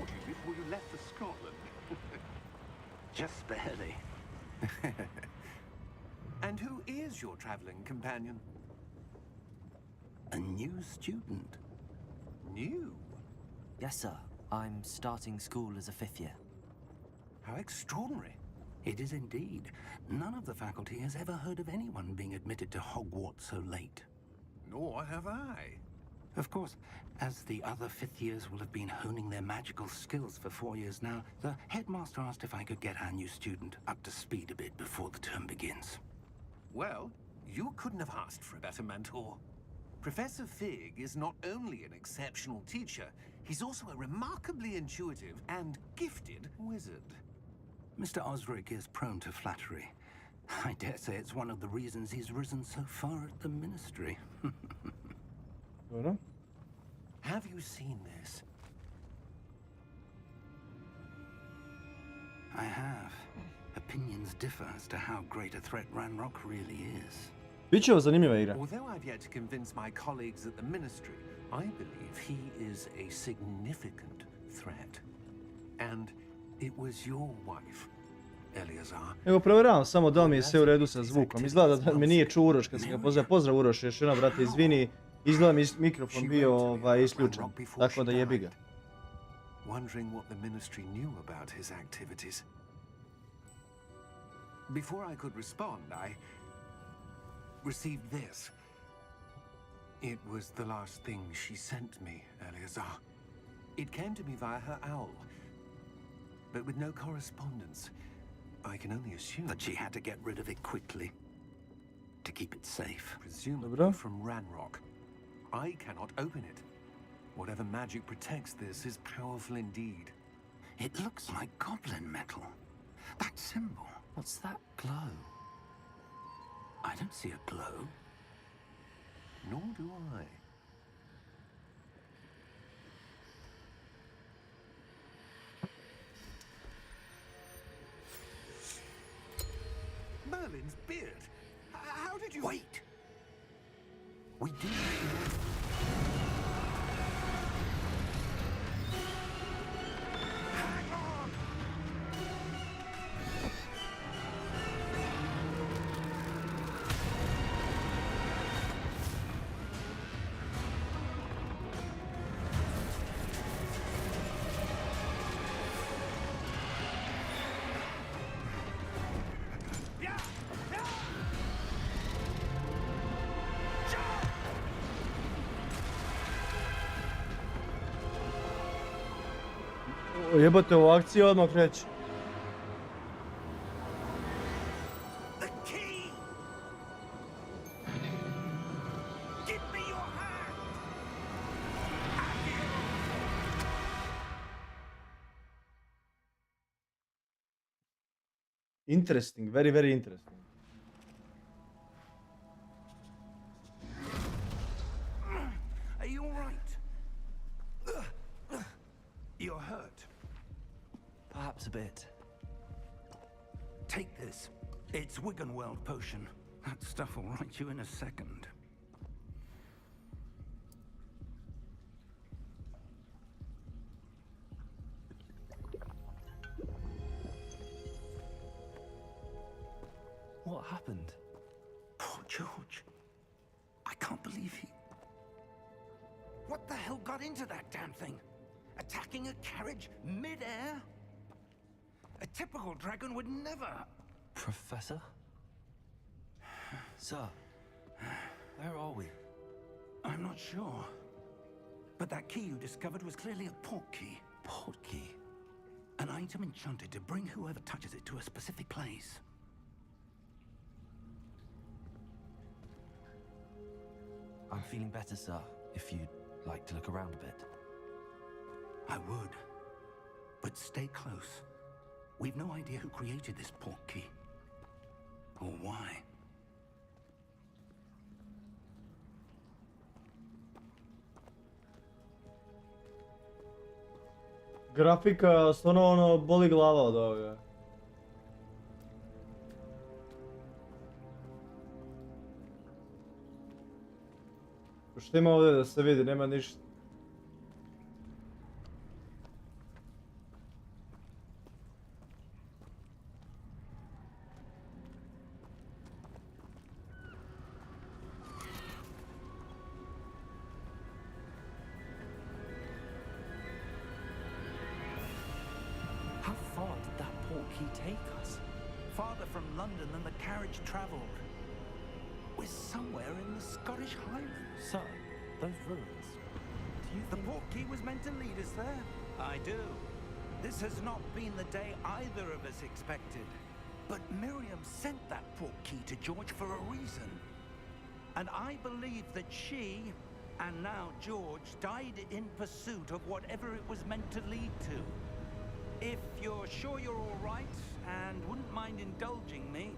aboard you before you left for Scotland. Just barely. And who is your traveling companion? A new student. New? Yes, sir. I'm starting school as a 5th year. How extraordinary. It is indeed. None of the faculty has ever heard of anyone being admitted to Hogwarts so late. Nor have I. Of course, as the other 5th years will have been honing their magical skills for 4 years now, the headmaster asked if I could get our new student up to speed a bit before the term begins. Well, you couldn't have asked for a better mentor. Professor Fig is not only an exceptional teacher, he's also a remarkably intuitive and gifted wizard. Mr. Osric is prone to flattery. I dare say it's one of the reasons he's risen so far at the ministry. Dobro. Have you seen this? I have. Opinions differ as to how great a threat Ranrock really is. Biće ovo zanimljiva igra. Although I've yet to convince my colleagues at the ministry, I believe he is a significant threat. And it was your wife, Eleazar. Evo provjeravam samo da mi je sve u redu sa zvukom. Izgleda da mi nije čuo Uroš kad sam ga pozdrav. Pozdrav Uroš, još jednom brate, izvini. Izgleda mi mikrofon bio isključen, tako da jebi ga. Wondering what the ministry knew about his activities. Before I could respond, I received this. It was the last thing she sent me, Eleazar. It came to me via her owl, but with no correspondence. I can only assume that she had to get rid of it quickly to keep it safe. Presumably from Ranrock. I cannot open it. Whatever magic protects this is powerful indeed. It looks like goblin metal. That symbol. What's that glow? I don't see a glow. Nor do I. Merlin's beard. How did you... Wait! We do... Jebote, u akciji odmah kreće. Interesting, very, very interesting. Are you all right? You're hurt. Perhaps a bit. Take this. It's Wiggenweld potion. That stuff will right you in a second. What happened? Poor George. I can't believe he... What the hell got into that damn thing? Attacking a carriage mid-air? A typical dragon would never... Professor? Sir, where are we? I'm not sure. But that key you discovered was clearly a port key. Port key? An item enchanted to bring whoever touches it to a specific place. I'm feeling better, sir, if you'd like to look around a bit. I would. But stay close. We've no idea who created this port key. Or why. Grafika, stvarno ono, boli glava od ovoga. Što ima ovdje da se vidi, nema ništa. portkey take us? Farther from London than the carriage travelled. We're somewhere in the Scottish Highlands. Sir, those ruins. Do you The think... portkey was meant to lead us there? I do. This has not been the day either of us expected. But Miriam sent that portkey to George for a reason. And I believe that she, and now George, died in pursuit of whatever it was meant to lead to. If you're sure you're all right and wouldn't mind indulging me,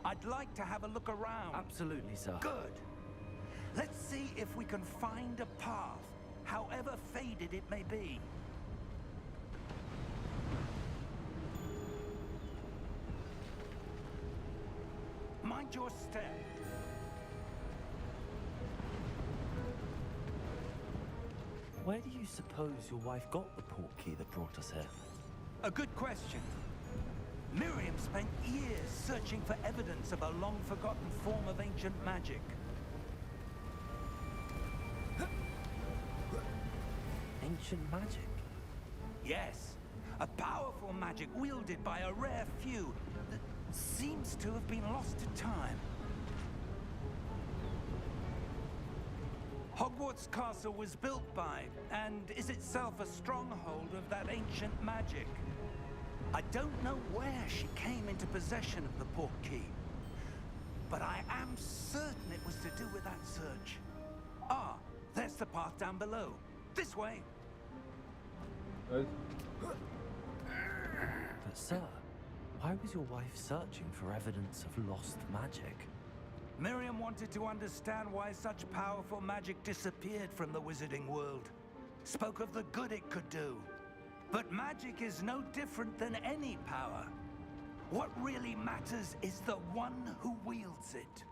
I'd like to have a look around. Absolutely, sir. Good. Let's see if we can find a path, however faded it may be. Mind your step. Where do you suppose your wife got the portkey that brought us here? A good question. Miriam spent years searching for evidence of a long-forgotten form of ancient magic. Ancient magic? Yes, a powerful magic wielded by a rare few that seems to have been lost to time. Hogwarts Castle was built by, and is itself a stronghold of that ancient magic. I don't know where she came into possession of the portkey, but I am certain it was to do with that search. Ah, there's the path down below. This way. Evet. But sir, why was your wife searching for evidence of lost magic? Miriam wanted to understand why such powerful magic disappeared from the wizarding world. Spoke of the good it could do. But magic is no different than any power. What really matters is the one who wields it.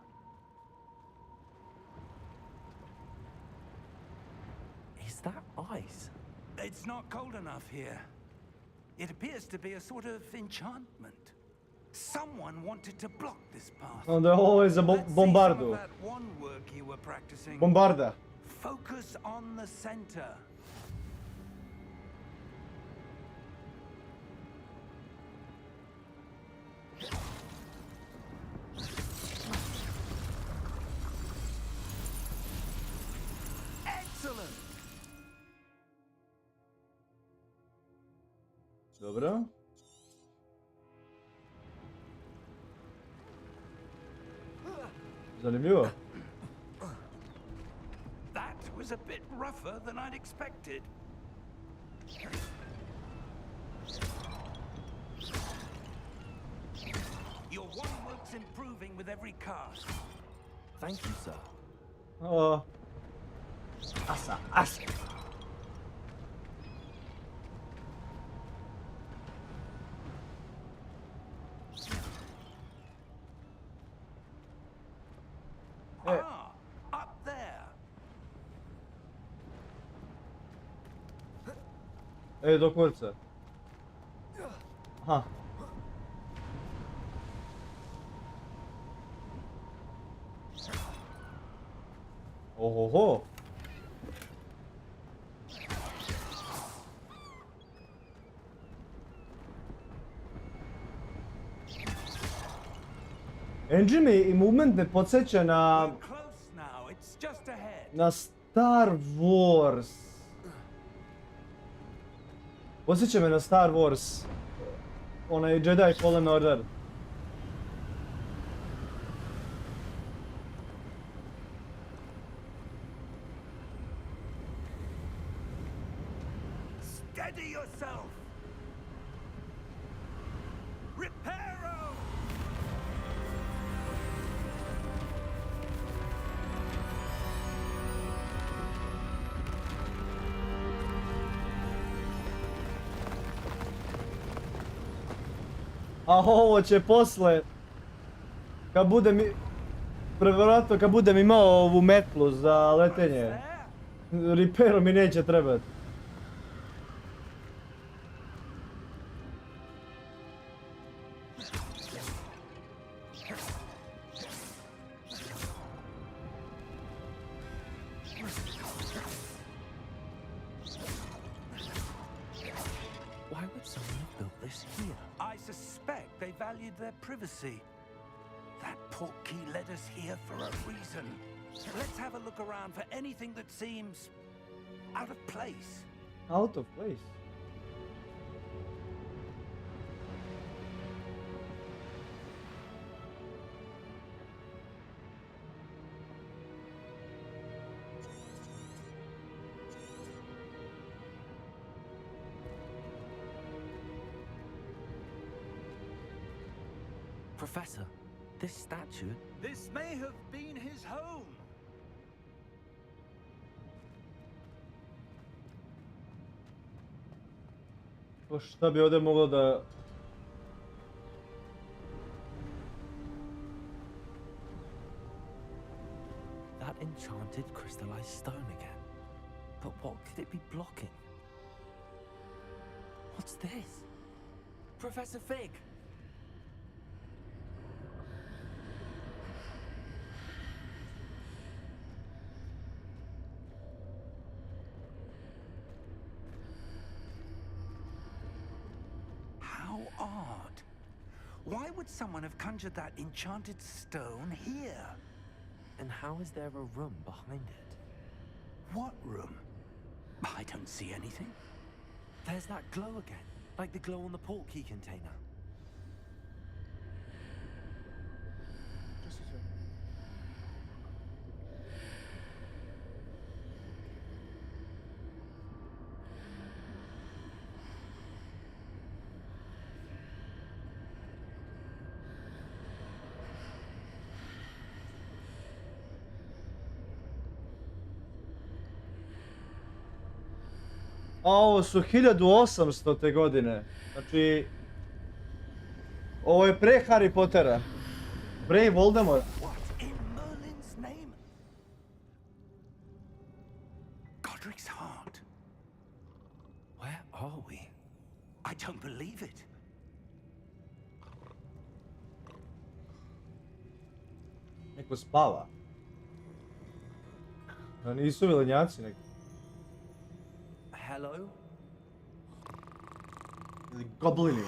Is that ice? It's not cold enough here. It appears to be a sort of enchantment. Someone wanted to block this path. Onda ovo je za Let's see some of bombardu. that one work you were practicing. Bombarda. Focus on the center. Excellent. Dobro. Zanimljivo. That was a bit rougher than I'd expected. Your one work's improving with every cast. Thank you, sir. O. Asa, asa. Ah, up there. Do kurca. Aha. Ohoho. Engine me i movement me podsjeća na... We're close now. It's just ahead. na Star Wars. Podsjeća me na Star Wars. Onaj Jedi Fallen Order. Steady yourself. Reparo. A ovo će posle, kad bude mi, prevjerojatno kad budem imao ovu metlu za letenje, There. repair mi neće trebati. Why would someone You've built this here. I suspect they valued their privacy. That portkey led us here for a reason. Let's have a look around for anything that seems out of place. Out of place. Professor, this statue... This may have been his home. Pa šta bi ovdje moglo da... That enchanted crystallized stone again. But what could it be blocking? What's this? Professor Fig! How odd. Why would someone have conjured that enchanted stone here? And how is there a room behind it? What room? I don't see anything. There's that glow again, like the glow on the portkey container. Just a second. A ovo su 1800. godine. Znači... Ovo je pre Harry Pottera. Pre Voldemort. What in Merlin's name? Godric's heart. Where are we? I don't believe it. Neko spava. A nisu vilenjaci neki. Hello? Ili goblini.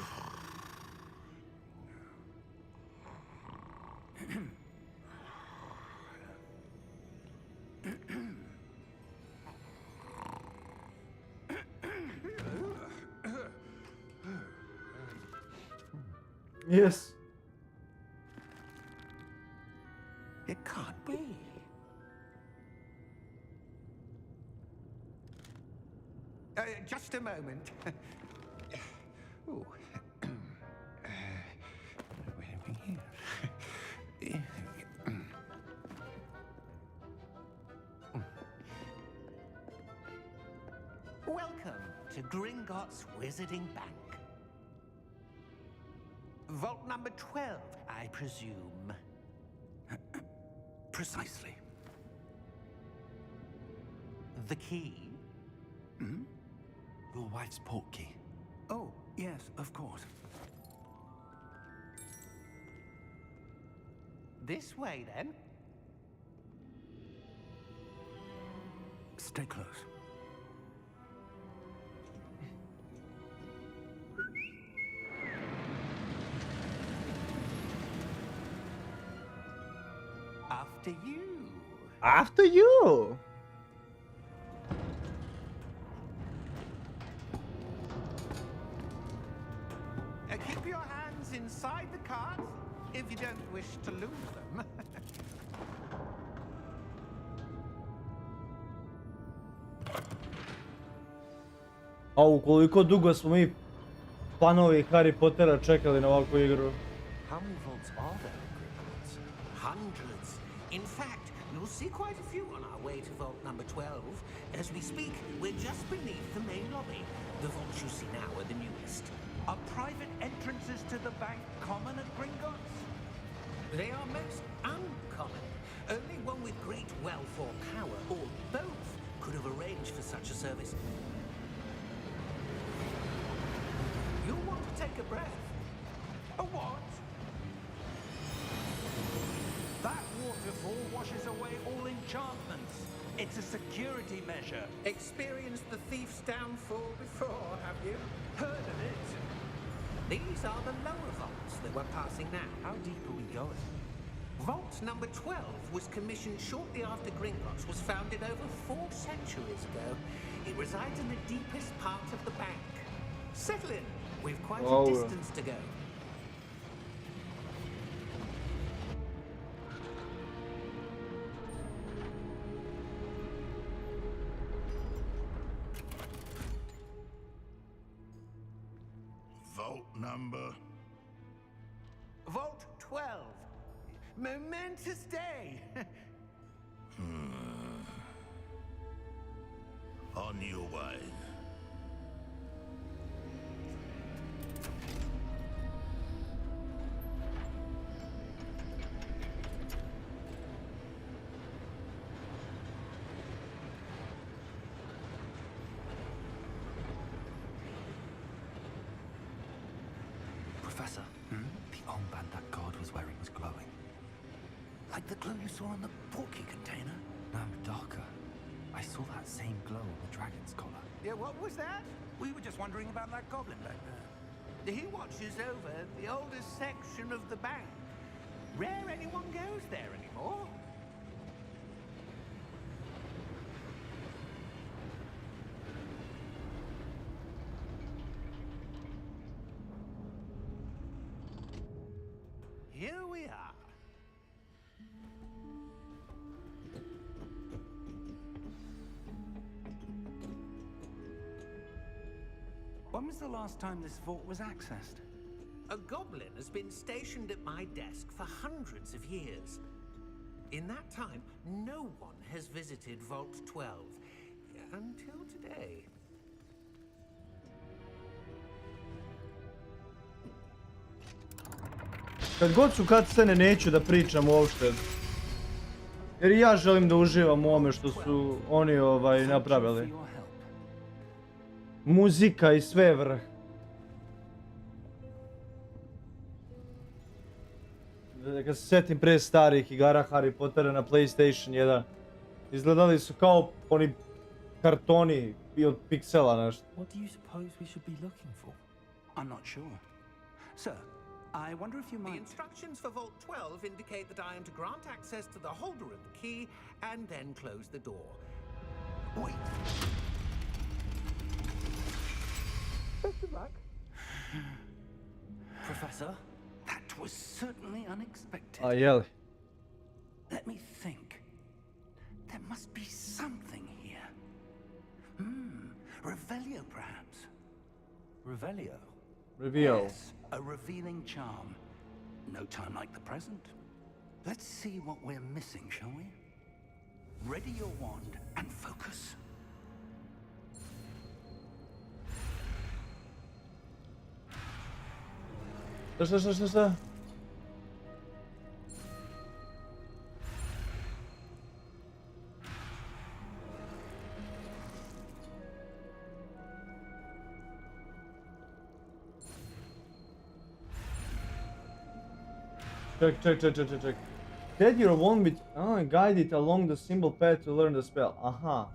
Yes. It can't be. Just a moment. Ooh. Where are we here? Welcome to Gringotts Wizarding Bank. Vault number 12, I presume. Precisely. The key? Hmm? Your wife's portkey. Oh, yes, of course. This way, then. Stay close. After you. After you! Keep your hands inside the cart if you don't wish to lose them. A ukoliko dugo smo mi fanovi Harry Pottera čekali na ovakvu igru. How many vaults are there in Gringotts? Hundreds. In fact, you'll see quite a few on our way to vault number 12. As we speak, we're just beneath the main lobby. The vaults you see now are the newest. Are private entrances to the bank common at Gringotts? They are most uncommon. Only one with great wealth or power, or both, could have arranged for such a service. You'll want to take a breath. A what? That waterfall washes away all enchantments. It's a security measure. Experienced the thief's downfall before, have you? Heard of it? These are the lower vaults that we're passing now. How deep are we going? Vault number 12 was commissioned shortly after Gringotts was founded over 4 centuries ago. It resides in the deepest part of the bank. Settle in. We've quite a distance to go. Vault number? Vault 12. Momentous day. On your way. Professor, the armband that guard was wearing was glowing. Like the glow you saw on the porky container? No, darker. I saw that same glow on the dragon's collar. Yeah, what was that? We were just wondering about that goblin back there. He watches over the oldest section of the bank. Rare anyone goes there anymore. Here we are. When was the last time this vault was accessed? A goblin has been stationed at my desk for hundreds of years. In that time, no one has visited Vault 12 until today. Kad god su cutscene neću da pričam uopšte. Jer ja želim da uživam u ovome što su oni napravili. Muzika i sve vrh. Kad se sjetim pre starih igara Harry Potera na PlayStation 1, izgledali su kao oni kartoni od piksela nešto. What do you suppose we should be looking for? I'm not sure. Sir, I wonder if you The might... instructions for Vault 12 indicate that I am to grant access to the holder of the key and then close the door. Wait. Best of luck. Professor? That was certainly unexpected. A jeli? Let me think. There must be something here. Revelio, perhaps. Revelio? Reveal. Yes, a revealing charm. No time like the present. Let's see what we're missing, shall we? Ready your wand and focus. Šta? Check. Get your wand with and guide it along the symbol path to learn the spell. Aha.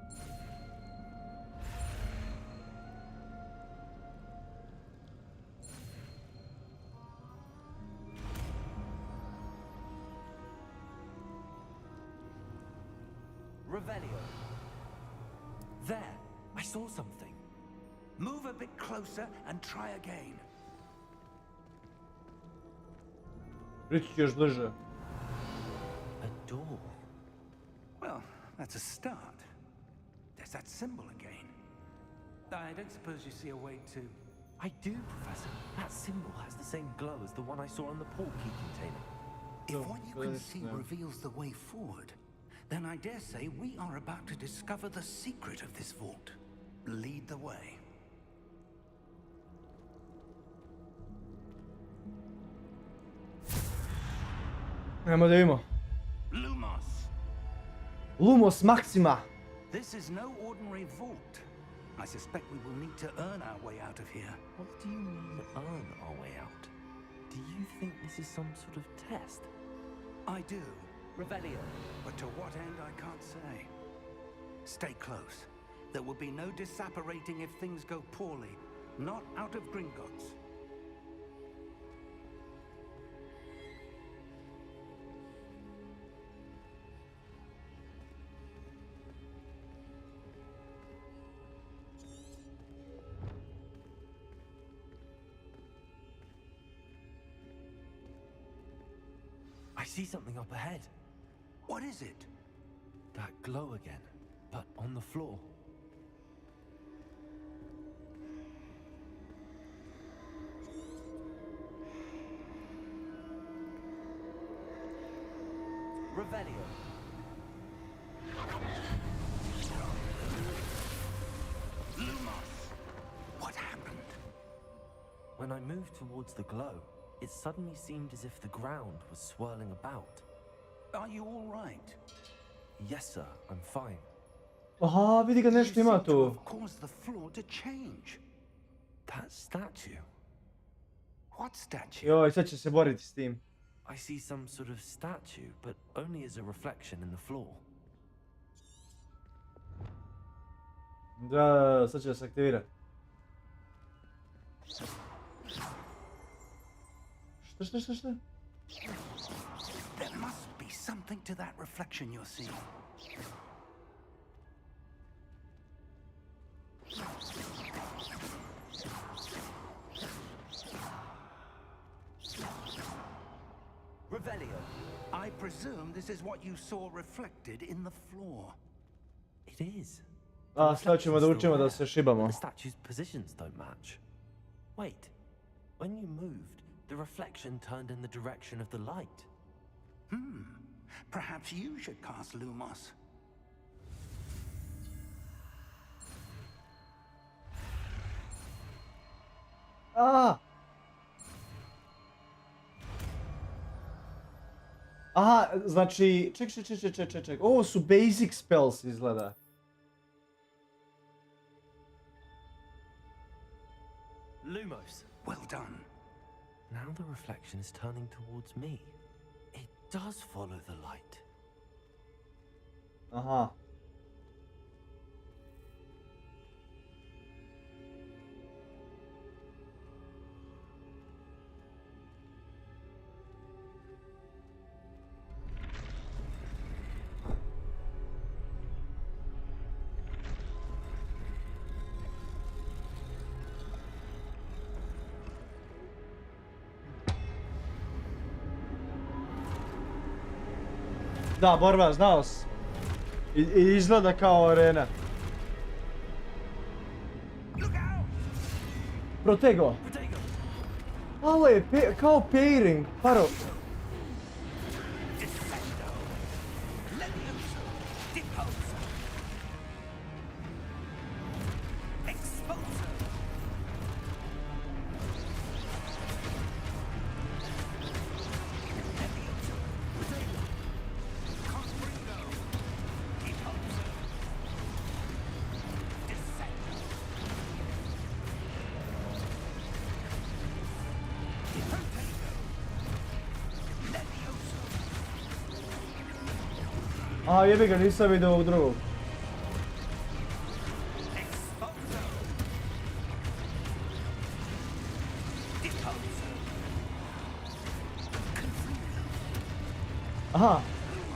Revelio. There, I saw something. Move a bit closer and try again. Prići ću još bliže. A door. Well, that's a start. There's that symbol again. I don't suppose you see a way to... I do, Professor. That symbol has the same glow as the one I saw on the portkey container. If what you can see reveals the way forward, then I dare say we are about to discover the secret of this vault. Lead the way. Ajmo da vidimo. Lumos! Lumos Maxima. This is no ordinary vault. I suspect we will need to earn our way out of here. What do you mean, earn our way out? Do you think this is some sort of test? I do, Revelio. but to what end I can't say. Stay close. There will be no disapparating if things go poorly. Not out of Gringotts. I see something up ahead. What is it? That glow again, but on the floor. Revelio. Lumos! What happened? When I moved towards the glow, it suddenly seemed as if the ground was swirling about. Are you all right? Yes, sir, I'm fine. Aha, vidi ga, nešto ima You seem to tu. have caused the floor to change. That statue. What statue? Joj, sad će se boriti s tim. I see some sort of statue, but only as a reflection in the floor. Da, sad će se aktivirati. Šta? There must be something to that reflection you're seeing. Revelio. I presume this is what you saw reflected in the floor. It is. A, sad ćemo da učimo da se šibamo. The statue's positions don't match. Wait, when you moved, the reflection turned in the direction of the light. Perhaps you should cast Lumos. A! Aha, znači, ček. Ovo su basic spells izgleda. Lumos. Well done. Now the reflection is turning towards me. It does follow the light. Aha. Da, borba, znao si. I izgleda kao arena. Protego. Ovo je kao pairing, paro. A, jebi ga, nisam vidio ovog drugog. Aha,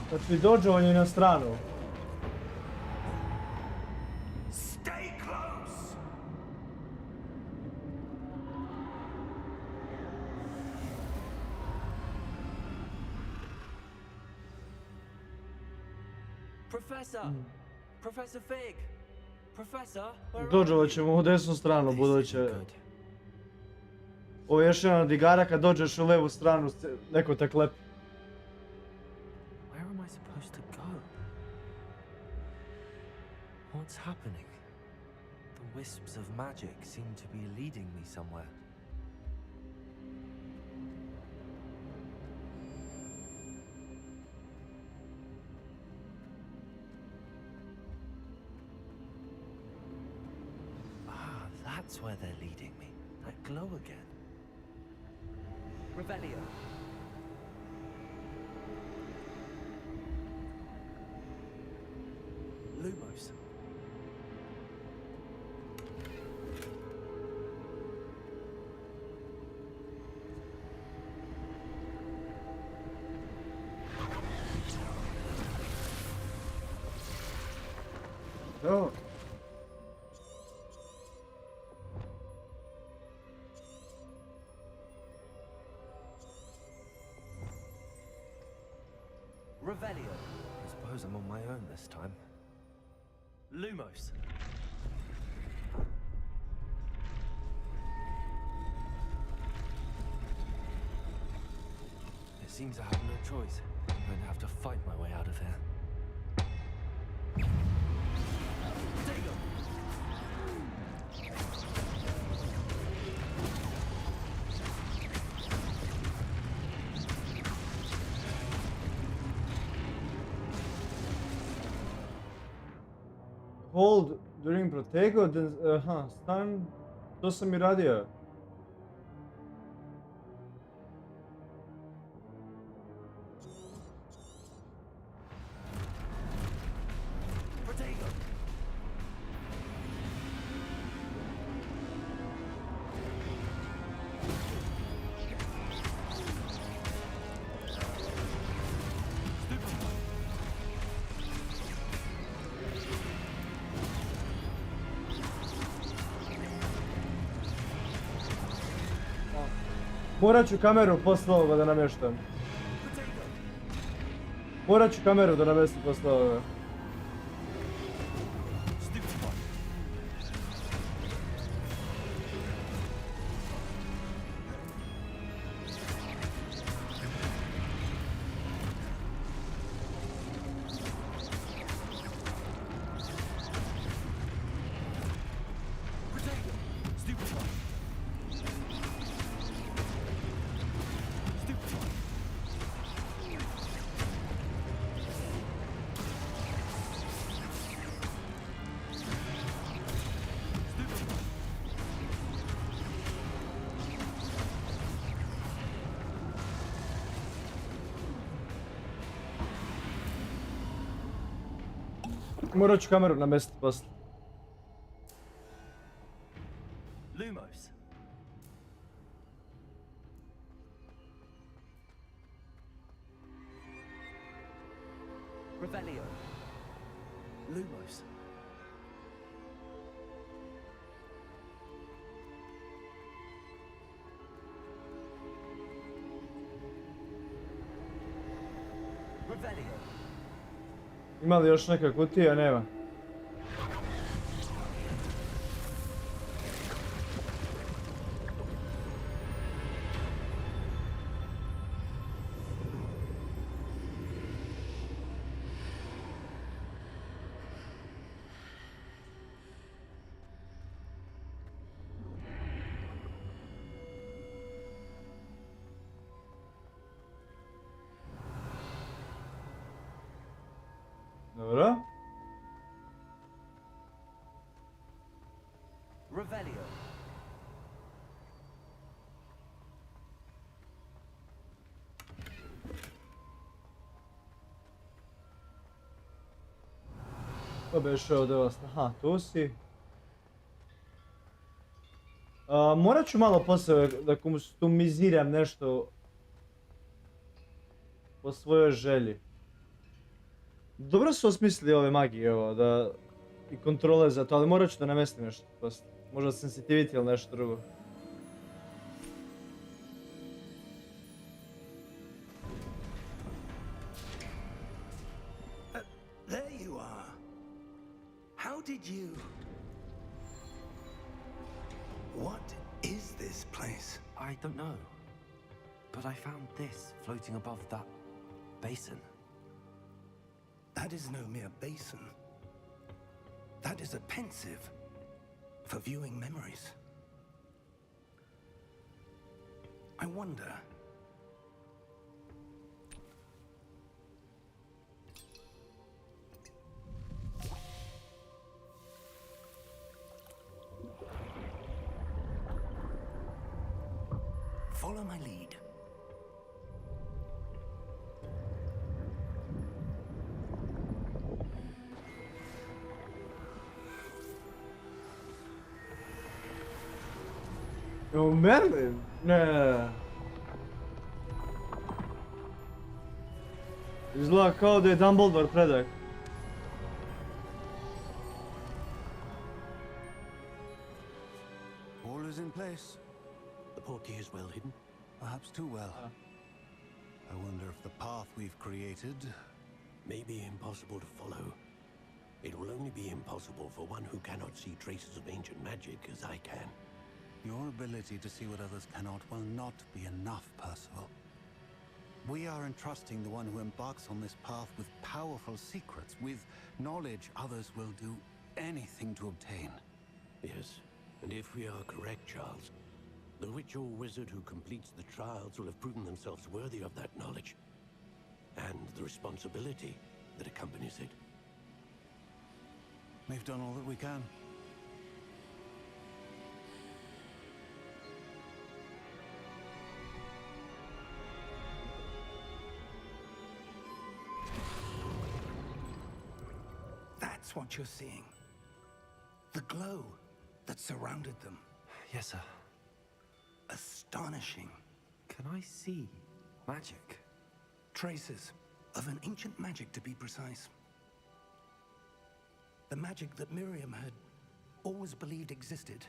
znači dođovanje na stranu. Stay close. Professor! Professor Fig! Professor, where are Dođovat you? ćemo u desnu stranu, This buduće. isn't good. Ovo je još jedan od igara kad dođeš u levu stranu, neko te klepi. Where am I supposed to go? What's happening? The wisps of magic seem to be leading me somewhere. Ah, that's where they're leading me. That glow again. Revelio. Lumos. Dobro. Revelio. I suppose I'm on my own this time. Lumos. It seems I have no choice. I'm going to have to fight my way out of here. Hold during Protego, then, stun, to sam i radio. Morat ću kameru posle ovoga da namještam. Morat ću kameru da namjestim posle ovoga. Morat ću kameru namjestiti posle. Lumos. Revelio. Lumos. Revelio. Ima li još neka kutija? Nema. Dobro. Revelio. To beše ovdje vas. Aha, tu si. Morat ću malo poslije da kustomiziram nešto po svojoj želji. Dobro su osmislili ove magije, ovo, da i kontrole za to, ali morat ću da namestim nešto poslije. Možda sensitivity ili nešto drugo. There you are. How did you... What is this place? I don't know. But I found this floating above that basin. That is no mere basin. That is a pensive for viewing memories. I wonder... Follow my lead. Kao Merlin? Ne. Izgleda kao da je Dumbledore predak. All is in place. The portkey is well hidden. Perhaps too well. I wonder if the path we've created... May be impossible to follow. It will only be impossible for one who cannot see traces of ancient magic as I can. Your ability to see what others cannot will not be enough, Percival. We are entrusting the one who embarks on this path with powerful secrets, with knowledge others will do anything to obtain. Yes, and if we are correct, Charles, the witch or wizard who completes the trials will have proven themselves worthy of that knowledge, and the responsibility that accompanies it. We've done all that we can. That's what you're seeing. The glow that surrounded them. Yes, sir. Astonishing. Can I see magic? Traces of an ancient magic, to be precise. The magic that Miriam had always believed existed,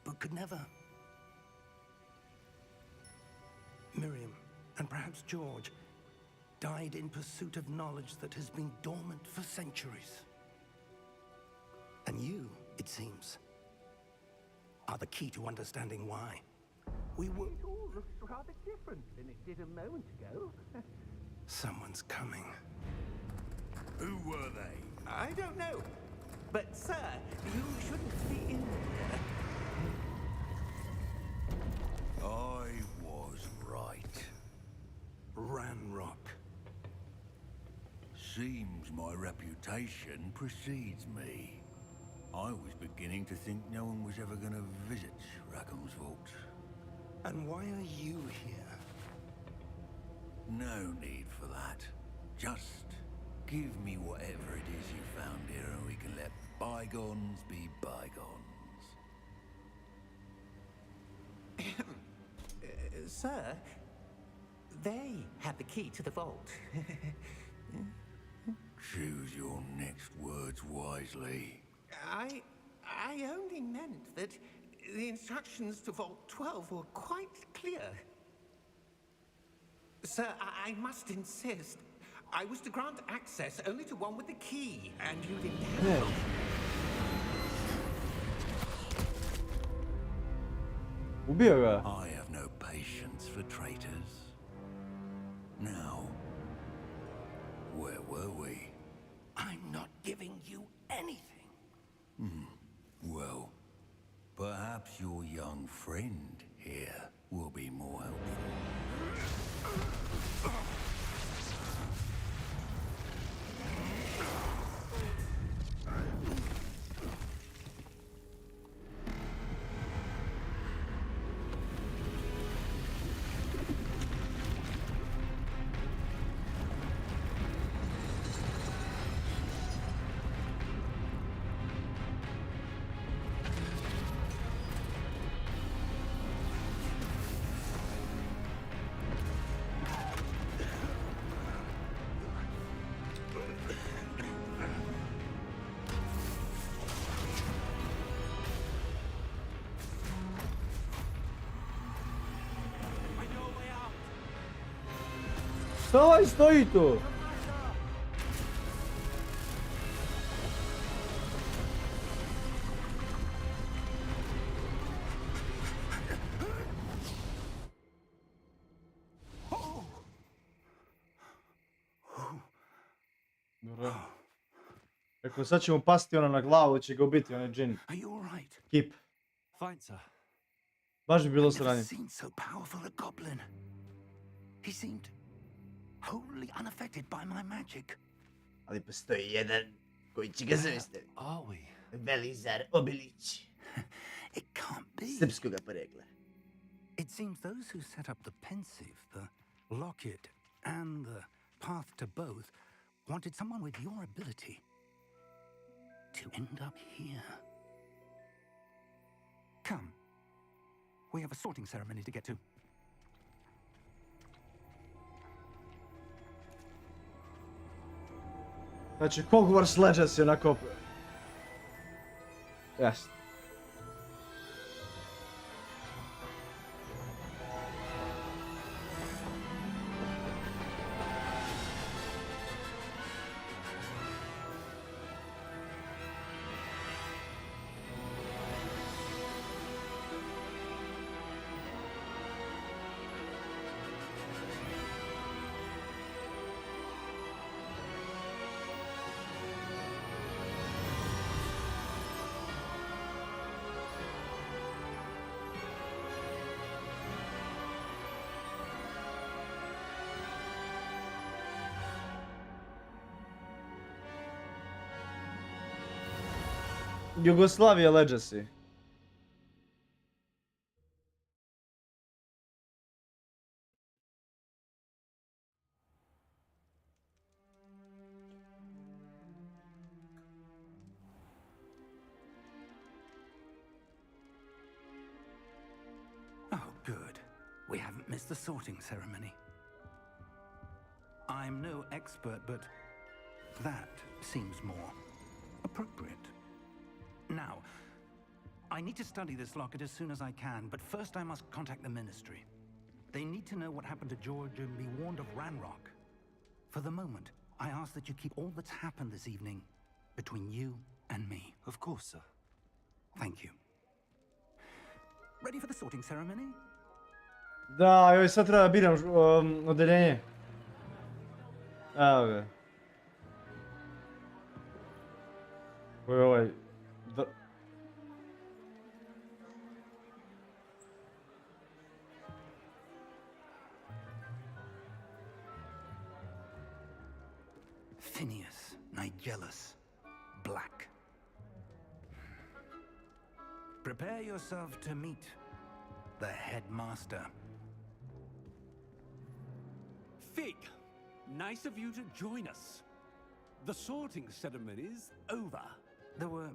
but could never. Miriam, and perhaps George, died in pursuit of knowledge that has been dormant for centuries. And you, it seems, are the key to understanding why. We were... It all looks rather different than it did a moment ago. Someone's coming. Who were they? I don't know. But, sir, you shouldn't be in here. I was right. Ranrock. Seems my reputation precedes me. I was beginning to think no one was ever going to visit Rackham's vault. And why are you here? No need for that. Just give me whatever it is you found here and we can let bygones be bygones. Sir, they have the key to the vault. Choose your next words wisely. I only meant that the instructions to Vault 12 were quite clear. Sir, I must insist. I was to grant access only to one with the key, and you didn't have it. Ubio ga. I have no patience for traitors. Now, where were we? I'm not giving you anything. Well, perhaps your young friend here will be more helpful. Šta stoji tu? Dobro. Rekao, sad će mu pasti ona na glavu, će ga ubiti onaj džin. Are you all right? Kip. Fine, sir. Baš bi bilo I've never sranje. seen so powerful a goblin. He seemed wholly unaffected by my magic. Ali postoji jedan koji će ga zaustaviti. Are we? Velizar Obilić, It can't be. srpskoga porekla. It seems those who set up the pensive, the locket, and the path to both wanted someone with your ability to end up here. Come, We have a sorting ceremony to get to. Znači, Hogwarts Legacy, onako... Jasno. Jugoslavia Legacy. Oh, good. We haven't missed the sorting ceremony. I'm no expert, but that seems more appropriate. Now, I need to study this locket as soon as I can, but first I must contact the Ministry. They need to know what happened to George and be warned of Ranrock. For the moment, I ask that you keep all that's happened this evening between you and me. Of course, sir. Thank you. Ready for the sorting ceremony? Da, joj sad treba biram odeljenje. Evo ga. Koji je ovaj... Phineas, Nigellus, Black. Prepare yourself to meet the headmaster. Fig, nice of you to join us. The sorting ceremony's over. There were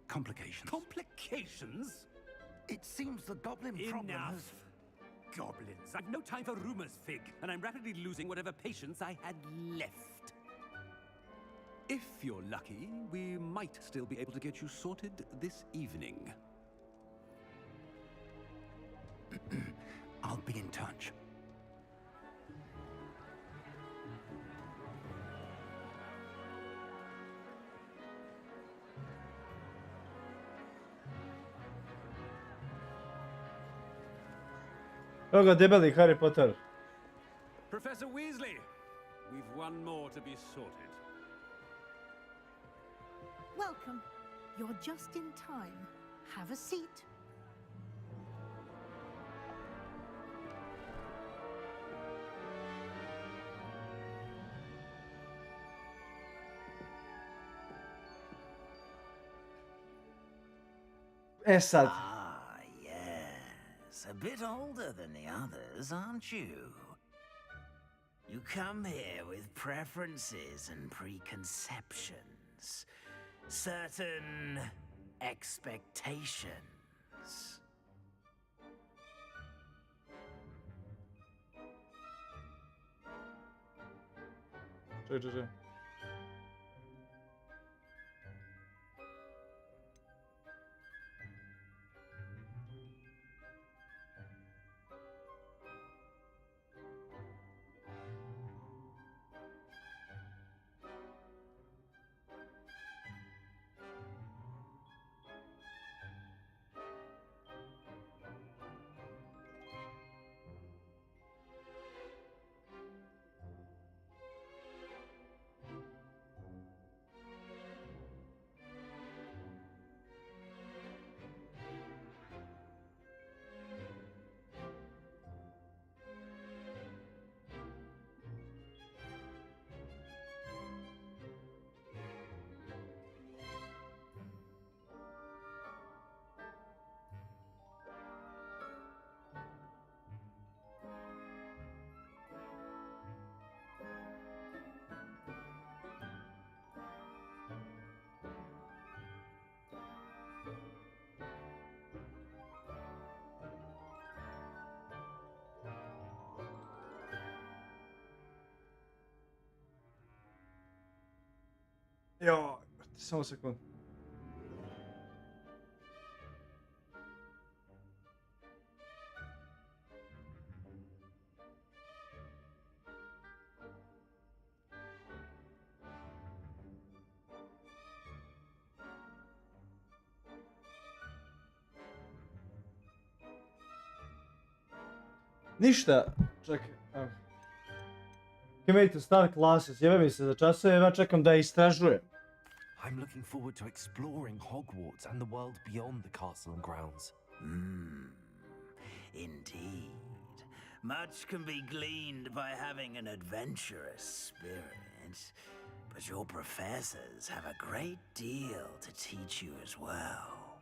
complications. Complications? It seems the goblin problem Enough. has... Goblins. I've no time for rumors, Fig, and I'm rapidly losing whatever patience I had left. If you're lucky, we might still be able to get you sorted this evening. I'll be in touch. Evo ga debeli Harry Potter. Professor Weasley, we've one more to be sorted. Welcome. You're just in time. Have a seat. E sad. Ah, yes. A bit older than the others, aren't you? You come here with preferences and preconceptions. Certain expectations. Czekaj. Jo, samo sekund. Ništa, čekaj. Can't wait to start classes. Jebe mi se za časove, ja čekam da istražujem. I'm looking forward to exploring Hogwarts and the world beyond the castle and grounds. Indeed. Much can be gleaned by having an adventurous spirit, but your professors have a great deal to teach you as well.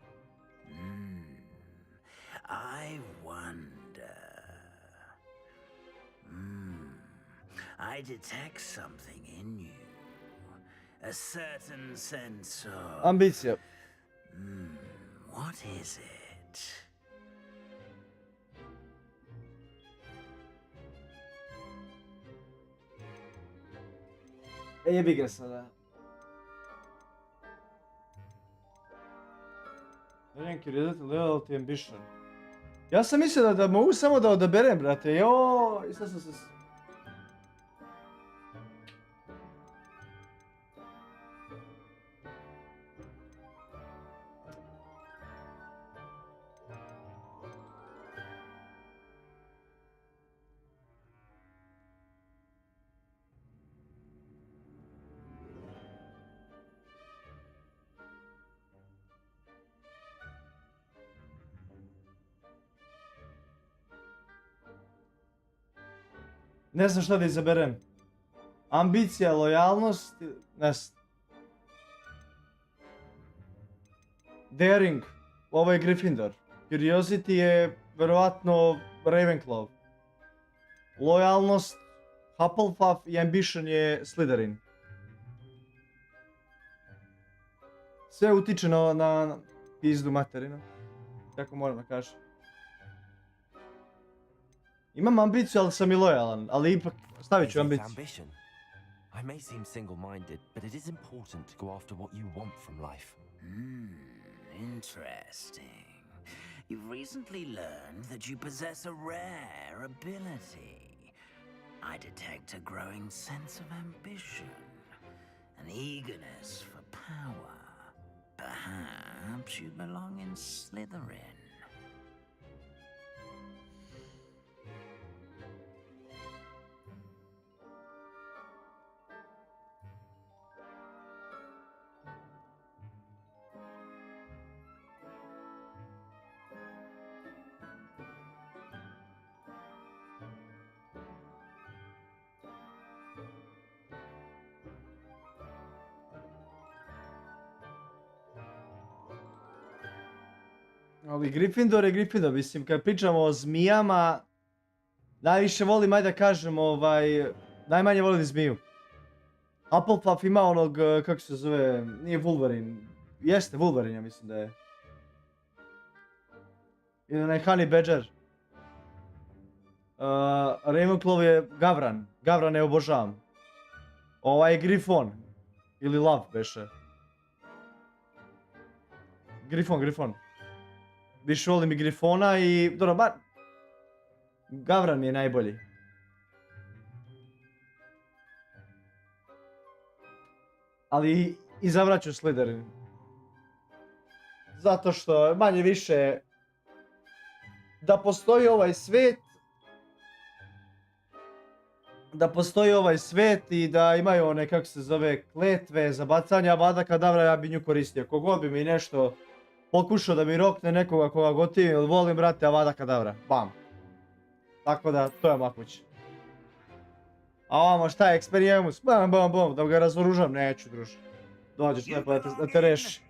I wonder. I detect something in you. A certain sense of... Ambicija. What is it? Jebi ga sada. Rank curiosity, loyalty, ambition. Ja sam mislio da mogu samo da odaberem, brate. Joj, sad sam se... Ne znam šta da izaberem. Ambicija, lojalnost, ne znam. Daring, ovo je Gryffindor. Curiosity je verovatno Ravenclaw. Lojalnost, Hufflepuff i ambition je Slytherin. Sve utiče na pizdu materinu. Tako moram da kažem. Imam ambiciju, ali sam i lojalan, ali ipak stavit ću ambiciju. I may seem single-minded, but it is important to go after what you want from life. Interesting. You've recently learned that you possess a rare ability. I detect a growing sense of ambition, an eagerness for power. Perhaps you belong in Slytherin. Ali Gryffindor je Gryffindor, mislim, kad pričamo o zmijama, najviše volim, ajde da kažem, najmanje volim zmiju. Hufflepuff ima onog, kako se zove, nije Wolverine, jeste Wolverine, ja mislim da je. Ili onaj Honey Badger. Ravenclaw je Gavran, Gavran ne obožavam. Ovaj je Griffon, ili Love beše. Griffon. Više volim i Griffona i... Dobro, bar... Gavran mi je najbolji. Ali izabrat ću Slytherin. Zato što manje više... Da postoji ovaj svet... Da postoji ovaj svet i da imaju one, kako se zove, kletve za bacanje avada kadavra, ja bi nju koristio. Kogod bi mi nešto... Pokušao da mi rokne nekoga koga gotivim ili volim, brate, avada kadavra. Bam. Tako da, to je makuć. A ovamo šta je, Experience? Bam, da ga razoružam, neću, druže. Dođeš lepo da te reši.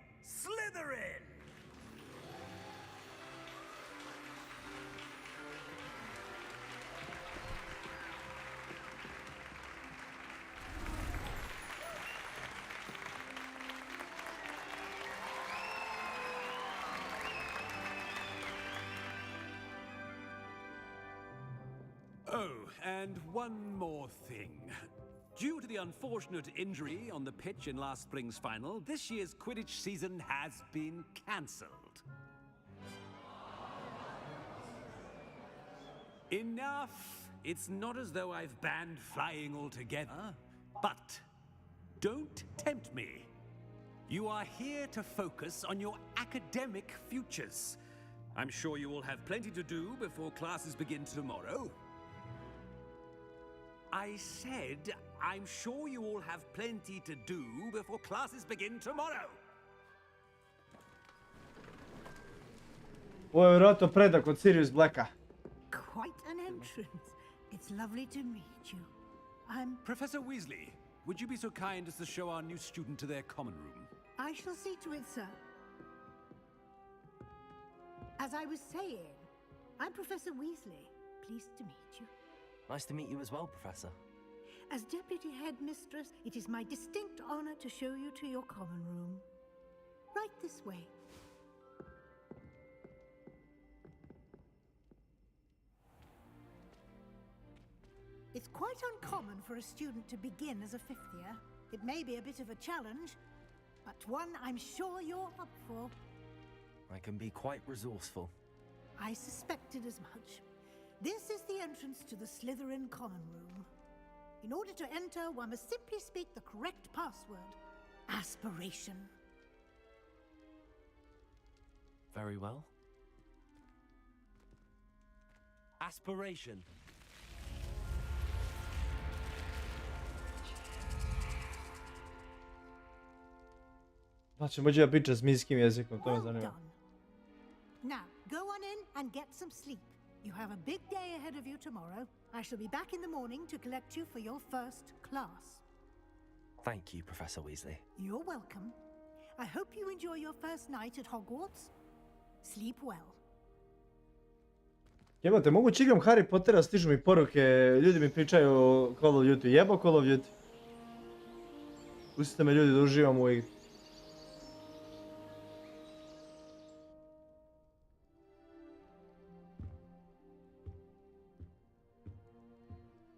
Oh, and one more thing. Due to the unfortunate injury on the pitch in last spring's final, this year's Quidditch season has been cancelled. Enough! It's not as though I've banned flying altogether, but don't tempt me. You are here to focus on your academic futures. I'm sure you will have plenty to do before classes begin tomorrow. I said, I'm sure you all have plenty to do before classes begin tomorrow. Ovo je vjerojatno predak od Sirius Blacka. Quite an entrance. It's lovely to meet you. I'm... Professor Weasley, would you be so kind as to show our new student to their common room? I shall see to it, sir. As I was saying, I'm Professor Weasley. Pleased to meet you. Nice to meet you as well, Professor. As Deputy Headmistress, it is my distinct honor to show you to your common room. Right this way. It's quite uncommon for a student to begin as a fifth year. It may be a bit of a challenge, but one I'm sure you're up for. I can be quite resourceful. I suspected as much. This is the entrance to the Slytherin common room. In order to enter, one must simply speak the correct password. Aspiration. Very well. Aspiration. Znači, moći da priča zmijskim jezikom, to me Well zanima. done. Now, go on in and get some sleep. You have a big day ahead of you tomorrow. I shall be back in the morning to collect you for your first class. Thank you, Professor Weasley. You're welcome. I hope you enjoy your first night at Hogwarts. Sleep well. Jebate, moguće igram Harry Pottera, stižu mi poruke, ljudi mi pričaju o Call of Duty. Jebo Call of Duty. Pustite me ljudi da uživam u igri.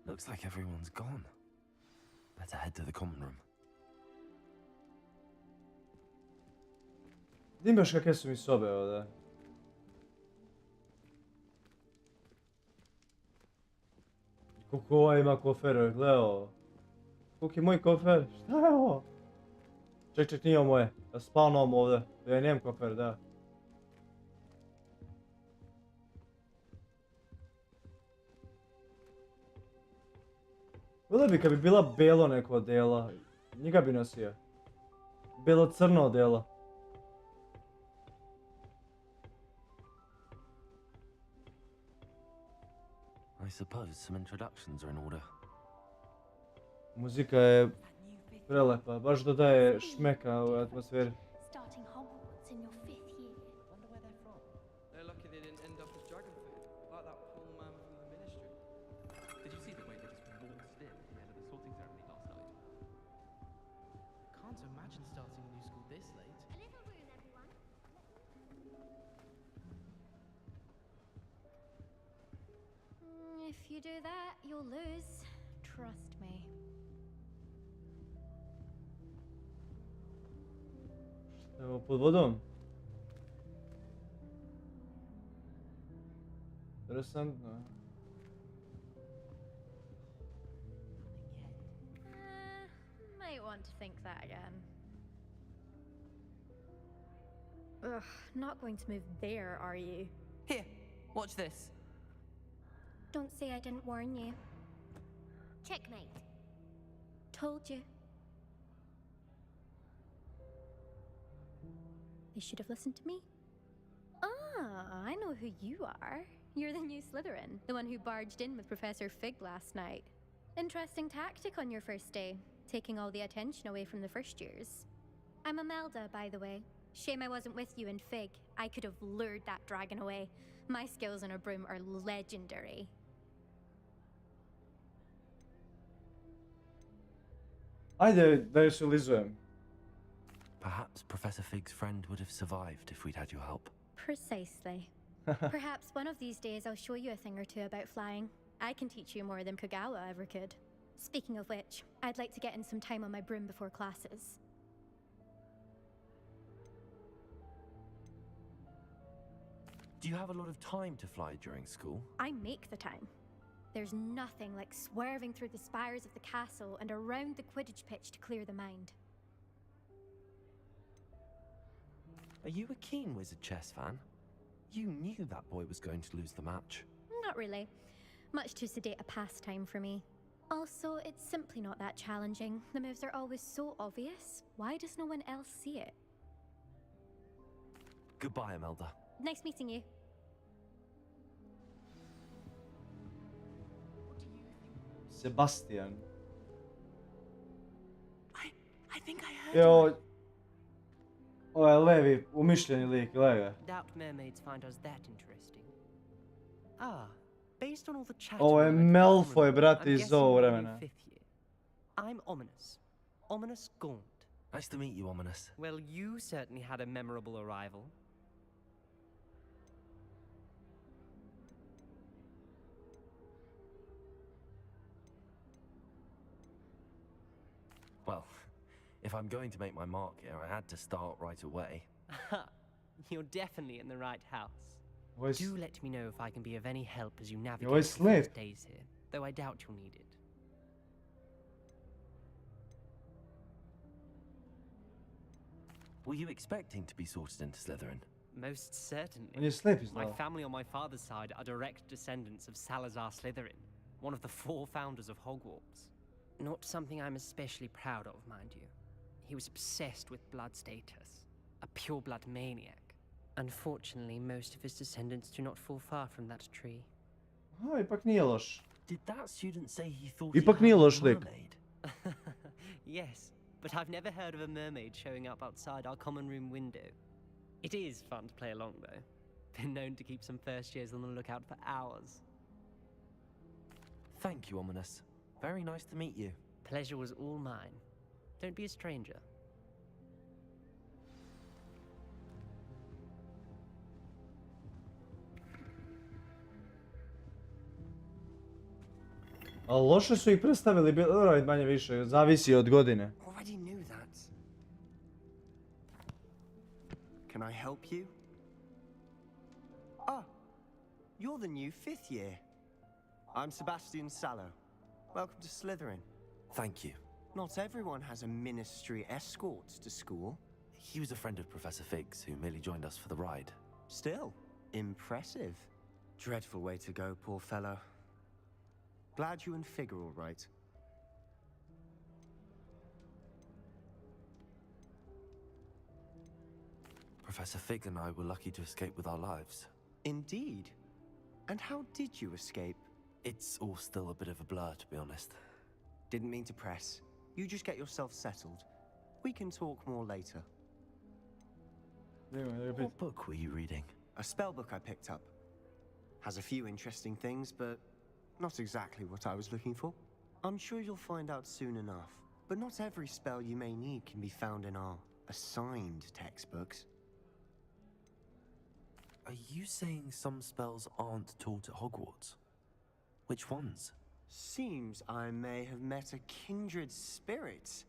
Looks like everyone's gone. Better head to the common room. Vidim baš kakve su mi sobe ovdje. Koliko ovaj ima kofer, gledaj ovo. Koliko je moj kofer? Šta je ovo? Ček, nije ovo moje. Ja spavnom ovdje. Ja nemam kofer, da. Bilo bi kad bi bila belo neko odela. Njega bi nosio. Belo-crno odela. I suppose some introductions are in order. Muzika je prelepa, baš dodaje šmeka u atmosferi. Starting Hogwarts in your 5th year. Wonder where they're from. They're lucky they didn't end up as dragon food, like that poor man from the ministry. Did you see the way they just waltzed in at the end of the sorting ceremony last night? Can't imagine starting a new school this late. A little room, everyone. If you do that, you'll lose. Trust me. Evo pod vodom. Interesantno. Might want to think that again. Ugh, not going to move there, are you? Here, watch this. Don't say I didn't warn you. Checkmate. Told you. They should have listened to me. Ah, I know who you are. You're the new Slytherin, the one who barged in with Professor Fig last night. Interesting tactic on your first day, taking all the attention away from the first years. I'm Imelda, by the way. Shame I wasn't with you in Fig. I could have lured that dragon away. My skills on a broom are legendary. Ajde da je se ulizujem. Perhaps Professor Fig's friend would have survived if we'd had your help. Precisely. Perhaps one of these days I'll show you a thing or two about flying. I can teach you more than Kagawa ever could. Speaking of which, I'd like to get in some time on my broom before classes. Do you have a lot of time to fly during school? I make the time. There's nothing like swerving through the spires of the castle and around the Quidditch pitch to clear the mind. Are you a keen Wizard chess fan? You knew that boy was going to lose the match. Not really. Much too sedate a pastime for me. Also, it's simply not that challenging. The moves are always so obvious. Why does no one else see it? Goodbye, Imelda. Nice meeting you. Sebastian. I think I heard. Jo, ovaj levi, umišljeni lik, gledaj. Doubt mermaids find us that interesting. Ah, based on all the chat. Ovo je Malfoy, brate, iz ovog vremena. I'm Ominous. Ominous Gaunt. Nice to meet you, Ominous. Well, you certainly had a memorable arrival. Well, if I'm going to make my mark here, I had to start right away. You're definitely in the right house. Voice- Do let me know if I can be of any help as you navigate voice the slip. first days here, though I doubt you'll need it. Were you expecting to be sorted into Slytherin? Most certainly. On je slep My izgleda. family on my father's side are direct descendants of Salazar Slytherin, one of the 4 founders of Hogwarts. Not something I'm especially proud of, mind you. He was obsessed with blood status, a pure-blood maniac. Unfortunately, most of his descendants do not fall far from that tree. Aha, ipak nije loš. Did that student say he thought Ipak he nije had loš a lik. mermaid? Yes, but I've never heard of a mermaid showing up outside our common room window. It is fun to play along, though. Been known to keep some first years on the lookout for hours. Thank you, Ominous. Very nice to meet you. Pleasure was all mine. Don't be a stranger. Ali loše su ih predstavili, dobro, manje više, zavisi od godine. Already knew that. Can I help you? Ah, you're the new 5th year. I'm Sebastian Sallow. Welcome to Slytherin. Thank you. Not everyone has a ministry escort to school. He was a friend of Professor Fig's who merely joined us for the ride. Still, impressive. Dreadful way to go, poor fellow. Glad you and Fig are all right. Professor Fig and I were lucky to escape with our lives. Indeed. And how did you escape? It's all still a bit of a blur, to be honest. Didn't mean to press. You just get yourself settled. We can talk more later. What book were you reading? A spell book I picked up. Has a few interesting things, but not exactly what I was looking for. I'm sure you'll find out soon enough. But not every spell you may need can be found in our assigned textbooks. Are you saying some spells aren't taught at Hogwarts? Which ones? Seems I may have met a kindred spirit.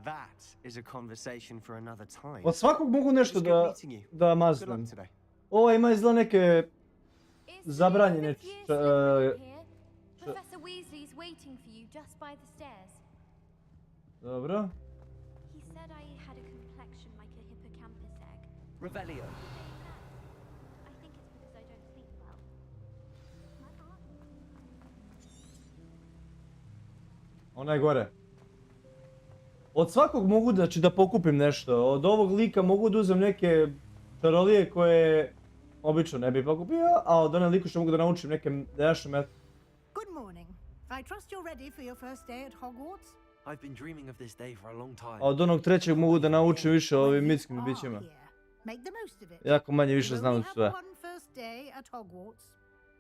That is a conversation for another time. Od svakog mogu nešto It's good meeting you. da Good maznem. luck today. Ovo ima izgleda neke zabranjene... Professor Weasley's waiting for you just by the stairs. Dobro. He said I had a complexion like a hippocampus egg. Revelio. I think it's because I don't sleep well. Ona je gore. Od svakog mogu da pokupim nešto. Od ovog lika mogu da uzem neke čarolije koje obično ne bi pokupio, a od one liku što mogu da naučim neke nešto metode. Good morning. I trust you're ready for your first day at Hogwarts. I've been dreaming of this day for a long time. A od onog trećeg mogu da naučim više o ovim mitskim bićima. Make the most of it. Jako manje više You znam only sve. have one first day at Hogwarts.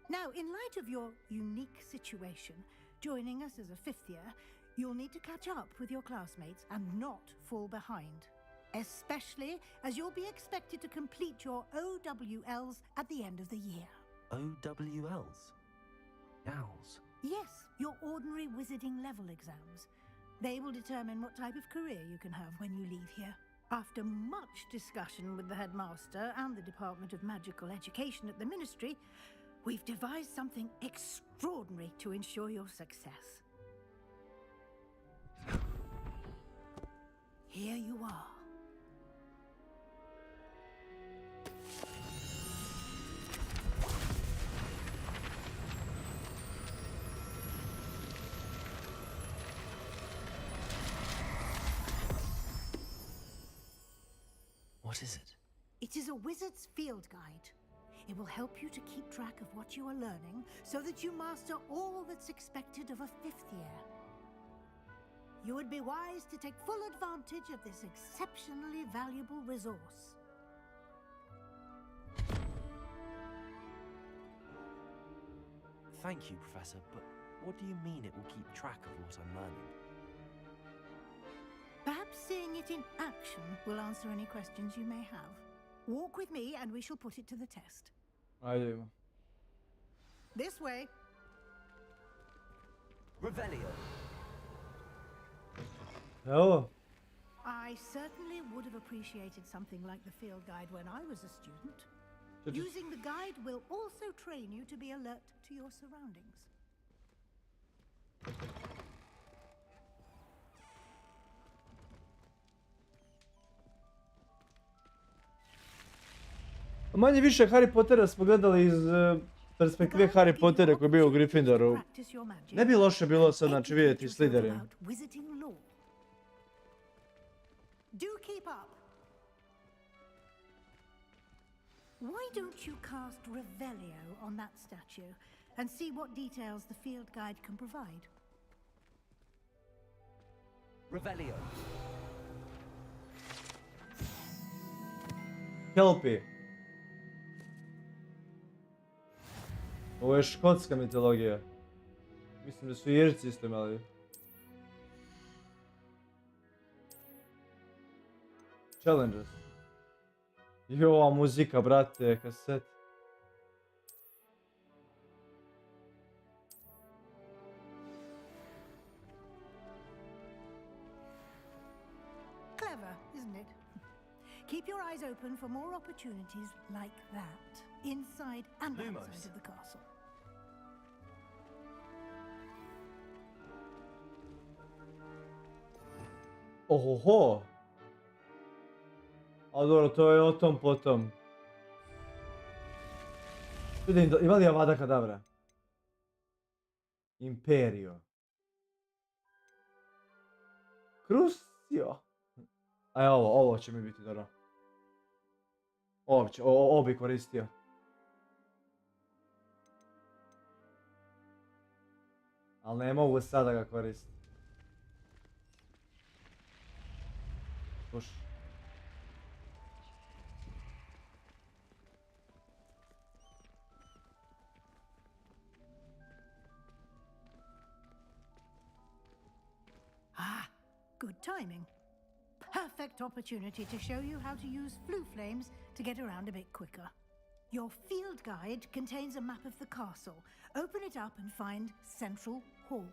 Now, in light of your unique situation, joining us as a 5th year, you'll need to catch up with your classmates and not fall behind. Especially as you'll be expected to complete your OWLs at the end of the year. OWLs? Owls? Yes, your ordinary wizarding level exams. They will determine what type of career you can have when you leave here. After much discussion with the headmaster and the Department of Magical Education at the Ministry, we've devised something extraordinary to ensure your success. Here you are. What is it? It is a wizard's field guide. It will help you to keep track of what you are learning so that you master all that's expected of a 5th year. You would be wise to take full advantage of this exceptionally valuable resource. Thank you, Professor, but what do you mean it will keep track of what I'm learning? Perhaps seeing it in action will answer any questions you may have. Walk with me and we shall put it to the test. Ajde. This way. Revelio. Evo. I certainly would have appreciated something like the field guide when I was a student. Using the guide will also train you to be alert to your surroundings. Manje više Harry Pottera smo gledali iz perspektive Harry Pottera koji je bio u Gryffindoru. Ne bi loše bilo sad, znači, vidjeti Slytherin. Do keep up. Why don't you cast Revelio on that statue and see what details the field guide can provide? Revelio. Kelpi. Ovo je škotska mitologija. Mislim da su i Irci isto imali. Challenges. Jo, ova muzika, brate, kaset. Clever, isn't it? Keep your eyes open for more opportunities like that, inside and outside of the castle. Ohoho! A dobro, to je o tom potom. Vidim, ima li Avada Kedavra? Imperio. Crucio. A ovo će mi biti dobro. Ovo bi koristio. Ali ne mogu sada ga koristiti. Puš. Ah, good timing. Perfect opportunity to show you how to use flue flames to get around a bit quicker. Your field guide contains a map of the castle. Open it up and find Central Hall.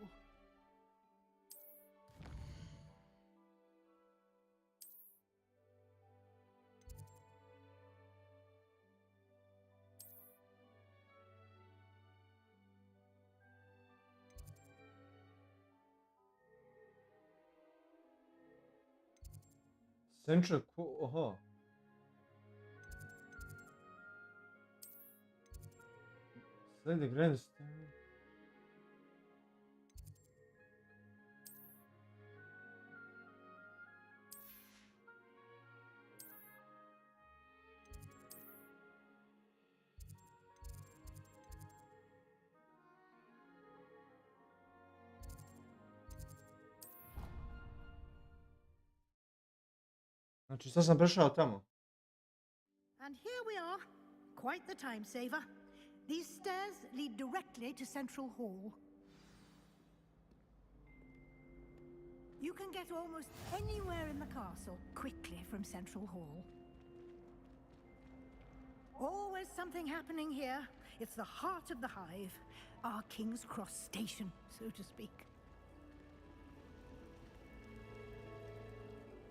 Central Hall, oha. Slay the grandstand. Znači, sad sam prešao tamo. And here we are. Quite the time saver. These stairs lead directly to Central Hall. You can get almost anywhere in the castle quickly from Central Hall. Always something happening here. It's the heart of the hive. Our King's Cross station, so to speak.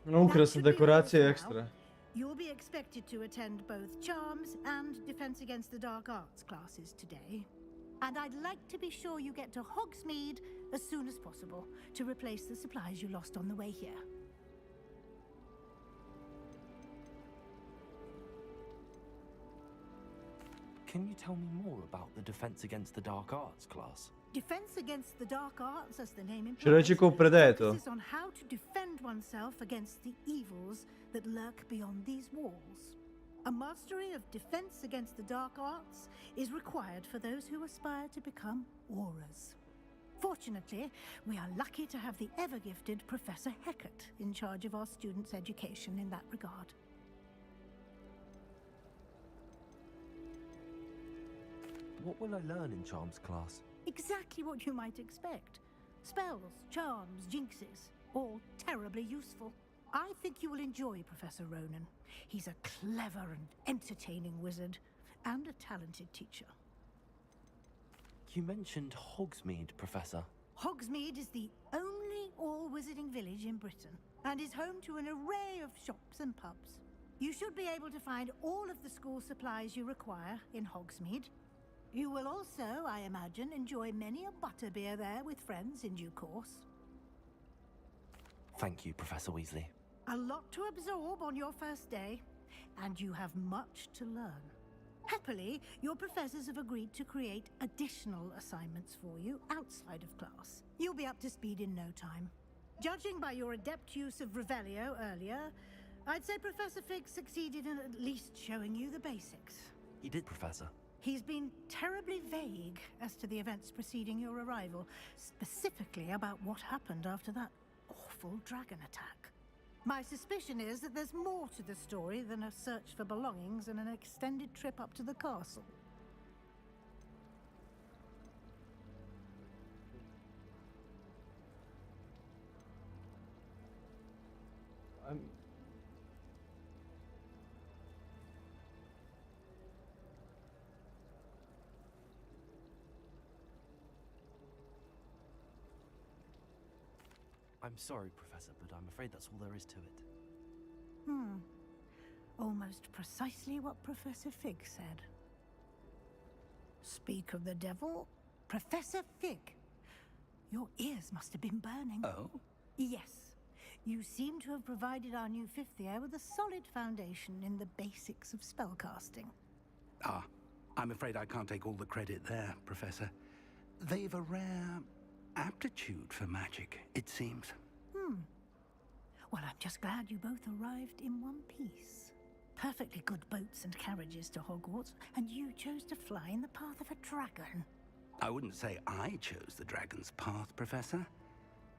Ukrasna dekoracija je ekstra. You'll be expected to attend both Charms and Defense Against the Dark Arts classes today. And I'd like to be sure you get to Hogsmeade as soon as possible to replace the supplies you lost on the way here. Can you tell me more about the Defense Against the Dark Arts class? Defense Against the Dark Arts, as the name Će reći ko predaje to. focuses on how to defend oneself against the evils that lurk beyond these walls. A mastery of defense against the dark arts is required for those who aspire to become Aurors. Fortunately, we are lucky to have the ever-gifted Professor Hecat in charge of our students' education in that regard. What will I learn in Charms class? Exactly what you might expect. Spells, charms, jinxes, all terribly useful. I think you will enjoy Professor Ronan. He's a clever and entertaining wizard, and a talented teacher. You mentioned Hogsmeade, Professor. Hogsmeade is the only all-wizarding village in Britain, and is home to an array of shops and pubs. You should be able to find all of the school supplies you require in Hogsmeade. You will also, I imagine, enjoy many a butterbeer there with friends in due course. Thank you, Professor Weasley. A lot to absorb on your first day, and you have much to learn. Happily, your professors have agreed to create additional assignments for you outside of class. You'll be up to speed in no time. Judging by your adept use of Revelio earlier, I'd say Professor Fig succeeded in at least showing you the basics. He did, Professor. He's been terribly vague as to the events preceding your arrival, specifically about what happened after that awful dragon attack. My suspicion is that there's more to the story than a search for belongings and an extended trip up to the castle. I'm sorry, Professor, but I'm afraid that's all there is to it. Almost precisely what Professor Fig said. Speak of the devil, Professor Fig. Your ears must have been burning. Oh? Yes. You seem to have provided our new fifth year with a solid foundation in the basics of spellcasting. Ah, I'm afraid I can't take all the credit there, Professor. They've a rare aptitude for magic, it seems. Well, I'm just glad you both arrived in one piece. Perfectly good boats and carriages to Hogwarts, and you chose to fly in the path of a dragon. I wouldn't say I chose the dragon's path, Professor.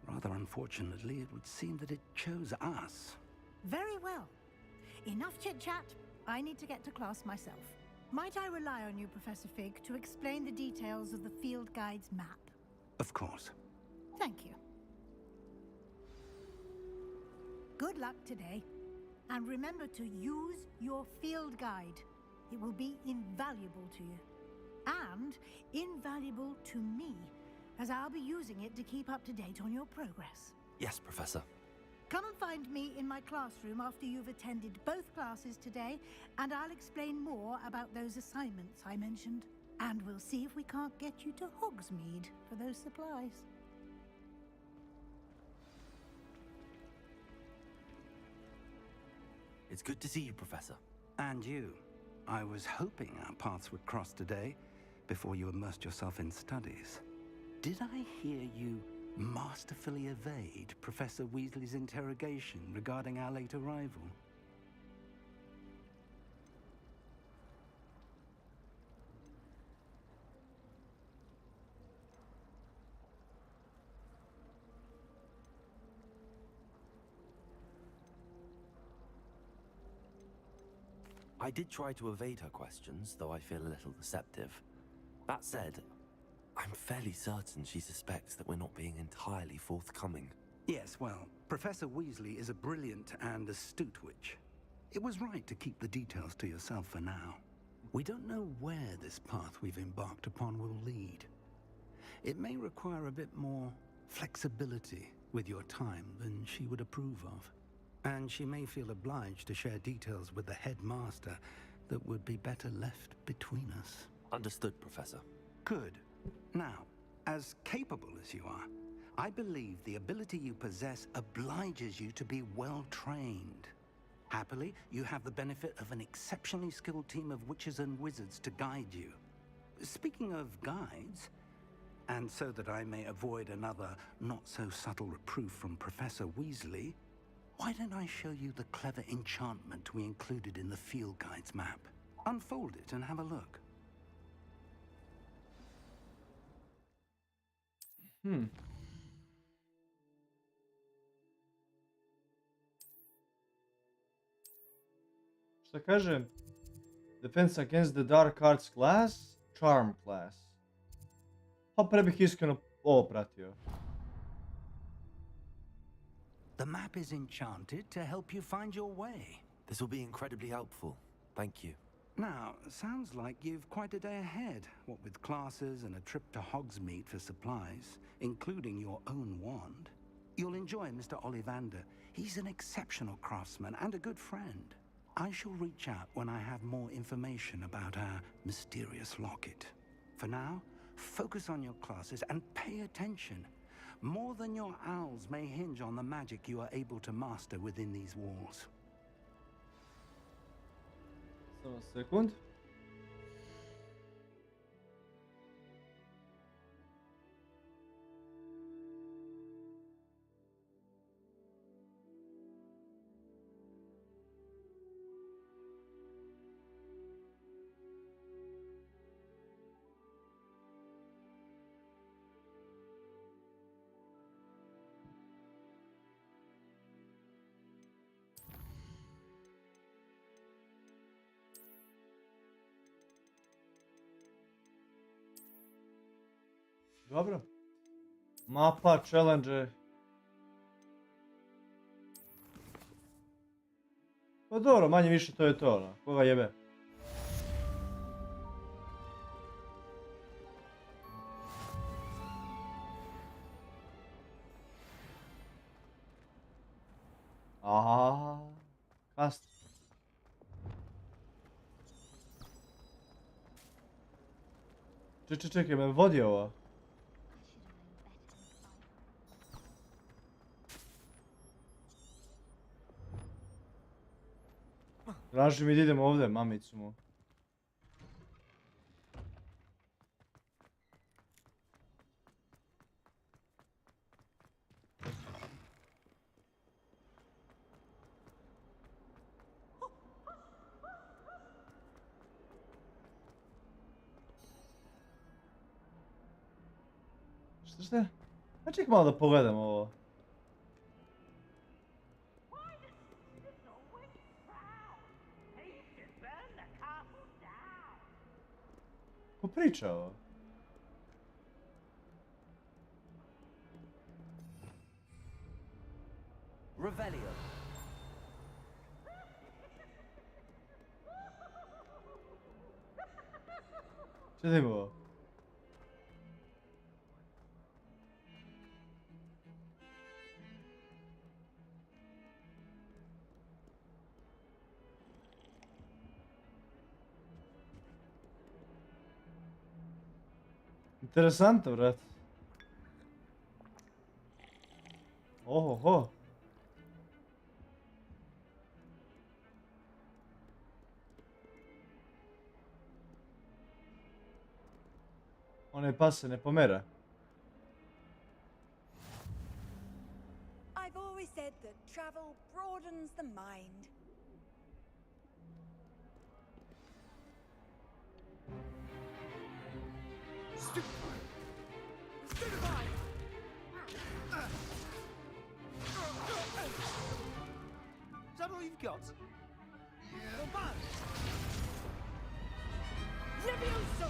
Rather unfortunately, it would seem that it chose us. Very well. Enough chit-chat. I need to get to class myself. Might I rely on you, Professor Fig, to explain the details of the field guide's map? Of course. Thank you. Good luck today. And remember to use your field guide. It will be invaluable to you. And invaluable to me, as I'll be using it to keep up to date on your progress. Yes, Professor. Come and find me in my classroom after you've attended both classes today, and I'll explain more about those assignments I mentioned. And we'll see if we can't get you to Hogsmeade for those supplies. It's good to see you, Professor. And you. I was hoping our paths would cross today, before you immersed yourself in studies. Did I hear you masterfully evade Professor Weasley's interrogation regarding our late arrival? I did try to evade her questions, though I feel a little deceptive. That said, I'm fairly certain she suspects that we're not being entirely forthcoming. Yes, well, Professor Weasley is a brilliant and astute witch. It was right to keep the details to yourself for now. We don't know where this path we've embarked upon will lead. It may require a bit more flexibility with your time than she would approve of. And she may feel obliged to share details with the headmaster that would be better left between us. Understood, Professor. Good. Now, as capable as you are, I believe the ability you possess obliges you to be well trained. Happily, you have the benefit of an exceptionally skilled team of witches and wizards to guide you. Speaking of guides, and so that I may avoid another not-so-subtle reproof from Professor Weasley, why don't I show you the clever enchantment we included in the field guide's map? Unfold it and have a look. Šta kaže? Defense against the dark arts class, charm class. Pa pre bih iskreno ovo pratio. The map is enchanted to help you find your way. This will be incredibly helpful. Thank you. Now, sounds like you've quite a day ahead, what with classes and a trip to Hogsmeade for supplies, including your own wand. You'll enjoy Mr. Ollivander. He's an exceptional craftsman and a good friend. I shall reach out when I have more information about our mysterious locket. For now, focus on your classes and pay attention. More than your owls may hinge on the magic you are able to master within these walls. Samo sekund. Dobro. Mapa, challenge. Pa dobro, manje više to je to, ono. Koga jebe. Aha. Kast. Čekaj, me vodi ovo. Traži mi da idemo ovdje, mamicu mu. Šta? A ček malo da pogledam ovo. Ko priča ovo? Revelio. Šta da ima ovo? Interesantno, brat. Ohoho. Onaj pas se ne pomera. I've always said that travel broadens the mind. Is that all you've got? Yeah. Levioso!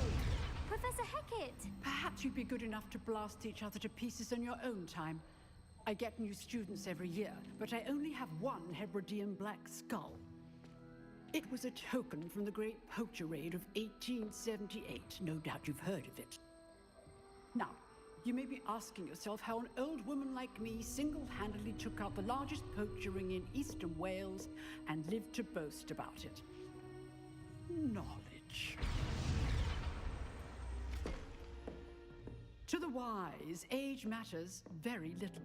Professor Hecat! Perhaps you'd be good enough to blast each other to pieces in your own time. I get new students every year, but I only have one Hebridean black skull. It was a token from the Great Poacher Raid of 1878. No doubt you've heard of it. Now, you may be asking yourself how an old woman like me single-handedly took out the largest poacher ring in eastern Wales and lived to boast about it. Knowledge. To the wise, age matters very little.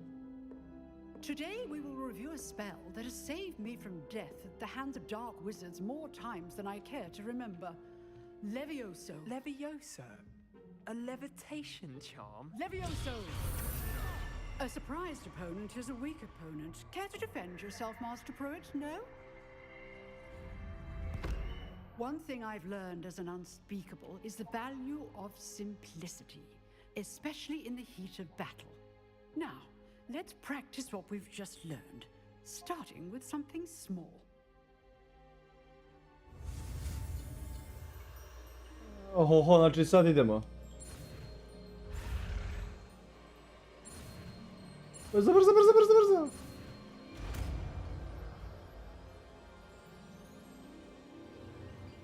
Today we will review a spell that has saved me from death at the hands of dark wizards more times than I care to remember. Levioso. Levioso? A levitation charm? Levioso! A surprised opponent is a weak opponent. Care to defend yourself, Master Pruitt? No? One thing I've learned as an unspeakable is the value of simplicity, especially in the heat of battle. Now, let's practice what we've just learned, starting with something small. Oho, znači sad idemo. Brzo, brzo, brzo, brzo, brzo!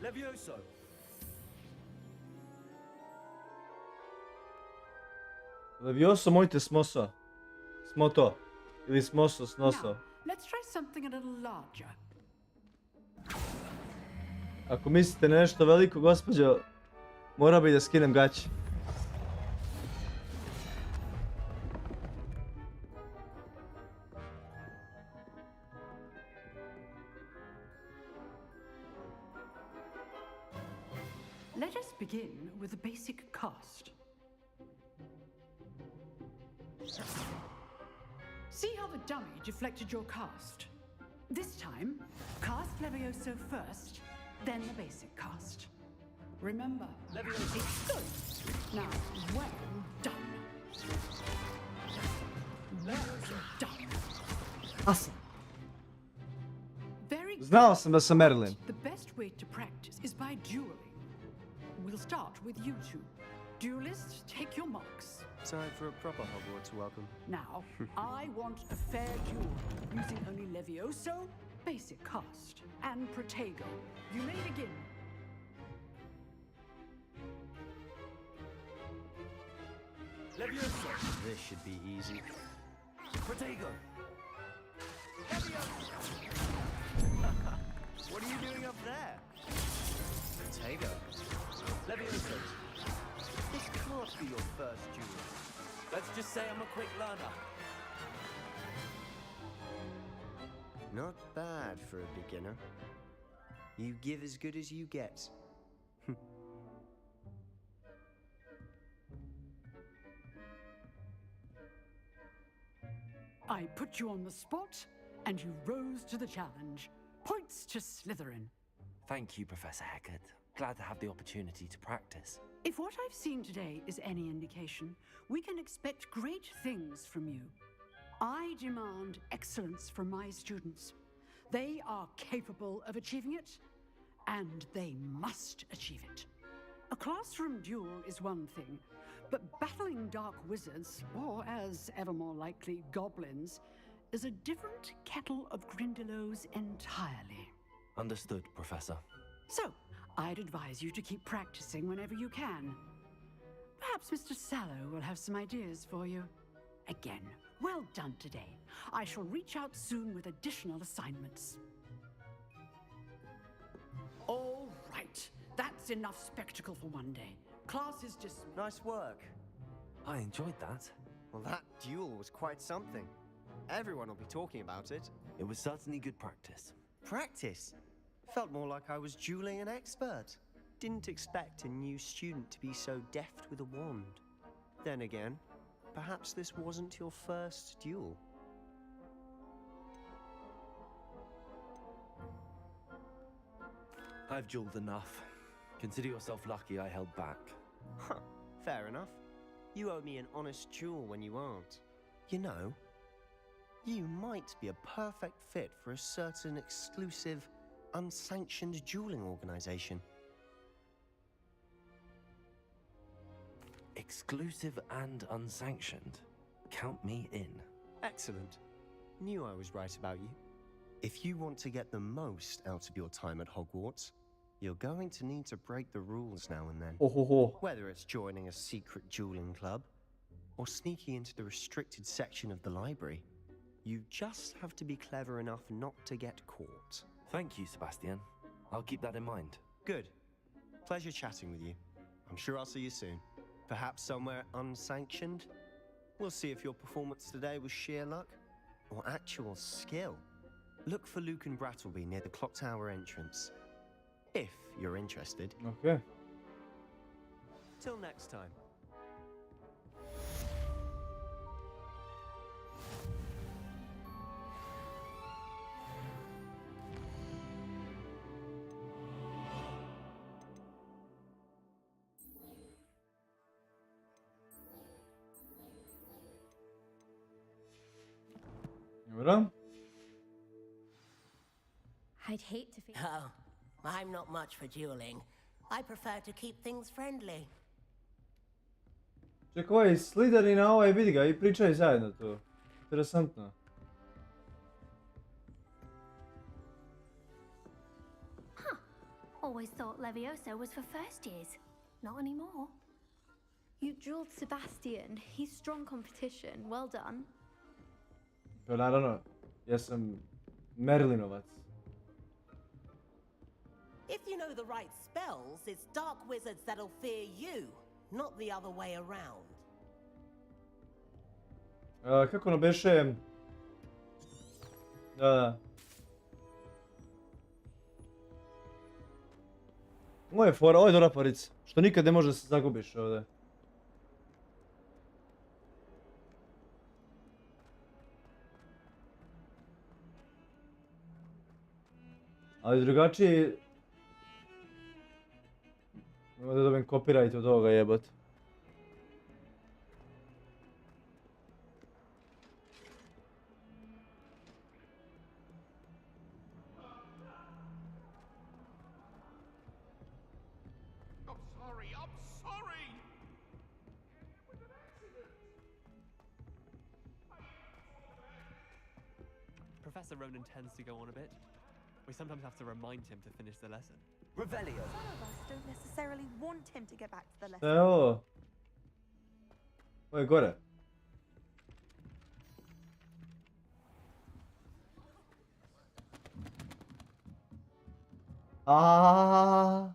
Levioso! Levioso, mojte smoso. Smoto. Ili smoso, snoso. Now, let's try something a little larger. Ako mislite na nešto veliko, gospođo, mora bi da skinem gaće. Let us begin with the basic cast. See how the dummy deflected your cast? This time, cast Levioso first, then the basic cast. Remember, Levioso is good. Now, well done. Well done. Awesome. Very good. Znao sam da sam Merlin. The best way to practice is by dueling. We'll start with you two. Duelists, take your marks. Time for a proper Hogwarts welcome. Now, I want a fair duel, using only Levioso, basic cast, and Protego. You may begin. Levioso! This should be easy. Protego! What are you doing up there? Protego. Levioso! This can't be your first duel. Let's just say I'm a quick learner. Not bad for a beginner. You give as good as you get. I put you on the spot, and you rose to the challenge. Points to Slytherin. Thank you, Professor Hecat. Glad to have the opportunity to practice. If what I've seen today is any indication, we can expect great things from you. I demand excellence from my students. They are capable of achieving it, and they must achieve it. A classroom duel is one thing, but battling dark wizards, or as ever more likely, goblins, is a different kettle of Grindylows entirely. Understood, Professor. So, I'd advise you to keep practicing whenever you can. Perhaps Mr. Sallow will have some ideas for you. Again, well done today. I shall reach out soon with additional assignments. All right, that's enough spectacle for one day. Class is just... Nice work. I enjoyed that. Well, that duel was quite something. Everyone will be talking about it. It was certainly good practice. Practice? Felt more like I was dueling an expert. Didn't expect a new student to be so deft with a wand. Then again, perhaps this wasn't your first duel. I've dueled enough. Consider yourself lucky I held back. Huh, fair enough. You owe me an honest duel when you aren't. You know, you might be a perfect fit for a certain exclusive, unsanctioned dueling organization. Exclusive and unsanctioned. Count me in. Excellent. Knew I was right about you. If you want to get the most out of your time at Hogwarts, you're going to need to break the rules now and then. Whether it's joining a secret dueling club or sneaking into the restricted section of the library, you just have to be clever enough not to get caught. Thank you, Sebastian. I'll keep that in mind. Good. Pleasure chatting with you. I'm sure I'll see you soon. Perhaps somewhere unsanctioned? We'll see if your performance today was sheer luck or actual skill. Look for Luke and Brattleby near the clock tower entrance. If you're interested. Okay. Till next time. Dobro. I'd hate to feel. Oh, I'm not much for dueling. I prefer to keep things friendly. Čekaj, ovaj Slytherina, ovaj vidi ga i pričaju zajedno tu. Interesantno. Huh. Always thought Levioso was for first years. Not anymore. You dueled Sebastian. He's strong competition. Well done. Pa naravno, ja sam Merlinovac. If you know the right spells, it's dark wizards that'll fear you, not the other way around. Kako ono beše... Da. Ovo je fora, ovo je dobra forica. Što nikad ne može da se zagubiš ovdje. Ali drugačiji... Mogu da dobijem copyright od ovoga jebot. Professor Ronan tends to go on a bit. We sometimes have to remind him to finish the lesson. Revelio. Some of us don't necessarily want him to get back to the lesson. Šta je ovo? Ovo je gore. Aaaa,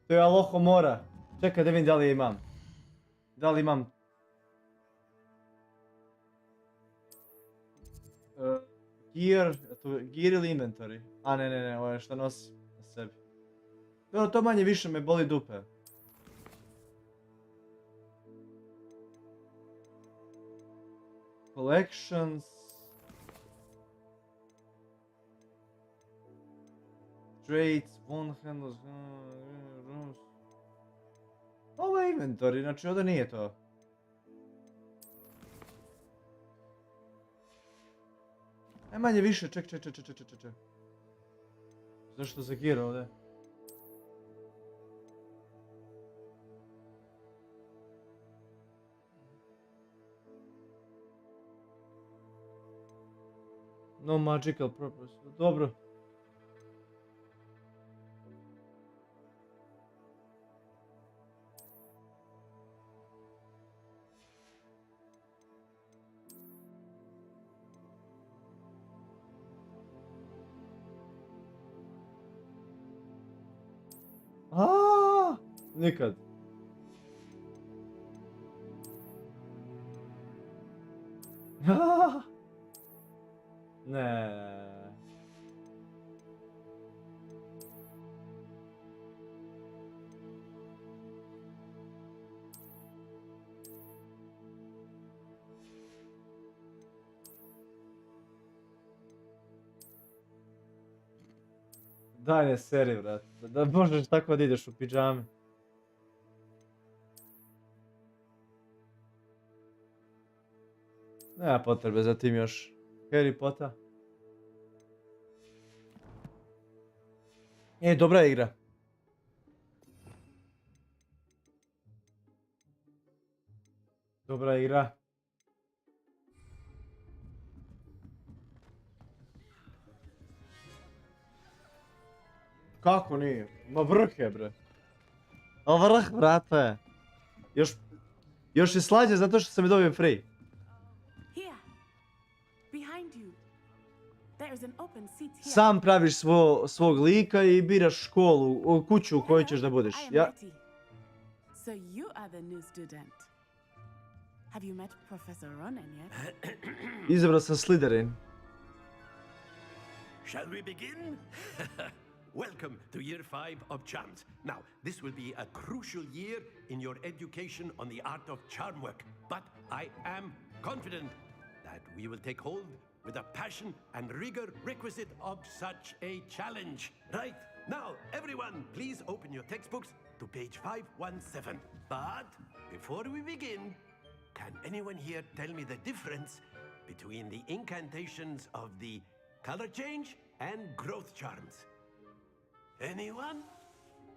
to je Aloho mora. Čekaj da vidim da li imam. Da li imam... Gear ili inventory? A ne, ovo je što nosi na sebi. Dobro, to manje više me boli dupe. Collections. Traits, one handles, rooms. Ovo je inventory, znači ovdje nije to. Najmanje više, ček. Zašto za gear ovdje? No magical purpose. Dobro. Nikad. Ne. Daj ne seri, brat. Da možeš tako da ideš u pidžame. Nema potrebe za tim još. Harry Potter. Dobra je igra. Dobra igra. kako nije? Ma vrh je, bre. A vrh, brate. Još je slađe zato što sam je dobio free. Here, behind you. There is an open seat here. Sam praviš svog lika i biraš školu, kuću u kojoj ćeš da budeš. I am Betty. So you are the new student. Have you met Professor Ronen yet? Izabrao sam Slytherin. Shall we begin? Welcome to year 5 of charms. Now, this will be a crucial year in your education on the art of charm work. But I am confident that we will take hold with a passion and rigor requisite of such a challenge. Right, now, everyone, please open your textbooks to page 517. But before we begin, can anyone here tell me the difference between the incantations of the color change and growth charms? Anyone?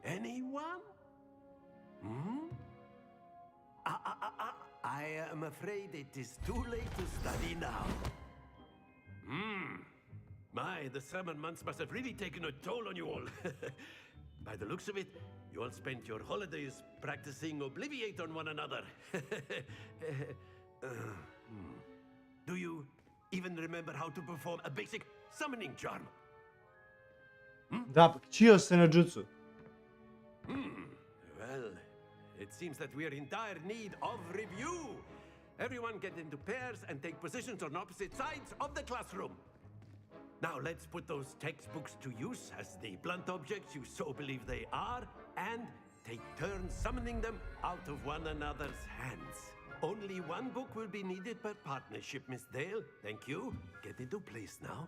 Anyone? Hmm? I am afraid it is too late to study now. My, the summer months must have really taken a toll on you all. By the looks of it, you all spent your holidays practicing Obliviate on one another. Do you even remember how to perform a basic summoning charm? Da, čio se na jutsu. Well, it seems that we are in dire need of review. Everyone get into pairs and take positions on opposite sides of the classroom. Now let's put those textbooks to use as the blunt objects you so believe they are, and take turns summoning them out of one another's hands. Only one book will be needed per partnership, Miss Dale. Thank you. Get into place now.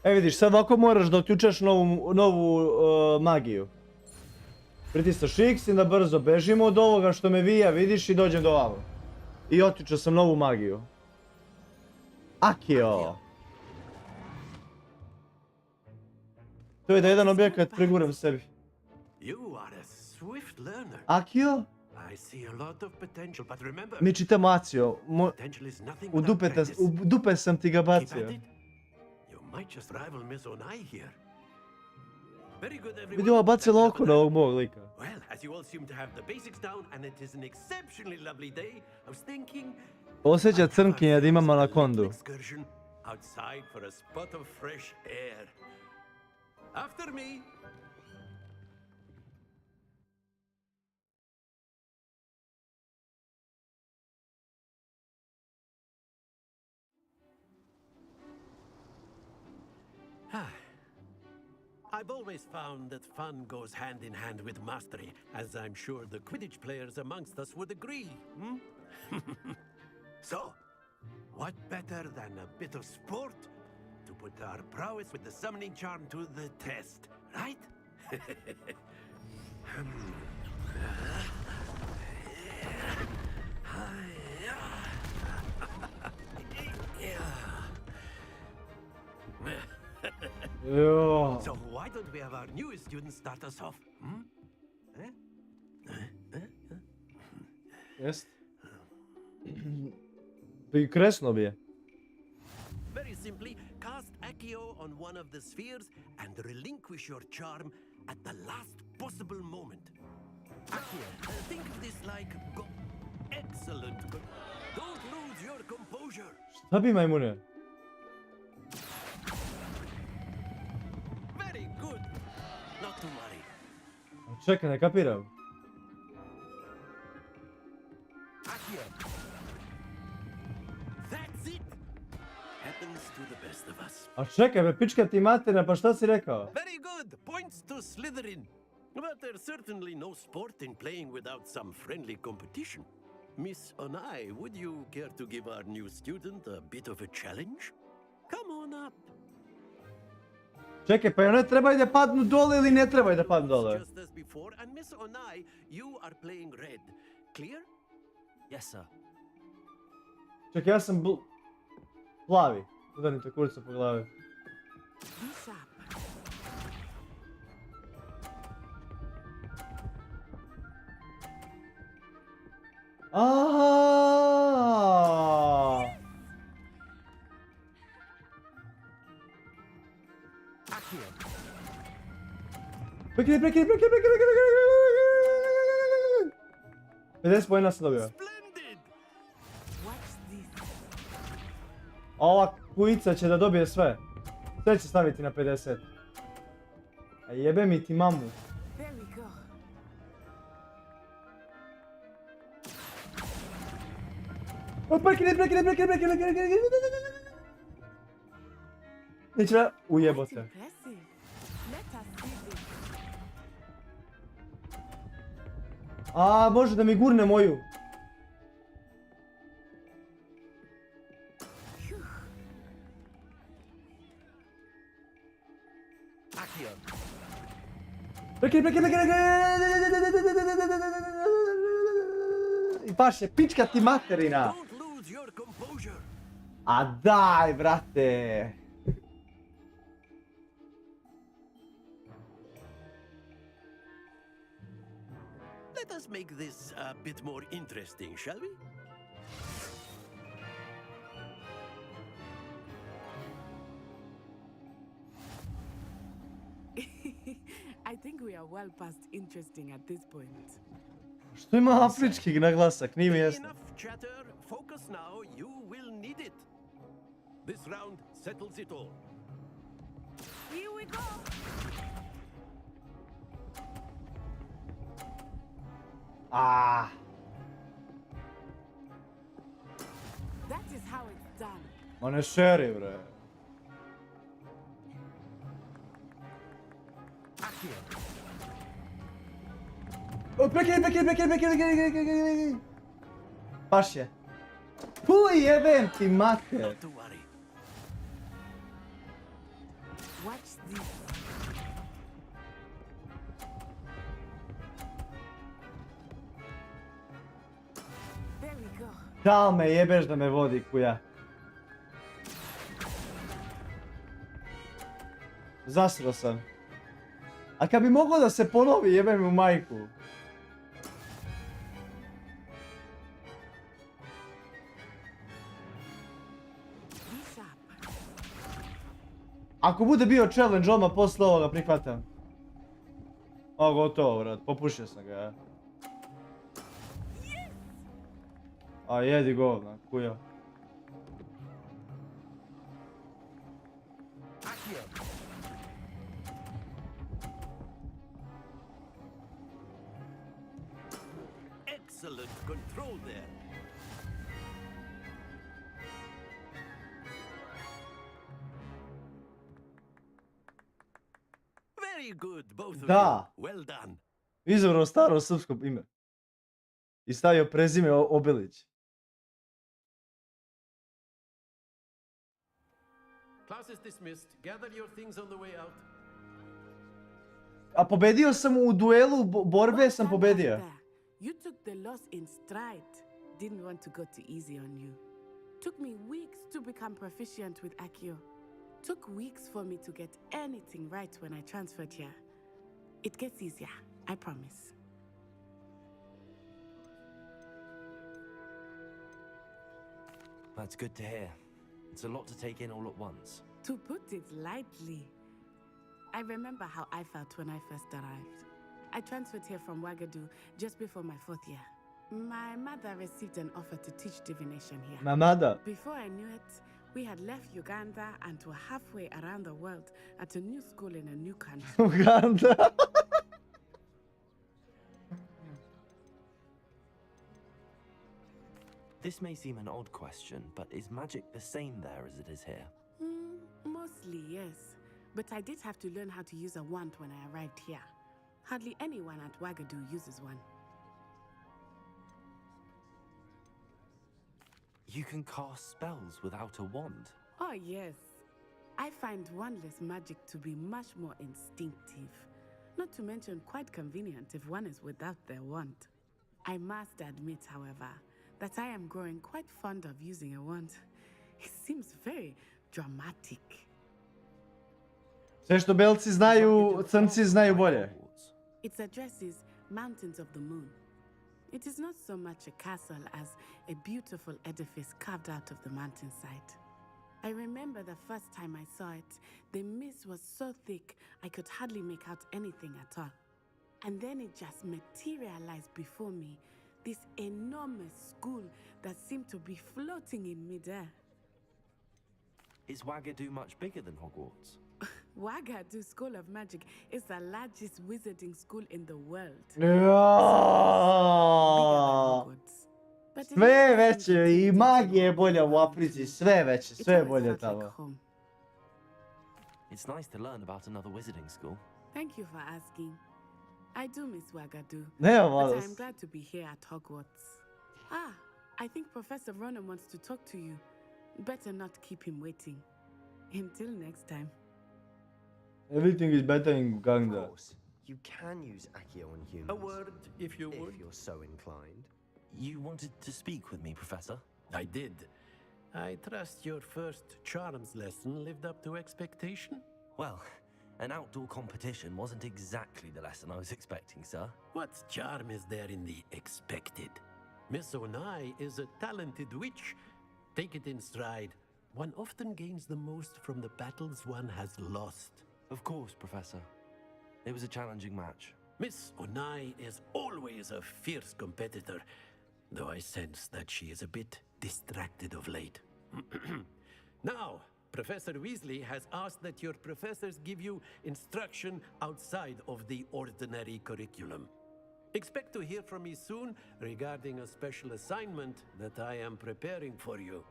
Vidiš, sad ovako moraš da uključaš novu magiju. Pritisnaš X i da brzo bežimo od ovoga što me vija, vidiš, i dođem do ovamo. I otključao sam novu magiju. Akio! To je da jedan objekat priguram sebi. Akio? Mi čitamo Acio. U dupe sam ti ga bacio. Vidi ova bacila oko na ovog mog lika. Osjeća crnkinja da imamo na kondu. I've always found that fun goes hand in hand with mastery, as I'm sure the Quidditch players amongst us would agree. So, what better than a bit of sport to put our prowess with the summoning charm to the test, right? So why don't we have our newest student start us off? Jest. Kresno bi je. Very simply, cast Accio on one of the spheres and relinquish your charm at the last possible moment. Accio, think of this like excellent. Don't lose your composure. Šta bi, majmune? Very good. Not to worry. Čekaj, ne kapiram. Accio. That's it. Happens to the best of us. A čekaj, be, pička ti materina, pa šta si rekao? Very good. Points to Slytherin. But there's certainly no sport in playing without some friendly competition. Miss Onai, would you care to give our new student a bit of a challenge? Come on up. Čekaj, pa one trebaju da padnu dole ili ne trebaju da padnu dole? Just as before, and Miss Onai, you are playing red. Clear? Yes, sir. Čekaj, ja sam plavi. Udarite kurca po glavi. Prekini. 50 pojena sam dobio. A ova kujica će da dobije sve. Sve će staviti na 50. A jebe mi ti mamu. Prekini. Neće da ujebote. A, može da mi gurne moju. Prekini. I paše, pička ti materina. A daj, brate. Let us make this a bit more interesting, shall we? I think we are well past interesting at this point. Što ima afrički naglasak, nije mi jasno. Enough chatter. Focus now. You will need it. This round settles it all. Here we go. Ah. That is how it's done. Ma ne šeri, bre. Prekini. Baš je. Puj, jebem ti mater. Watch this. There we go. Da me jebeš da me vodi, kuja. Zasro sam. A kad bi moglo da se ponovi, jebem u majku. Ako bude bio challenge odmah posle ovoga prihvatam. O, gotovo, vrat, popušio sam ga, ja. A jedi govna, kuja. Excellent control there. Very good, both of Da. you. Well done. Izabrao staro srpsko ime. I stavio prezime Obilić. Class is dismissed. Gather your things on the way out. A pobedio sam u duelu borbe, sam pobedio. You took the loss in stride. Didn't want to go too easy on you. Took me weeks to become proficient with Accio. Took weeks for me to get anything right when I transferred here. It gets easier, I promise. That's good to hear. It's a lot to take in all at once. To put it lightly, I remember how I felt when I first arrived. I transferred here from Ouagadougou just before my 4th year. My mother received an offer to teach divination here. My mother. Before I knew it, we had left Uganda and were halfway around the world at a new school in a new country. Uganda. This may seem an odd question, but is magic the same there as it is here? Mostly, yes. But I did have to learn how to use a wand when I arrived here. Hardly anyone at Ouagadougou uses one. You can cast spells without a wand? Oh, yes. I find wandless magic to be much more instinctive. Not to mention quite convenient if one is without their wand. I must admit, however, that I am growing quite fond of using a wand. It seems very dramatic. Sve što belci znaju, crnci znaju bolje. Its address is Mountains of the Moon. It is not so much a castle as a beautiful edifice carved out of the mountainside. I remember the first time I saw it, the mist was so thick I could hardly make out anything at all. And then it just materialized before me, this enormous school that seemed to be floating in midair. Is Wagadu much bigger than Hogwarts? Wagadu School of Magic is the largest wizarding school in the world. Sve je veće i magija je bolja u Africi, sve je veće, sve je bolje tamo. It's nice to learn about another wizarding school. Thank you for asking. I do miss Wagadu, Ne, but I'm glad to be here at Hogwarts. Ah, I think Professor Ronan wants to talk to you. Better not keep him waiting. Until next time. Everything is better in Gangda. Of course, you can use Accio on humans. A word, if you would. If you're so inclined. You wanted to speak with me, Professor? I did. I trust your first charms lesson lived up to expectation? Well, an outdoor competition wasn't exactly the lesson I was expecting, sir. What charm is there in the expected? Miss Onai is a talented witch. Take it in stride. One often gains the most from the battles one has lost. Of course, Professor. It was a challenging match. Miss Onai is always a fierce competitor, though I sense that she is a bit distracted of late. Now, Professor Weasley has asked that your professors give you instruction outside of the ordinary curriculum. Expect to hear from me soon regarding a special assignment that I am preparing for you.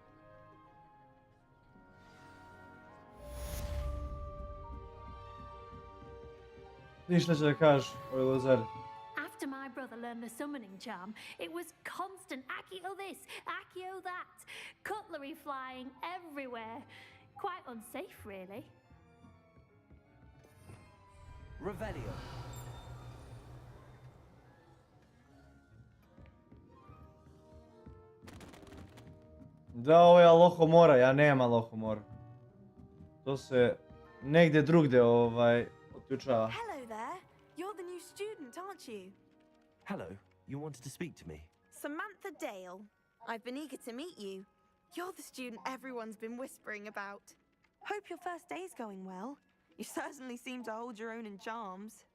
Ništa će da kažu, ovaj lozar. After my brother learned the summoning charm, it was constant Accio this, Accio that, cutlery flying everywhere. Quite unsafe, really. Revelio. Da, ovo je Alohomora, ja nemam Alohomora. To se negdje drugdje otključava. Hello there. You're the new student, aren't you? Hello, you wanted to speak to me? Samantha Dale. I've been eager to meet you. You're the student everyone's been whispering about. Hope your first day's going well. You certainly seem to hold your own in charms.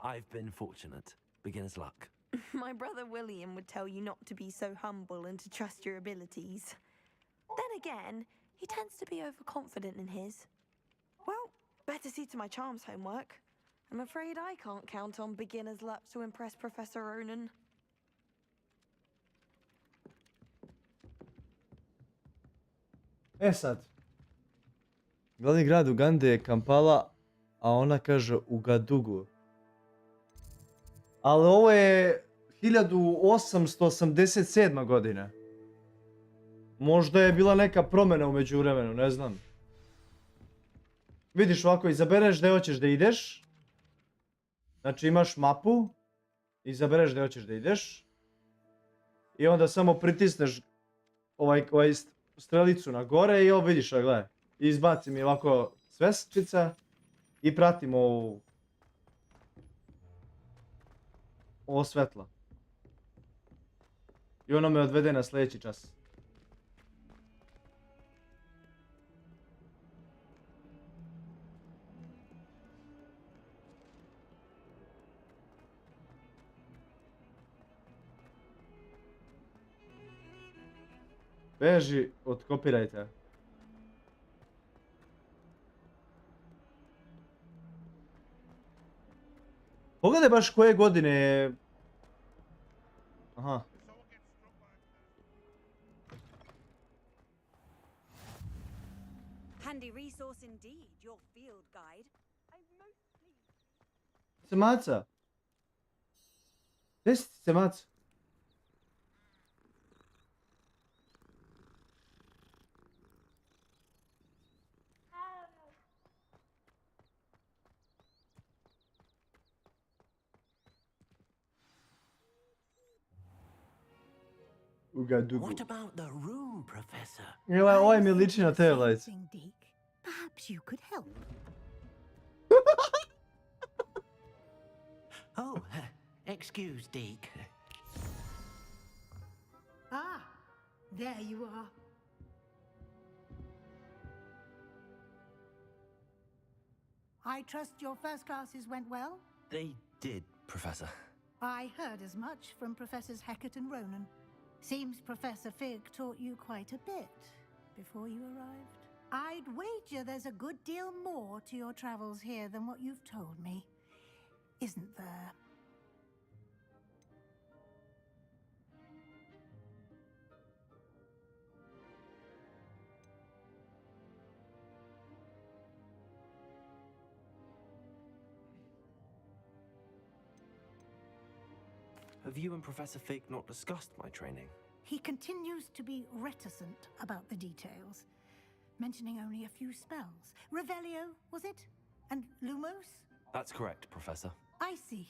I've been fortunate. Beginner's luck. My brother William would tell you not to be so humble and to trust your abilities. Then again, he tends to be overconfident in his. Well, better see to my charms homework. I'm afraid I can't count on beginner's luck to impress Professor Ronan. E sad. Glavni grad Ugande je Kampala, a ona kaže Ugadugu. Ali ovo je 1887. godina. Možda je bila neka promjena u međuvremenu, ne znam. Vidiš ovako, izabereš gdje hoćeš da ideš. Znači imaš mapu. Izabereš gdje hoćeš da ideš. I onda samo pritisneš ovaj strelicu na gore i ovo vidiš, gledaj. Izbaci mi ovako svestica i pratimo ovo svetlo. I ono me odvede na sljedeći čas. Beži od copyrighta. Pogledaj baš koje godine je... Aha. Handy resource indeed, your field guide. Semaca. Gdje si Semaca? What about the room, Professor? Ovaj mi liči na te lajce. Perhaps you could help. Oh, excuse, Deke. There you are. I trust your first classes went well? They did, Professor. I heard as much from Professors Hecat and Ronan. Seems Professor Fig taught you quite a bit before you arrived. I'd wager there's a good deal more to your travels here than what you've told me. Isn't there? Have you and Professor Fig not discussed my training? He continues to be reticent about the details, mentioning only a few spells. Revelio, was it? And Lumos? That's correct, Professor. I see.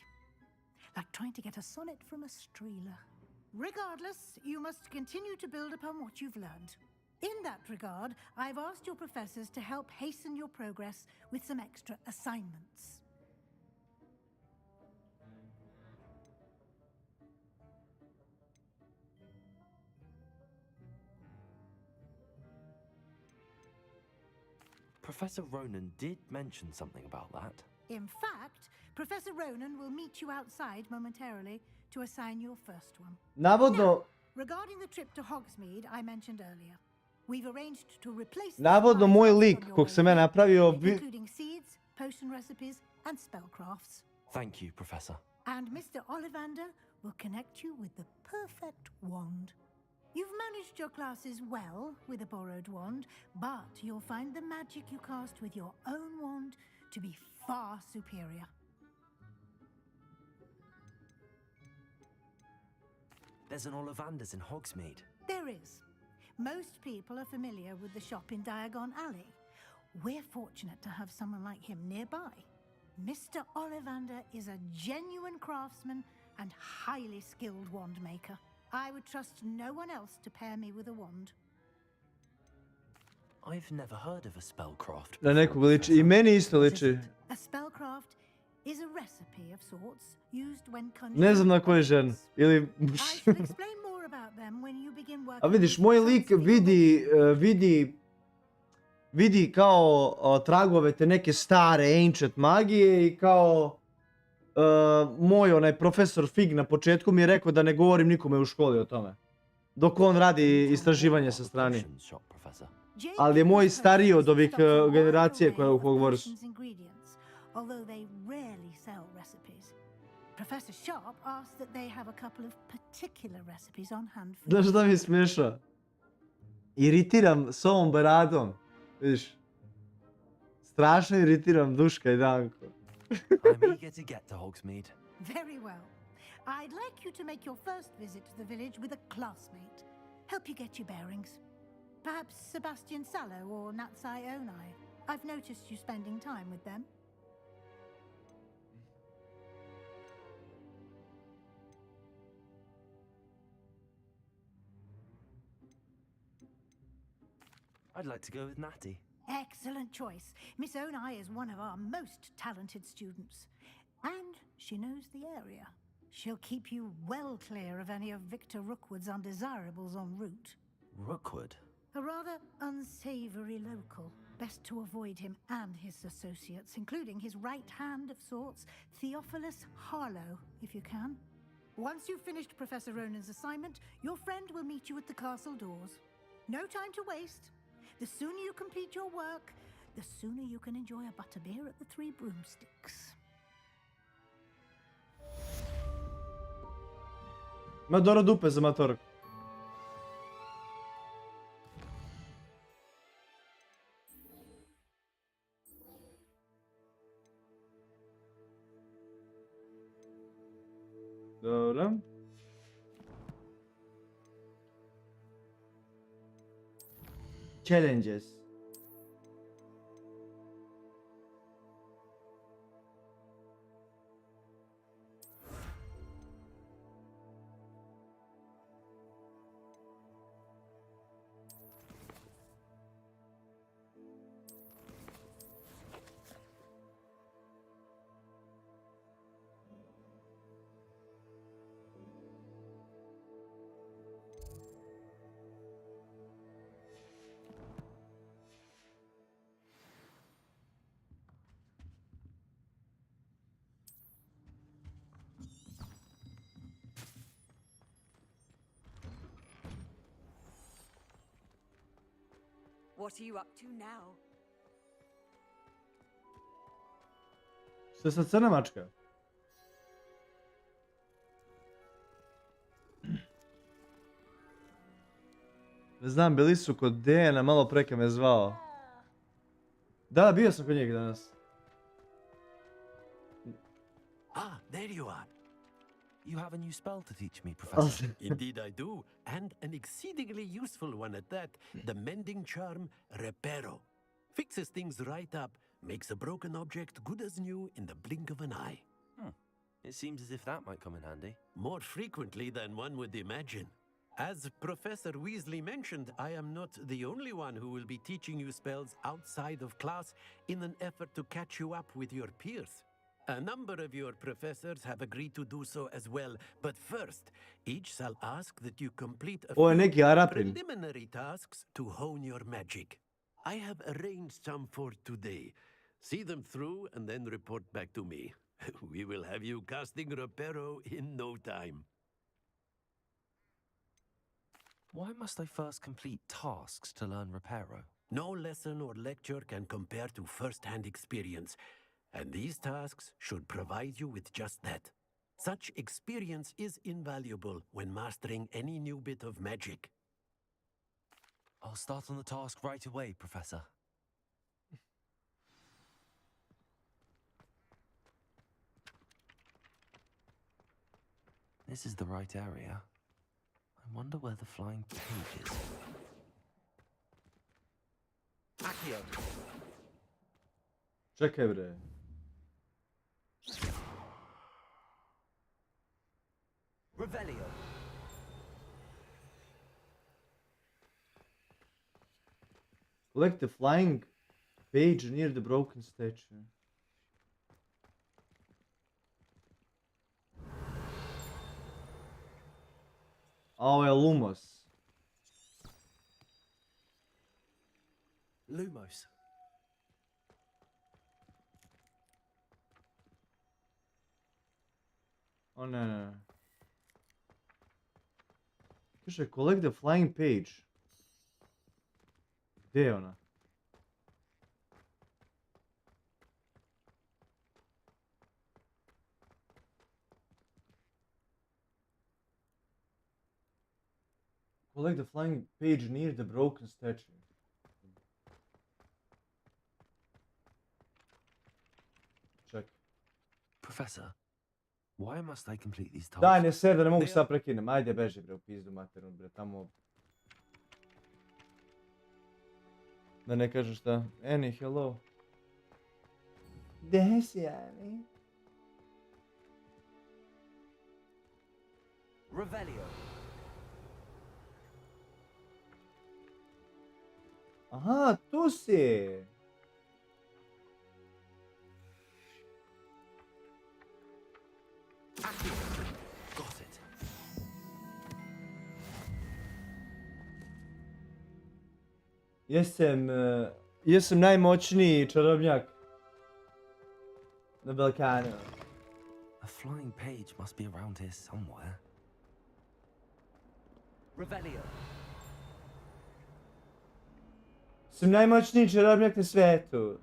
Like trying to get a sonnet from a streeler. Regardless, you must continue to build upon what you've learned. In that regard, I've asked your professors to help hasten your progress with some extra assignments. Professor Ronan did mention something about that. In fact, Professor Ronan will meet you outside momentarily to assign your first one. Navodno, Regarding the trip to Hogsmeade I mentioned earlier, we've arranged to replace the navodno supplies moj on lik your kog way sam ja here, napravio including seeds, potion recipes, and spellcrafts. Thank you, Professor. And Mr. Ollivander will connect you with the perfect wand. You've managed your classes well with a borrowed wand, but you'll find the magic you cast with your own wand to be far superior. There's an Ollivander's in Hogsmeade. There is. Most people are familiar with the shop in Diagon Alley. We're fortunate to have someone like him nearby. Mr. Ollivander is a genuine craftsman and highly skilled wand maker. I would trust no one else to pair me with a wand. I've never heard of a spellcraft. Na nekog liči. I meni isto liči. A spellcraft is a recipe of sorts used when conjuring. Ne znam na koje žene. Ili... I shall explain more about them when you begin working. A vidiš, moj lik vidi kao tragove te neke stare ancient magije i kao moj onaj profesor Fig na početku mi je rekao da ne govorim nikome u školi o tome. Dok on radi istraživanje sa strane. Ali je moj stariji od ovih generacije koja je u Hogwartsu. Although they rarely sell recipes. Professor Sharp asked that they have a couple of particular recipes on hand for Znaš šta mi je smiješno? Iritiram s ovom baradom. Vidiš? Strašno iritiram Duška i Danko. I'm eager to get to Hogsmeade. Very well. I'd like you to make your first visit to the village with a classmate. Help you get your bearings. Perhaps Sebastian Sallow or Natsai Onai. I've noticed you spending time with them. I'd like to go with Natty. Excellent choice. Miss Onai is one of our most talented students. And she knows the area. She'll keep you well clear of any of Victor Rookwood's undesirables en route. Rookwood? A rather unsavory local. Best to avoid him and his associates, including his right hand of sorts, Theophilus Harlow, if you can. Once you've finished Professor Ronan's assignment, your friend will meet you at the castle doors. No time to waste. The sooner you complete your work, the sooner you can enjoy a butterbeer at the Three Broomsticks. Ma dobro dupe za matorku. Dobro. Challenges. What are you up to now? Što je sad crna mačka? Ne znam, bili su kod Dejana malo pre kad me zvao. Da, bio sam kod njega danas. Ah, there you are. You have a new spell to teach me, Professor. Indeed I do, and an exceedingly useful one at that. The mending charm, Reparo. Fixes things right up, makes a broken object good as new in the blink of an eye. It seems as if that might come in handy. More frequently than one would imagine. As Professor Weasley mentioned, I am not the only one who will be teaching you spells outside of class in an effort to catch you up with your peers. A number of your professors have agreed to do so as well, but first, each shall ask that you complete a Ovo je neki Arapin. preliminary tasks to hone your magic. I have arranged some for today. See them through and then report back to me. We will have you casting Reparo in no time. Why must I first complete tasks to learn Reparo? No lesson or lecture can compare to first-hand experience, and these tasks should provide you with just that. Such experience is invaluable when mastering any new bit of magic. I'll start on the task right away, Professor. This is the right area. I wonder where the flying page is. Accio! Čekaj bre. Revelio! Collect the flying page near the broken statue. A ovo je Lumos. Lumos. O ne. Kaže, collect the flying page. Gdje je ona? Collect the flying page near the broken statue. Check. Professor, why must I complete these tasks? Daj, ne ser da ne mogu sad prekinem. Ajde, beži bre u pizdu materinu bre, tamo. Da ne kažem šta. Annie, hello. Gdje si, Annie? Revelio. Aha, tu si! Got it. Jesam najmoćniji čarobnjak na Balkanu. A flying page must be around here somewhere. Revelio. Sam najmoćniji čarobnjak na svetu.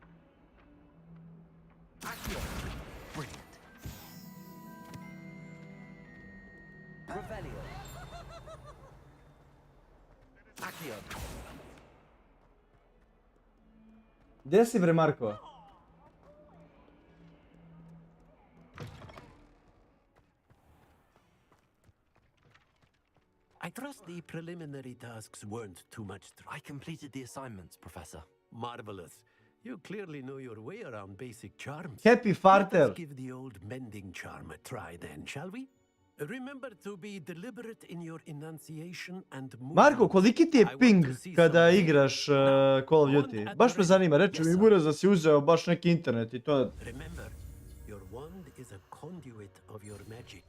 Brilliant. Revelio. Accio. Gdje si bre, Marko? I trust the preliminary tasks weren't too much I completed the assignments, Professor. Marvelous. You clearly know your way around basic charms. Happy farter. Let's give the old mending charm a try then, shall we? Remember to be deliberate in your enunciation and movement. Marko, koliki ti je ping kada igraš Call of Duty? Baš me zanima, reče mi Buraz da si uzeo baš neki internet i to... Remember, your wand is a conduit of your magic.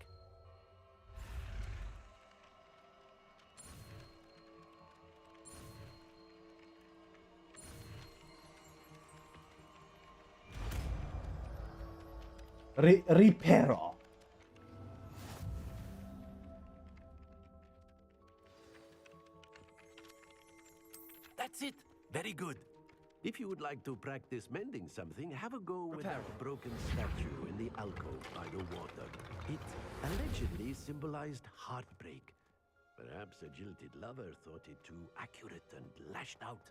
Reparo. That's it. Very good. If you would like to practice mending something, have a go with that broken statue in the alcove by the water. It allegedly symbolized heartbreak. Perhaps a jilted lover thought it too accurate and lashed out.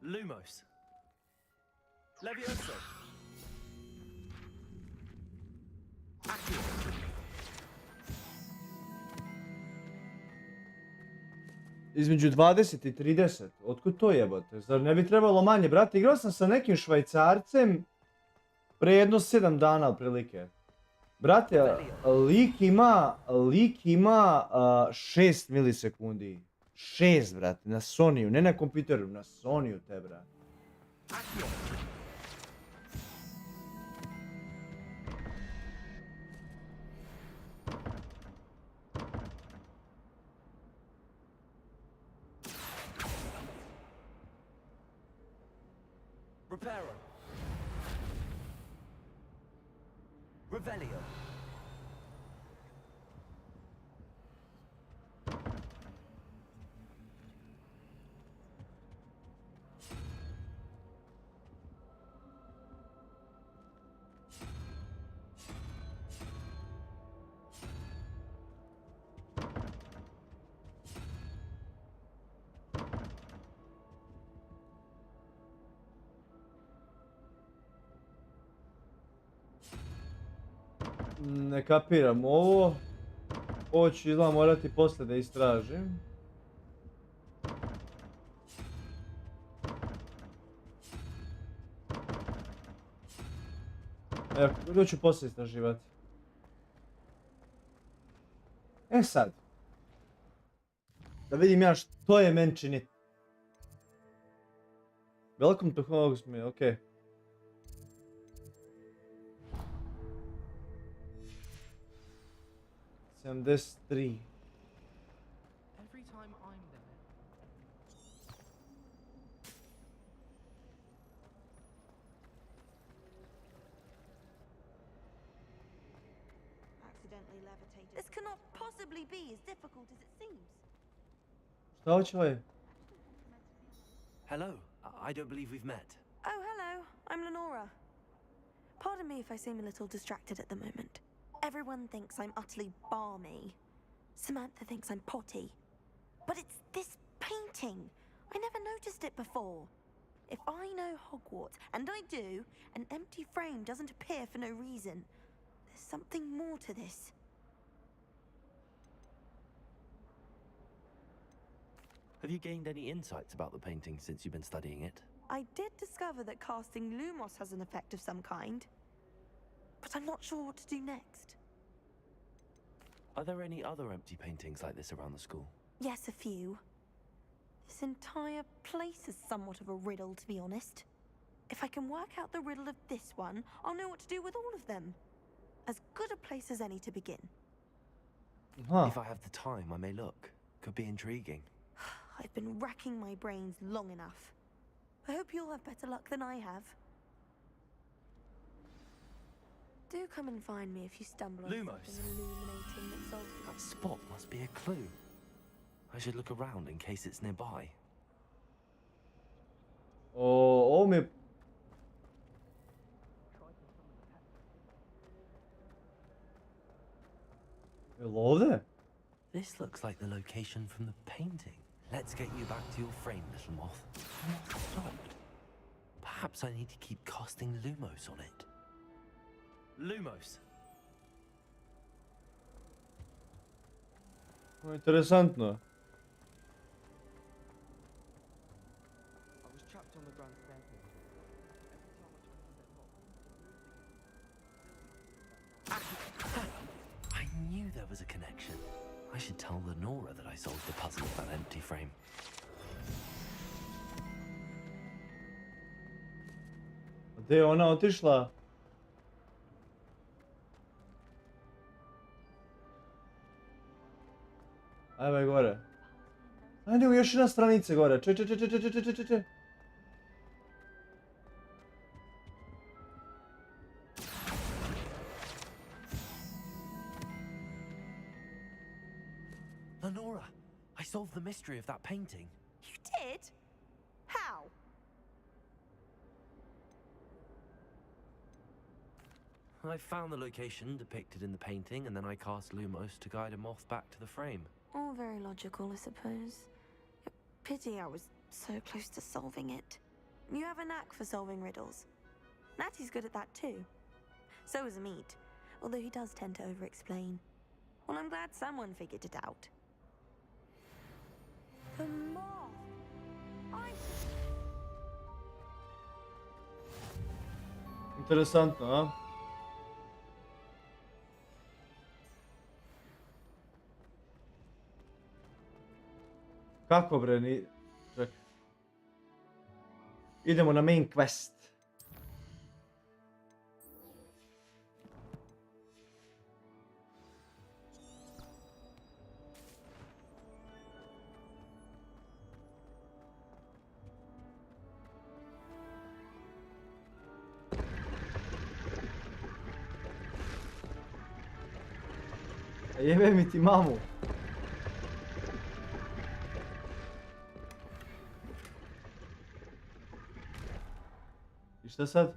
Lumos. Levioso. Accio. Između 20 i 30. Otkud to jebote? Zar ne bi trebalo manje, brate? Igrao sam sa nekim Švajcarcem pre jedno 7 dana otprilike. Brate, lik ima 6 milisekundi. 6, brate, na Sonyu, ne na kompjuteru, na Sonyu te, brate. Reparo. Revelio. Ne kapiram ovo. Ovo ću izgleda morati poslije da istražim. Evo, to ću poslije istraživati. E sad. Da vidim ja što je meni činiti. Welcome to Hogwarts, okej. Every time I'm there. Accidentally levitated. This cannot possibly be as difficult as it seems. Šta hoće ovaj? Hello. I don't believe we've met. Oh, hello. I'm Lenora. Pardon me if I seem a little distracted at the moment. Everyone thinks I'm utterly balmy. Samantha thinks I'm potty. But it's this painting. I never noticed it before. If I know Hogwarts, and I do, an empty frame doesn't appear for no reason. There's something more to this. Have you gained any insights about the painting since you've been studying it? I did discover that casting Lumos has an effect of some kind. But I'm not sure what to do next. Are there any other empty paintings like this around the school? Yes, a few. This entire place is somewhat of a riddle, to be honest. If I can work out the riddle of this one, I'll know what to do with all of them. As good a place as any to begin. If I have the time, I may look. Could be intriguing. I've been racking my brains long enough. I hope you'll have better luck than I have. Do come and find me if you stumble on something illuminating that solves the That spot must be a clue. I should look around in case it's nearby. Ovo mi je... Jel ovdje? This looks like the location from the painting. Let's get you back to your frame, little moth. Moth float. Perhaps I need to keep casting Lumos on it. Lumos. Interesantno. I was trapped on the grand staircase. I knew there was a connection. I should tell Lenora that I solved the puzzle of that empty frame. Gdje je ona otišla? Ajme gore. Ajde, još jedna stranica gore. Če. Lenora, I solved the mystery of that painting. You did? How? I found the location depicted in the painting, and then I cast Lumos to guide a moth back to the frame. All very logical, I suppose. Pity I was so close to solving it. You have a knack for solving riddles. Natty's good at that too. So is Amit, although he does tend to over-explain. Well, I'm glad someone figured it out. The moth! Interesantno, a? Kako bre, ni... Čekaj. Idemo na main quest. A jebe mi ti mamu. I šta sad?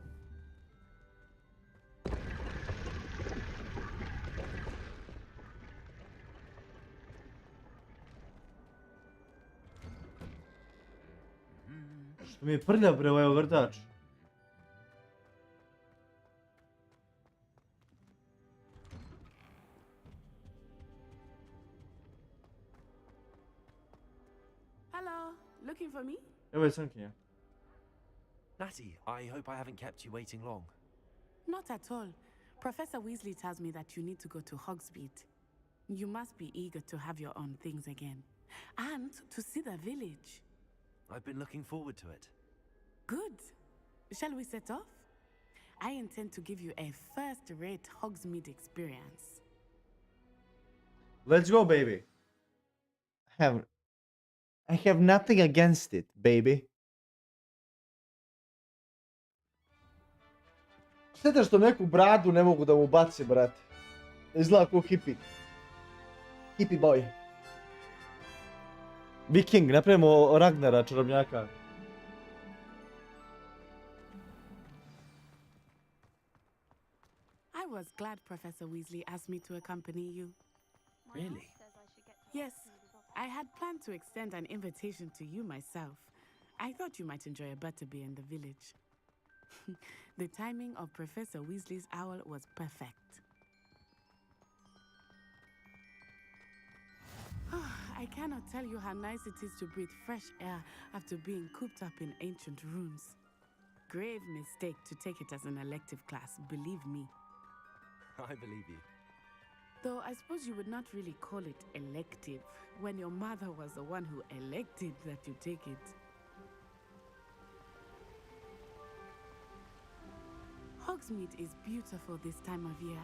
Što mi je prljav bre ovaj ovrtač? Hello, looking for me? Evo je Sankinja. Natty, I hope I haven't kept you waiting long. Not at all. Professor Weasley tells me that you need to go to Hogsmeade. You must be eager to have your own things again. And to see the village. I've been looking forward to it. Good. Shall we set off? I intend to give you a first-rate Hogsmeade experience. Let's go, baby. I have nothing against it, baby. Šteta što neku bradu ne mogu da mu bacim, brate. Izgleda kao hippie. Hippie boy. Viking, napravimo Ragnara, čarobnjaka. I was glad Professor Weasley asked me to accompany you. Really? Yes, I had planned to extend an invitation to you myself. I thought you might enjoy a butterbeer in the village. The timing of Professor Weasley's owl was perfect. I cannot tell you how nice it is to breathe fresh air after being cooped up in ancient rooms. Grave mistake to take it as an elective class, believe me. I believe you. Though I suppose you would not really call it elective when your mother was the one who elected that you take it. Hogsmeade is beautiful this time of year.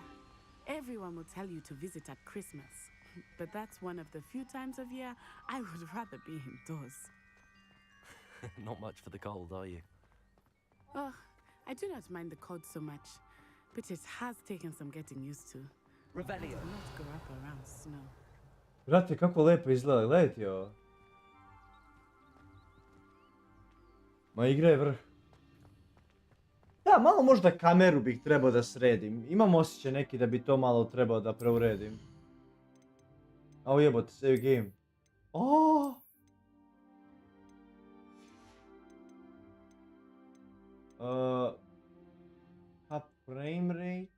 Everyone will tell you to visit at Christmas, but that's one of the few times of year I would rather be indoors. Not much for the cold, are you? Oh, I do not mind the cold so much, but it has taken some getting used to. I do not grow up around snow. Brate, kako lepo izgleda, gledajte ovo. Ma igra je vrh. Da, malo možda kameru bih trebao da sredim. Imam osjećaj neki da bi to malo trebao da preuredim. Au jebote, save game. Oh! Frame rate.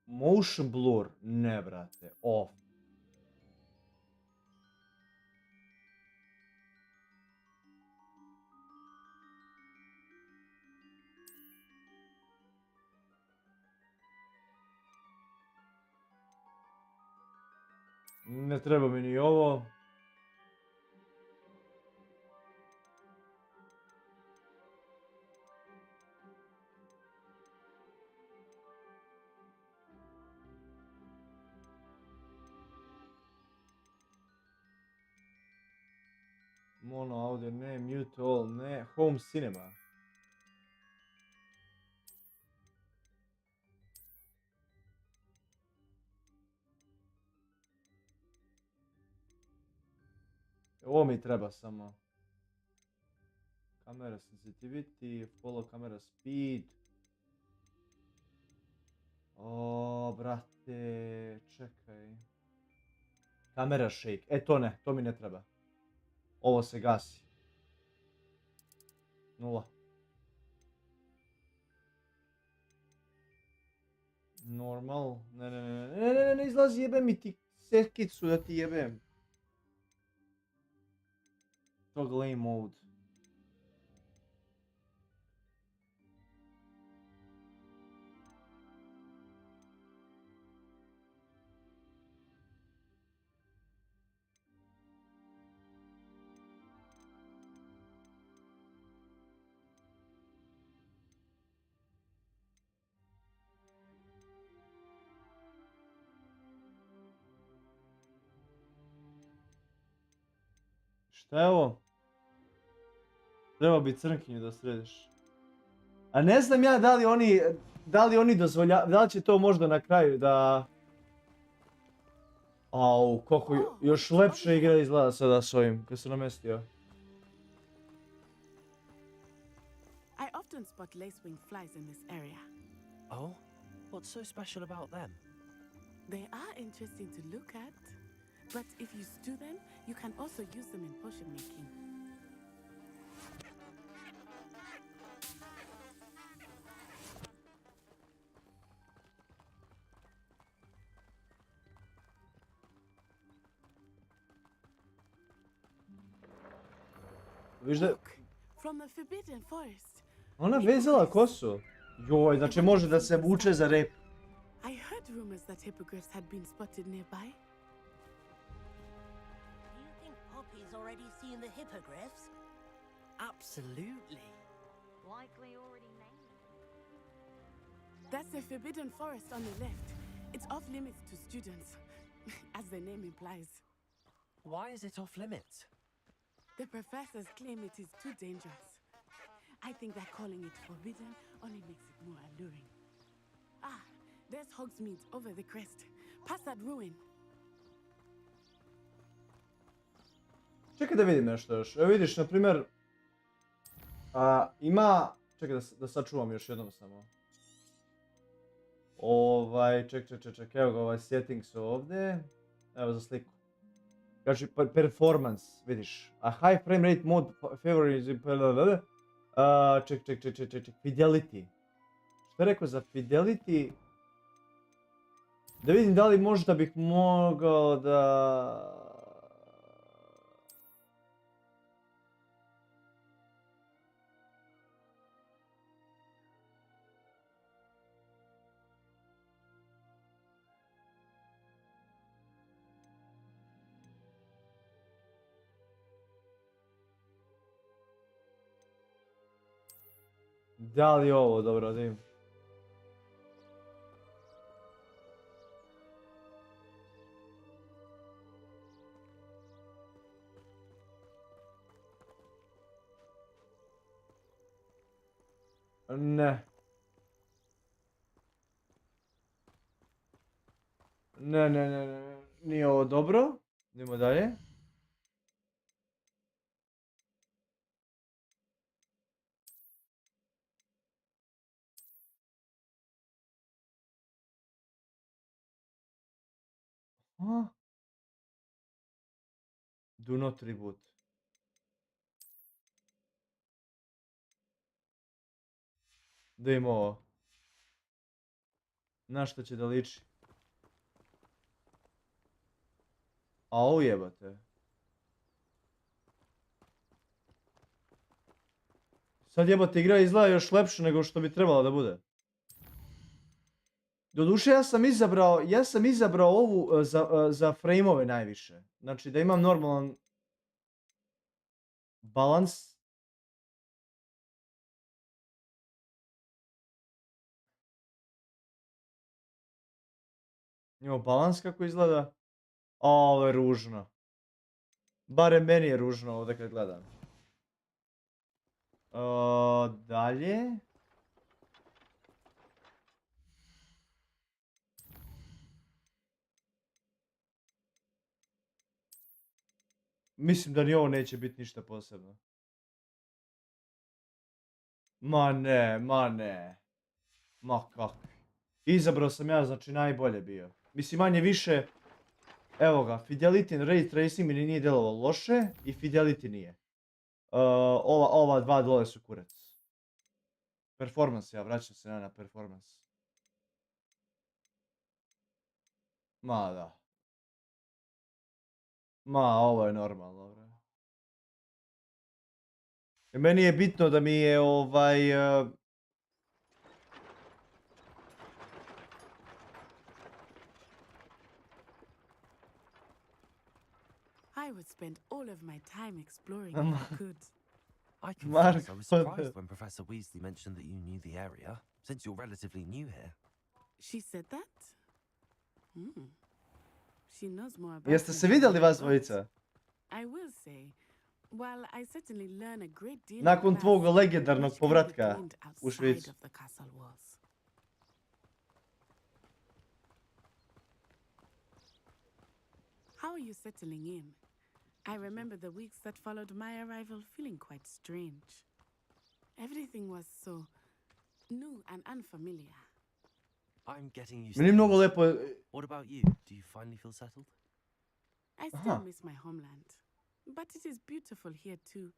Motion blur. Ne, brate. Off. Ne treba mi ni ovo. Mono audio ne, mute all ne, home cinema. Ovo mi treba samo. Kamera sensitivity, follow camera speed. O, brate, čekaj. Kamera shake. E, to ne, to mi ne treba. Ovo se gasi. 0. Normal. Ne, izlazi, jebem mi ti sekicu da ti jebem. Toggle aim mode. Šta je ovo? Treba bi crnkinju da središ. A ne znam ja da li oni dozvoljavaju, da li će to možda na kraju da... Au, koliko još lepše igra izgleda sada s ovim, kad se namestio. I often spot lacewing flies in this area. Oh? What's so special about them? They are interesting to look at, but if you stew them, you can also use them in potion making. Viš da... From the forbidden forest. Ona vezala kosu. Joj, znači može da se vuče za rep. I heard rumors that hippogriffs had been spotted nearby. Do you think Poppy's already seen the hippogriffs? Absolutely. Likely already named them. That's the forbidden forest on the left. It's off limits to students, as the name implies. Why is it off limits? The professors claim it is too dangerous. I think that calling it forbidden only makes it more alluring. Ah, there's Hogsmeade over the crest. Past that ruin. Čekaj da vidim nešto još. Evo vidiš, na primjer... ima... Čekaj da sačuvam još jednom samo. Ček, evo ga ovaj settings ovdje. Evo za sliku. Znači, performance, vidiš. A high frame rate mode favorizing... Ček, fidelity. Što je rekao za fidelity? Da vidim da li možda bih mogao da... Da li je ovo dobro, da im. Ne. Ne. Nije ovo dobro. Idemo dalje. Do not reboot. Da im ovo. Na što će da liči? A ujebate. Sad jebate igra izgleda još lepše nego što bi trebalo da bude. Doduše ja sam izabrao ovu za frame-ove najviše. Znači da imam normalan balans. Imamo balans kako izgleda. Ovo je ružno. Barem meni je ružno ovdje kad gledam. Dalje. Mislim da ni ovo neće biti ništa posebno. Ma ne, ma ne. Ma kako. Izabrao sam ja, znači najbolje bio. Mislim manje više, evo ga, Fidelity and Ray Tracing mi nije djelovalo loše i Fidelity nije. Ova dva dole su kurac. Performance, ja vraćam se na performance. Ma da. Ma ovo je normalno, bre. I meni je bitno da mi je I would spend all of my time exploring if I could. I confess I was surprised when Professor Weasley mentioned that you knew the area, since you're relatively new here. She said that? She knows more about Jeste me se than vidjeli I vas thought. dvojica? I will say, while I certainly learn a great deal Nakon in class, tvog legendarnog much can be povratka gleaned u outside Švicu. of the castle walls. How are you settling in? I remember the weeks that followed my arrival feeling quite strange. Everything was so new and unfamiliar. I'm getting used Meni to mnogo things. lepo... What about you? Do you finally feel settled? I still Aha. miss my homeland, but it is beautiful here too.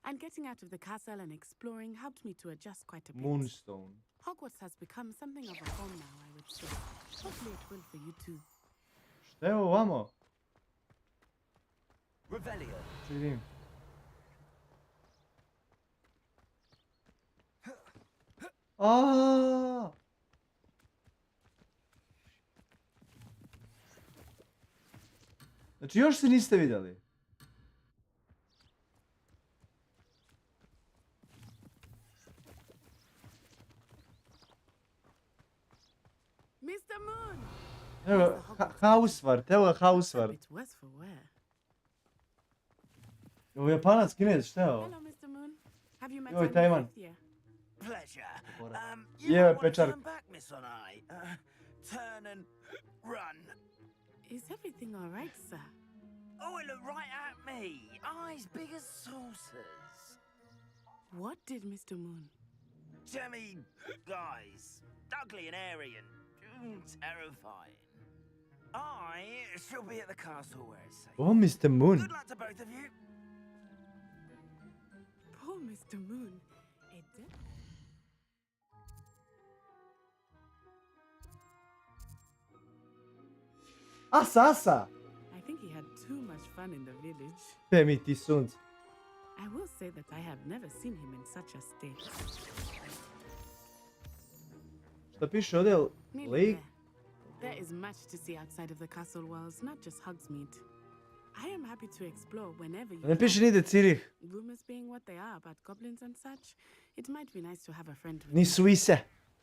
And getting out of the castle and exploring helped me to adjust quite a bit. Moonstone. Hogwarts has become something of a home now, I would say. Hopefully it will for you too. Šta je ovo vamo? Revelio. Vidim. Aaaa! Znači još se niste vidjeli. Mr. Moon! Evo ga, Hausvart, evo ga Hausvart. It was for where? Ovo Japanac, Kinez, šta je ovo? Hello, Mr. Moon. Have you met Joj, our Tajman. new fifth year? Pleasure. Je, You might want to pečark. turn back, Miss Onai. Turn and run. Is everything all right, sir? Oh, it looked right at me. Eyes big as saucers. What did Mr. Moon? Jemmy guys. Ugly and airy and terrifying. I shall be at the castle where it's safe. Oh, Mr. Moon. Good luck to both of you. Poor Mr. Moon. Asa, asa! I think he had too much fun in the village. Te mi ti sunce. I will say that I have never seen him in such a state. Šta piše ovdje? Nearly Lake? there. There is much to see outside of the castle walls, not just Hogsmeade. I am happy to explore whenever you Ne piše nigdje Cirih. Rumors being what they are about goblins and such, it might be nice to have a friend with Nisu ise.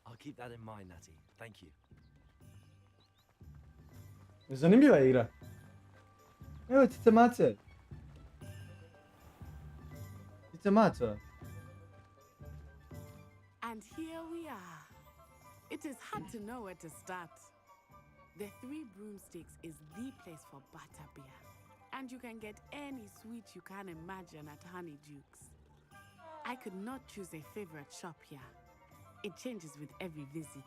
I'll keep that in mind, Natty. Thank you. Zanimljiva je igra. Evo ti mace. Ti maca. And here we are. It is hard to know where to start. The Three Broomsticks is the place for butterbeer. And you can get any sweet you can imagine at Honeydukes. I could not choose a favorite shop here. It changes with every visit.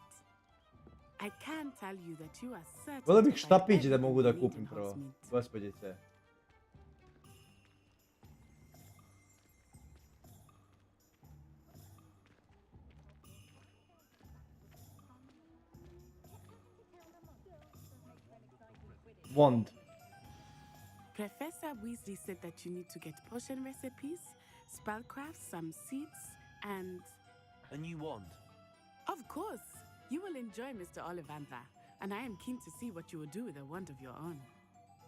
I can tell you that you are certain Volio to bih find štapić da everything mogu you da need kupim in prvo. Hogsmeade. Gospođice. Wand. Professor Weasley said that you need to get potion recipes, spellcrafts, some seeds, and... A new wand. Of course! You will enjoy Mr. Ollivander, and I am keen to see what you will do with a wand of your own.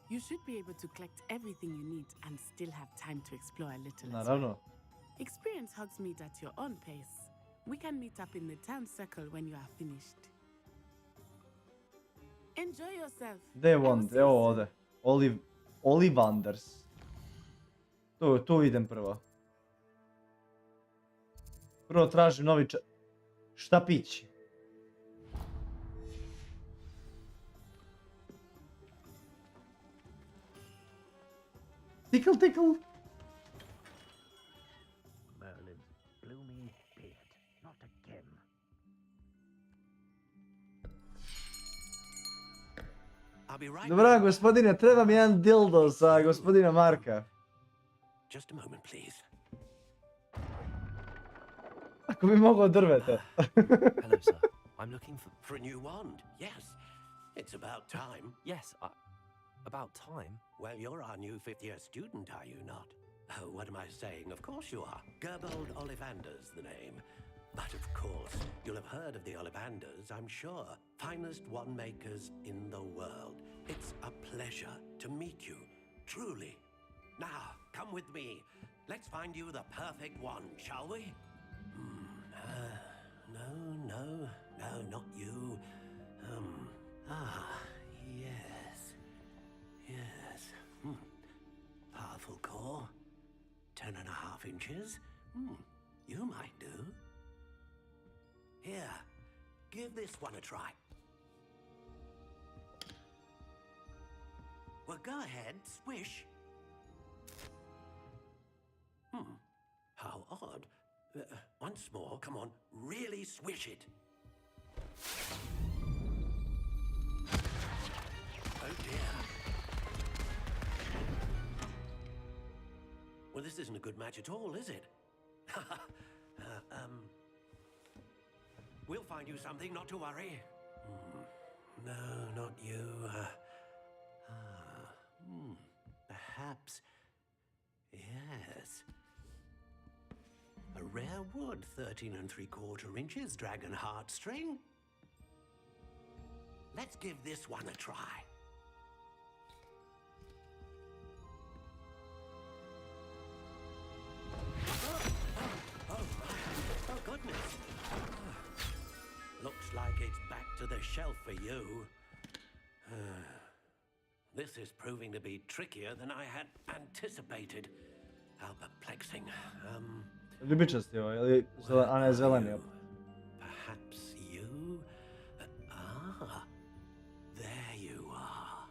You should be able to collect everything you need and still have time to explore a little as Naravno. well. Experience Hogsmeade at your own pace. We can meet up in the town circle when you are finished. Enjoy yourself. Gdje je wand? Evo ovdje. Ollivanders. Tu idem prvo. Prvo tražim novi štapić. Tickle, tickle. Merlin's bloomy beard. Not again. I'll be right Dobro, back. gospodine, treba mi jedan dildo za gospodina Marka. Just a moment, please. Ako bi mogao drveta. Hello, sir. I'm looking For a new wand, yes. It's about time. Yes, about time? Well, you're our new fifth-year student, are you not? Oh, what am I saying? Of course you are. Gerbold Ollivander's the name. But of course, you'll have heard of the Ollivanders, I'm sure. Finest wand makers in the world. It's a pleasure to meet you, truly. Now, come with me. Let's find you the perfect wand, shall we? No, not you. Yes. Powerful core. 10.5 inches. You might do. Here, give this one a try. Well, go ahead, swish. How odd. Once more, come on, really swish it. Oh dear. Well, this isn't a good match at all, is it? We'll find you something, not to worry. No, not you. Perhaps. Yes. A rare wood, 13 3/4 inches, dragon heartstring. Let's give this one a try. Oh, goodness. Looks like it's back to the shelf for you. This is proving to be trickier than I had anticipated. How perplexing. Ljubičasti ovaj, ili a ne zeleni opet. Perhaps you? There you are.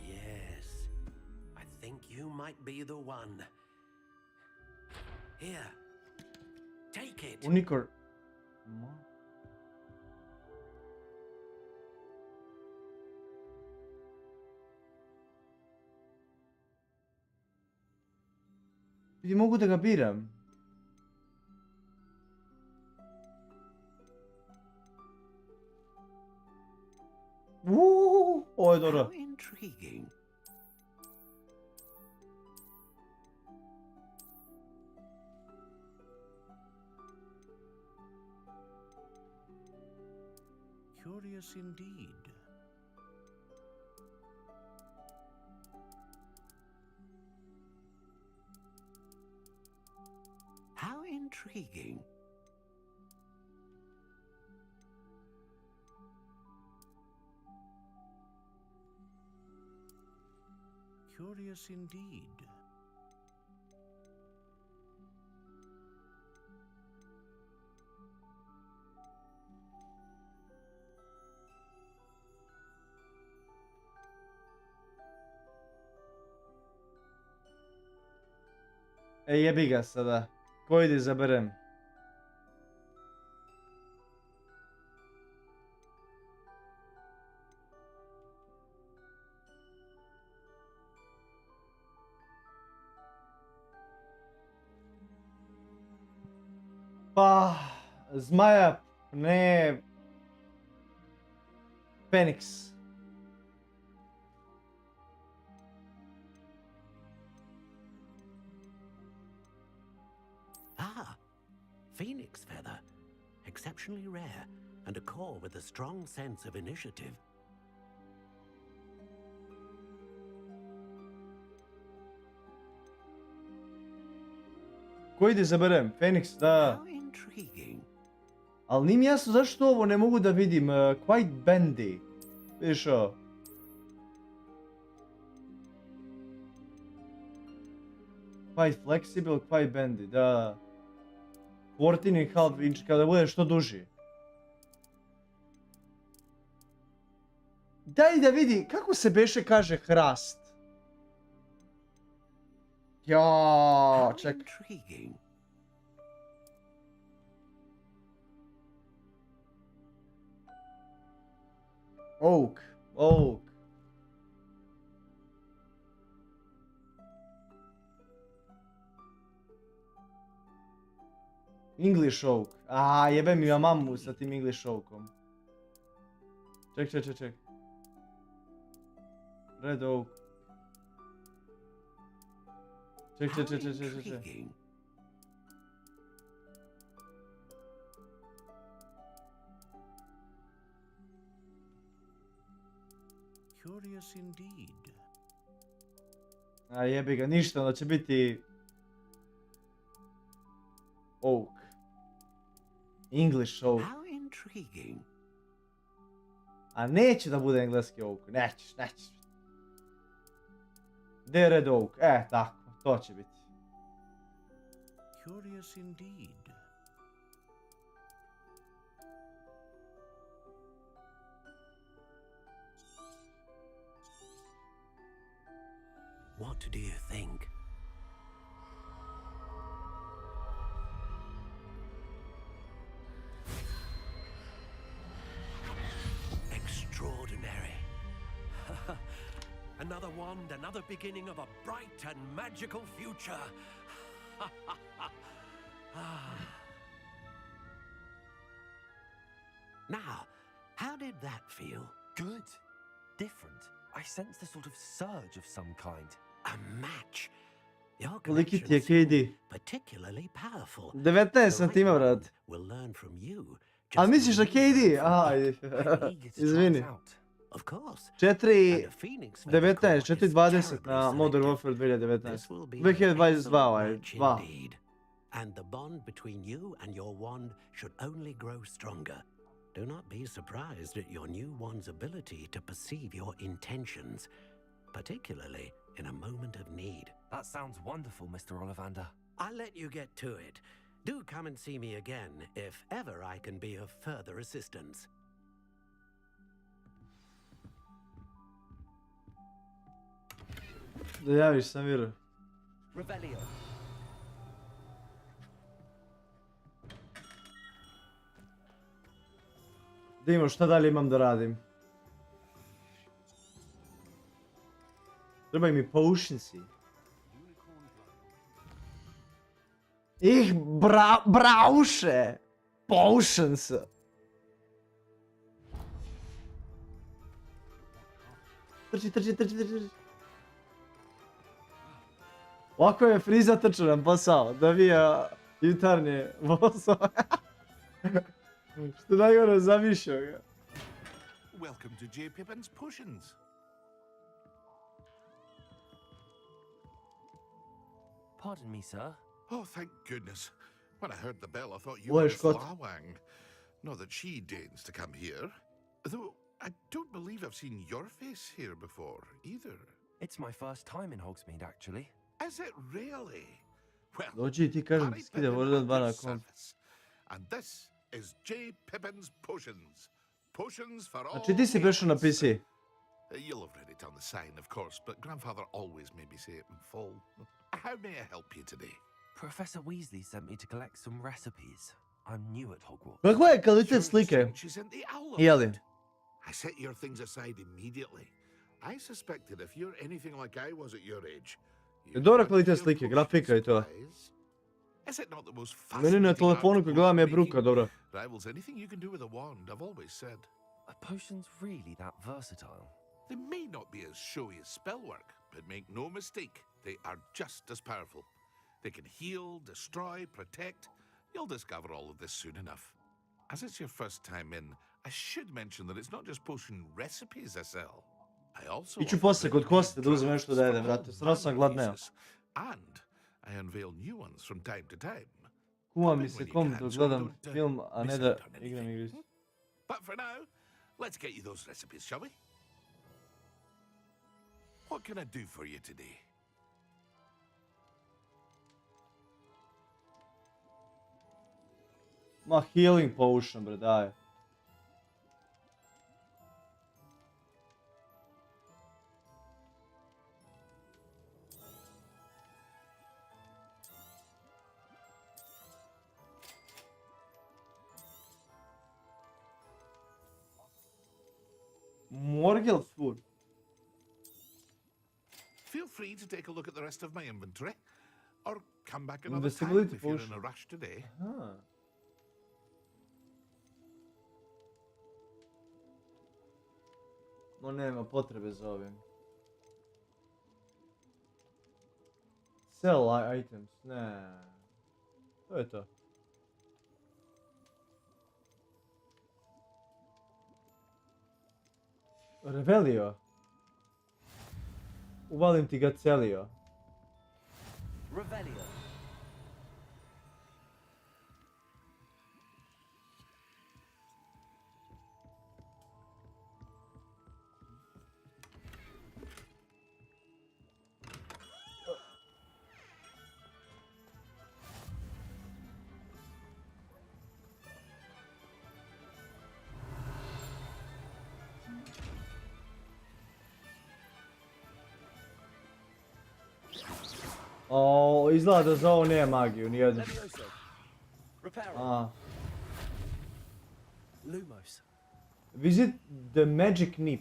Yes, I think you might be the one. Here, take it. Unikor. Vidi, mogu da ga biram. Ovo je dobro. How intriguing. Curious indeed. How intriguing. Curious indeed. Jebi ga sada. Ko ide izaberem? Pa, zmaja, ne... Feniks. Phoenix feather, exceptionally rare, and a core with a strong sense of initiative. Ko ide izaberem? Feniks, da. How intriguing. Ali nije mi jasno zašto ovo ne mogu da vidim. Quite bendy. Vidiš ovo? Quite flexible, quite bendy, da. 14,5 inch kada bude što duži. Daj da vidi, kako se beše kaže hrast? Ja, čekaj. Oak. English oak. A, jebe mi ja mamu sa tim English oakom. Ček. Red oak. Ček. Curious indeed. A jebi ga, ništa, onda će biti oak. English oak. How intriguing. A neće da bude engleski oak, nećeš. Gdje je red oak? Tako, to će biti. Curious indeed. What do you think? Extraordinary. Another wand, another beginning of a bright and magical future. Now, how did that feel? Good. Different. I sensed a sort of surge of some kind. A match. Your Koliki ti je connections KD? particularly powerful. 19 sam ti imao, brat. Will learn from you. A misliš na KD? Izvini. Of course. 4.19, 4.20 na Modern Warfare 2019. 2022, 2. And the bond between you and your wand should only grow stronger. Do not be surprised at your new wand's ability to perceive your intentions, particularly in a moment of need. That sounds wonderful, Mr. Ollivander. I'll let you get to it. Do come and see me again if ever I can be of further assistance. Da javiš, Samir. Revelio. Da imamo šta dalje imam da radim. Trebaju mi potionsi. Brauše! Potions! Trči. Ovako je Friza trčao nam posao, dobija jutarnje vozove. Što najgore zamišljao ga. Welcome to J. Pippin's Potions. Pardon me, sir. Oh, thank goodness. When I heard the bell, I thought you Why, were Scott? Flawang. Not that she deigns to come here. Though, I don't believe I've seen your face here before, either. It's my first time in Hogsmeade, actually. Is it really? Well, Dođi i ti kažem, skide možda dva na komp. and this is J. Pippin's Potions. Potions for all. Znači ti si prešao na PC. You'll have read it on the sign, of course, but Grandfather always made me say it in full. How may I help you today? Professor Weasley sent me to collect some recipes. I'm new at Hogwarts. Kakva je kvalitet slike? She's in the owl. Jeli? I set your things aside immediately. I suspected if you're anything like I was at your age. Je dobra kvalitet slike, grafika i to. Is it not the most Meni na fascinating telefonu art kad gledam je of bruka, making? dobra. Rivals anything you can do with a wand, I've always said. Are potions really that versatile? They may not be as showy as spellwork, but make no mistake, they are just as powerful. They can heal, destroy, protect. You'll discover all of this soon enough. As it's your first time in, I should mention that it's not just potion recipes I sell. I also Iću offer poslije kod written Koste da uzmem nešto da jedem, brate. Stvarno sam gladneo. And I unveil new ones from time to time. Kuva mi se kom dok gledam film, a ne da igram igrice. But for now, let's get you those recipes, shall we? What can I do for you today? Ma healing potion, bre, daj. Morgel food. Feel free to take a look at the rest of my inventory, or come back another time Investibility if you're in potion. a rush today. Aha. No nema potrebe za ovim. Sell items, ne. To je to. Revelio. Uvalim ti ga celio. Revelio. O, izgleda da za ovo nije magiju, nijednu. A. Lumos. Visit the magic nip.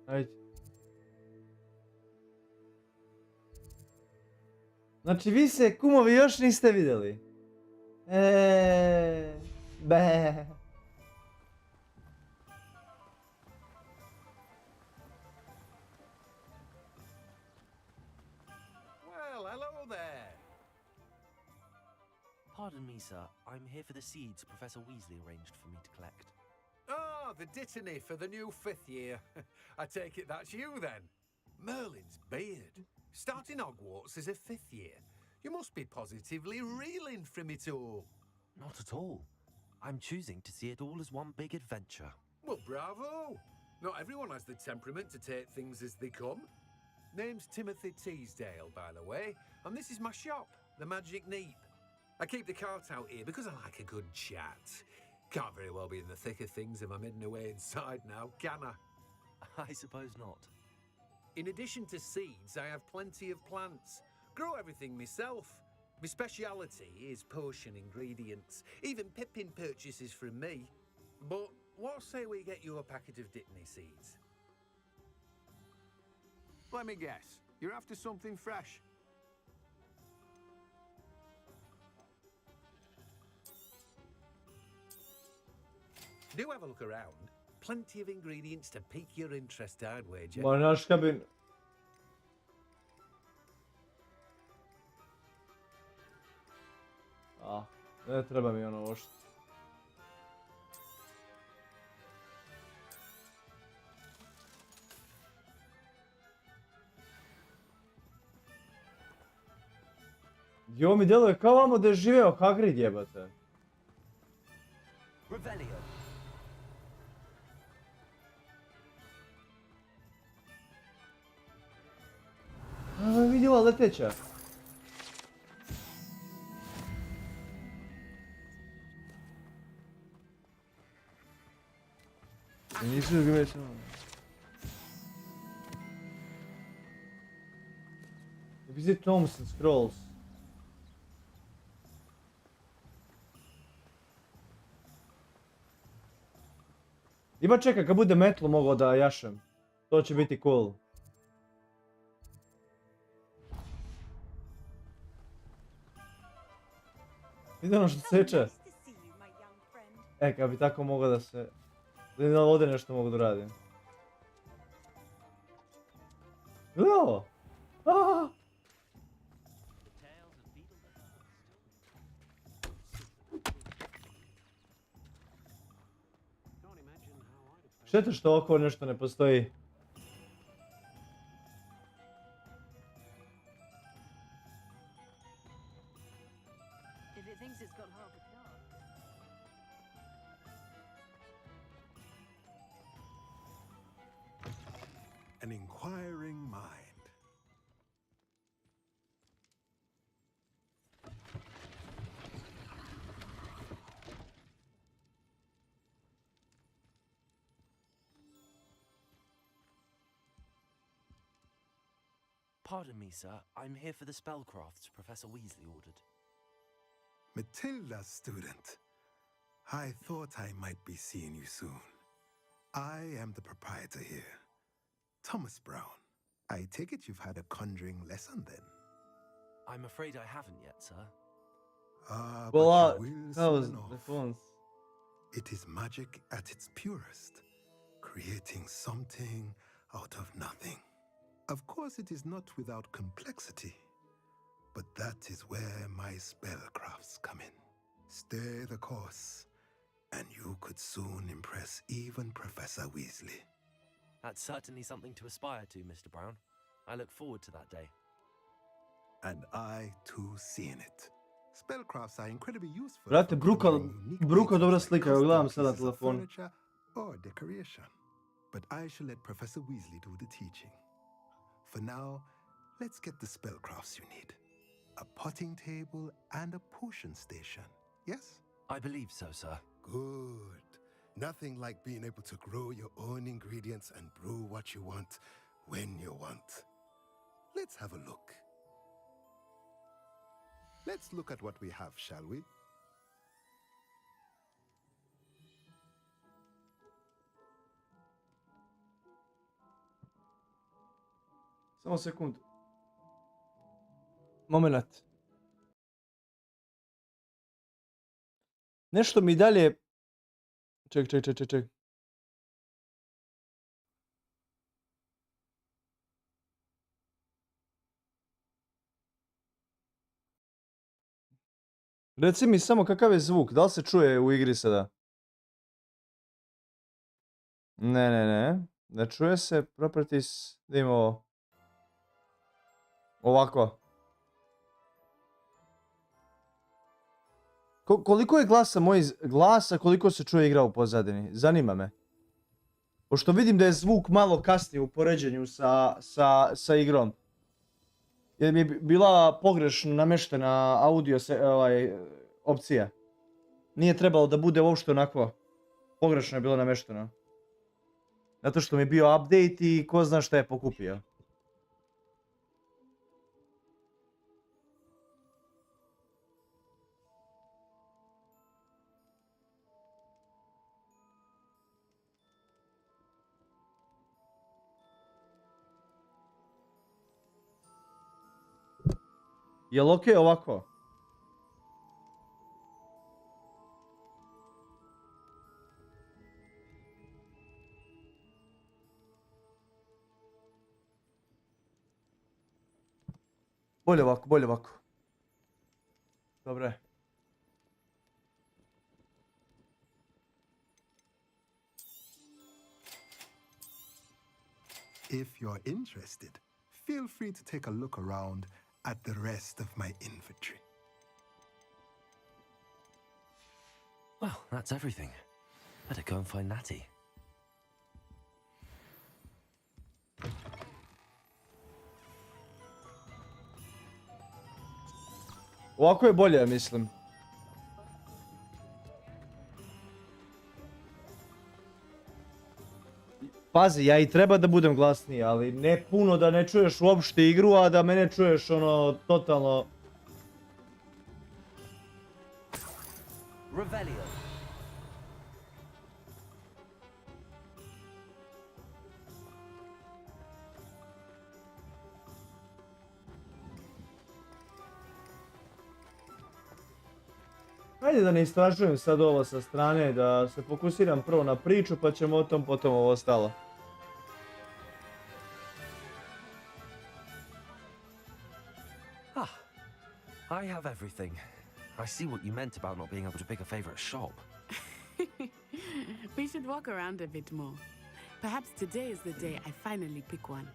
Ajde. Znači vi se kumovi još niste vidjeli. Be. Well, hello there. Pardon me, sir. I'm here for the seeds Professor Weasley arranged for me to collect. Ah, the dittany for the new 5th year. I take it that's you then. Merlin's beard. Starting Hogwarts as a 5th year. You must be positively reeling from it all. Not at all. I'm choosing to see it all as one big adventure. Well, bravo. Not everyone has the temperament to take things as they come. Name's Timothy Teasdale, by the way, and this is my shop, the Magic Neep. I keep the cart out here because I like a good chat. Can't very well be in the thick of things if I'm hidden away inside now, can I? I suppose not. In addition to seeds, I have plenty of plants. Grow everything myself. My speciality is potion ingredients. Even Pippin purchases from me. But what say we get you a packet of dittany seeds? Let me guess. You're after something fresh. Do have a look around. Plenty of ingredients to pique your interest, I'd wager. Ma znaš kad bi... A, ne treba mi ono ošto. I ovo mi djeluje kao vamo da je živeo Hagrid jebate. Revelio. A, vidjela leteća. Nisu ga već ono. Visit Thompson Scrolls. Ima čeka, kad bude metlo mogao da jašem. To će biti cool. Vidi ono što seče. Kad bi tako mogao da se... Da li ovdje nešto mogu da radim. Gledaj ovo! Aaaa! Šteta što oko nešto ne postoji. An inquiring mind. Pardon me, sir. I'm here for the spellcrafts Professor Weasley ordered. Matilda's student. I thought I might be seeing you soon. I am the proprietor here, Thomas Brown. I take it you've had a conjuring lesson then? I'm afraid I haven't yet, sir. But you will that was soon the enough. phones. It is magic at its purest, creating something out of nothing. Of course, it is not without complexity, but that is where my spellcrafts come in. Stay the course, and you could soon impress even Professor Weasley. That's certainly something to aspire to, Mr. Brown. I look forward to that day. And I too seeing it. Spellcrafts are incredibly useful. Brate, Bruko dobra slika, evo gledam sad na telefonu. Furniture or decoration. But I shall let Professor Weasley do the teaching. For now, let's get the spellcrafts you need. A potting table and a potion station, yes? I believe so, sir. Good. Nothing like being able to grow your own ingredients and brew what you want when you want. Let's have a look. Let's look at what we have, shall we? Samo sekundu. Moment. Nešto mi dalje... Ček. Reci mi samo kakav je zvuk, da li se čuje u igri sada? Ne čuje se, properties, da imamo ovako. Koliko je glasa, koliko se čuje igra u pozadini? Zanima me. Pošto vidim da je zvuk malo kasnije u poređenju sa igrom. Jer mi je bila pogrešno nameštena audio opcija. Nije trebalo da bude uopšte onako. Pogrešno je bilo namešteno. Zato što mi je bio update i ko zna šta je pokupio. Jel okej ovako? Bolje ovako. Dobro je. If you're interested, feel free to take a look around at the rest of my inventory. Well, that's everything. Better go and find Natty. Ovako je bolje, mislim. Pazi, ja i treba da budem glasniji, ali ne puno da ne čuješ uopšte igru, a da me ne čuješ ono totalno... Revelio. Ajde da ne istražujem sad ovo sa strane, da se fokusiram prvo na priču, pa ćemo o tom potom ovo ostalo. I have everything. I see what you meant about not being able to pick a favorite shop. We should walk around a bit more. Perhaps today is the day I finally pick one.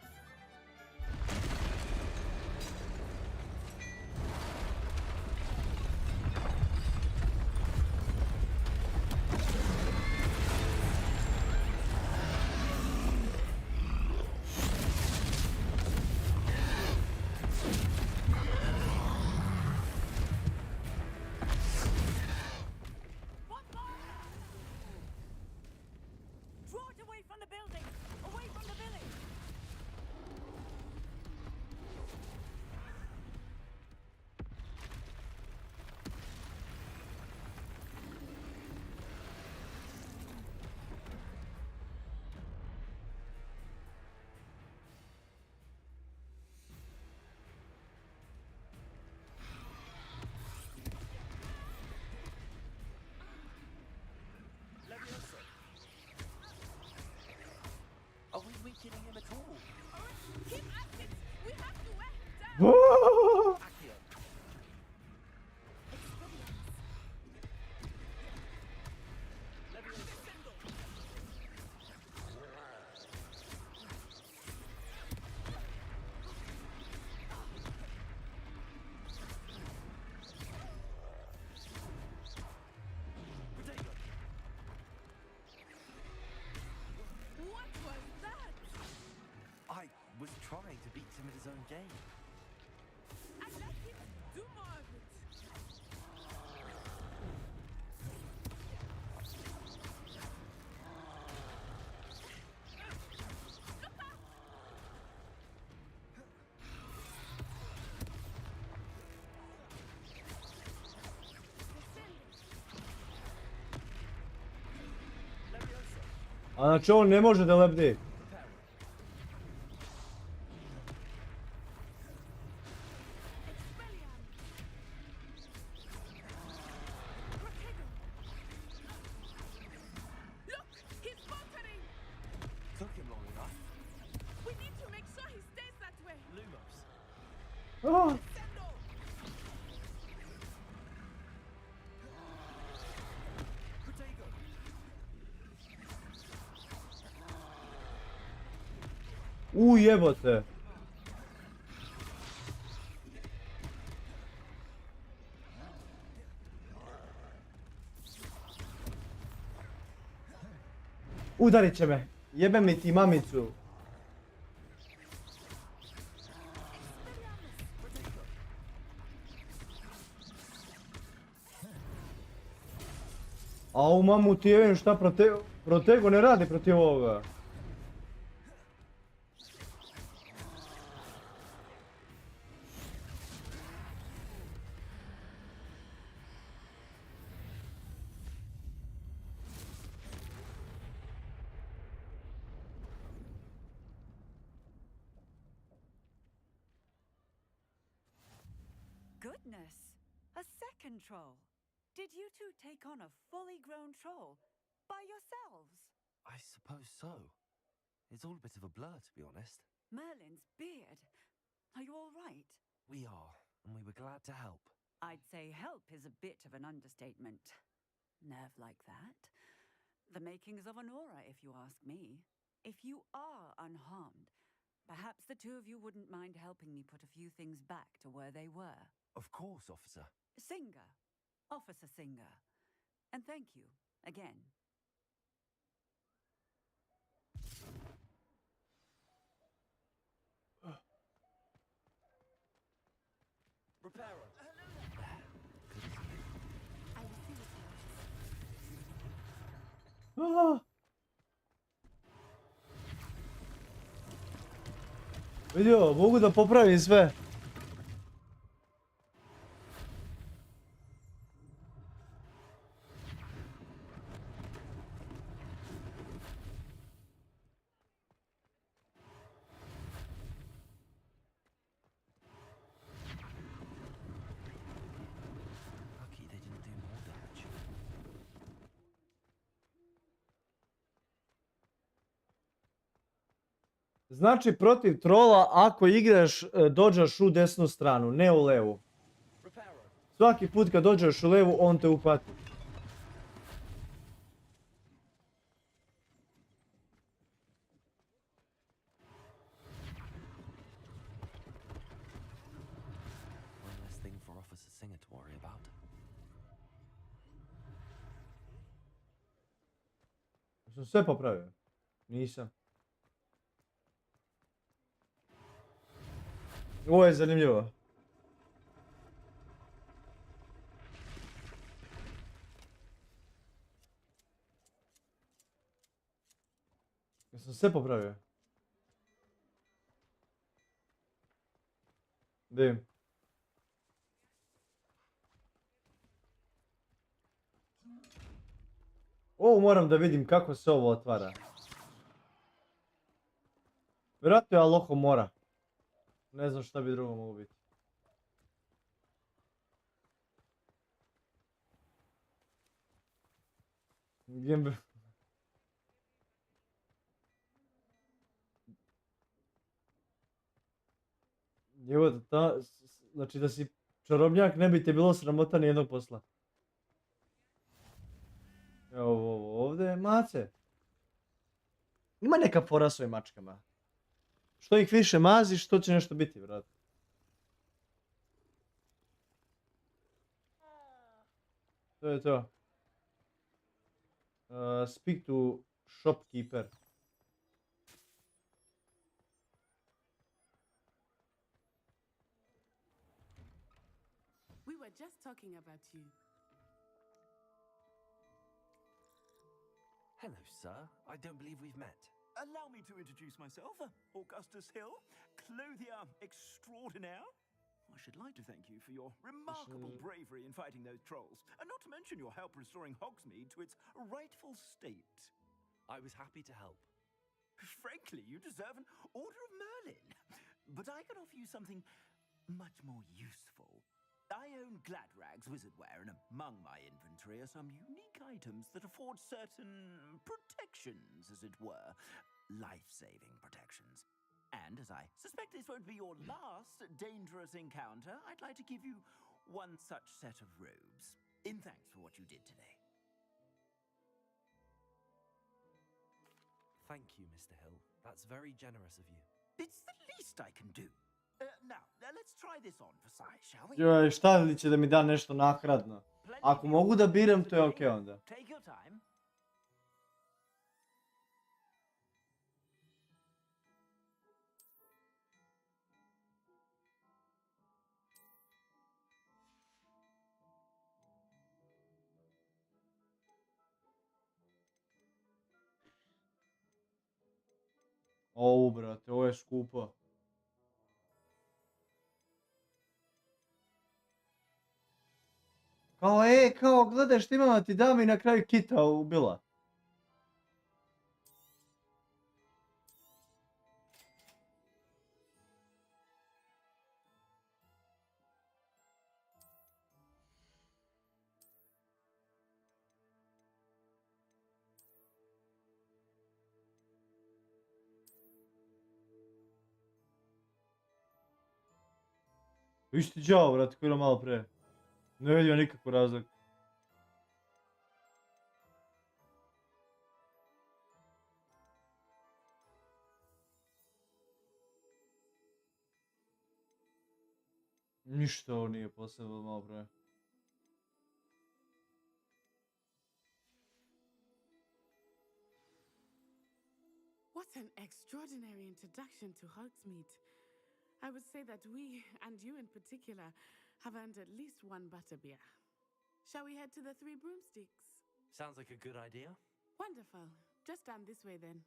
his own game. I let him do more of it. A znači on ne može da lebdi. Look, he's faltering. Took him long enough. We need to make sure he stays that way. Lumos. Oh. Jebote. Udarit će me. Jebe mi ti mamicu. Au mamu ti jevim šta Protego ne radi protiv ovoga. Goodness! A second troll! Did you two take on a fully grown troll by yourselves? I suppose so. It's all a bit of a blur, to be honest. Merlin's beard. Are you all right? We are, and we were glad to help. I'd say help is a bit of an understatement. Nerve like that. The makings of an aura, if you ask me. If you are unharmed, perhaps the two of you wouldn't mind helping me put a few things back to where they were. Of course, officer. Singer. Officer Singer. And thank you, again. Repairer. Ah. Vidio, mogu da popravim sve. Znači protiv trola ako igraš dođaš u desnu stranu, ne u levu. Svaki put kad dođeš u levu on te uhvati. One less thing for Officer Singer to worry about. Sam sve popravio? Nisam. Ovo je zanimljivo. Ja sam sve popravio. Dim. Ovo moram da vidim kako se ovo otvara. Vjerojatno je Aloho mora. Ne znam šta bi drugo mogu biti. Evo, znači da si čarobnjak ne bi te bilo sramota ni jednog posla. Evo ovo ovdje, mace. Ima neka fora s ovim mačkama. Što ih više maziš, to će nešto biti, vrat. To je to. Speak to shopkeeper. just talking about you. Hello, sir. I don't believe we've met. Allow me to introduce myself, Augustus Hill, clothier extraordinaire. I should like to thank you for your remarkable bravery in fighting those trolls, and not to mention your help restoring Hogsmeade to its rightful state. I was happy to help. Frankly, you deserve an Order of Merlin. But I can offer you something much more useful. I own Gladrag's wizardware, and among my inventory are some unique items that afford certain protections, as it were. Life-saving protections. And as I suspect this won't be your last dangerous encounter, I'd like to give you one such set of robes, in thanks for what you did today. Thank you, Mr. Hill. That's very generous of you. It's the least I can do. Now, let's try this on for size, shall we? Joj, šta li će da mi da nešto nahradno? Ako mogu da biram, to je okej onda. Take your time. Ovo, brate, ovo je skupo. Kao, gledaj što imam, ti dam i na kraju kita ubila. Isti đavo, brate, koji je malo pre. Ne vidio nikakvu razliku. Ništa ovo nije posebno malo pre. What an extraordinary introduction to Hogsmeade. I would say that we, and you in particular, have earned at least one butterbeer. Shall we head to the Three Broomsticks? Sounds like a good idea. Wonderful. Just down this way then.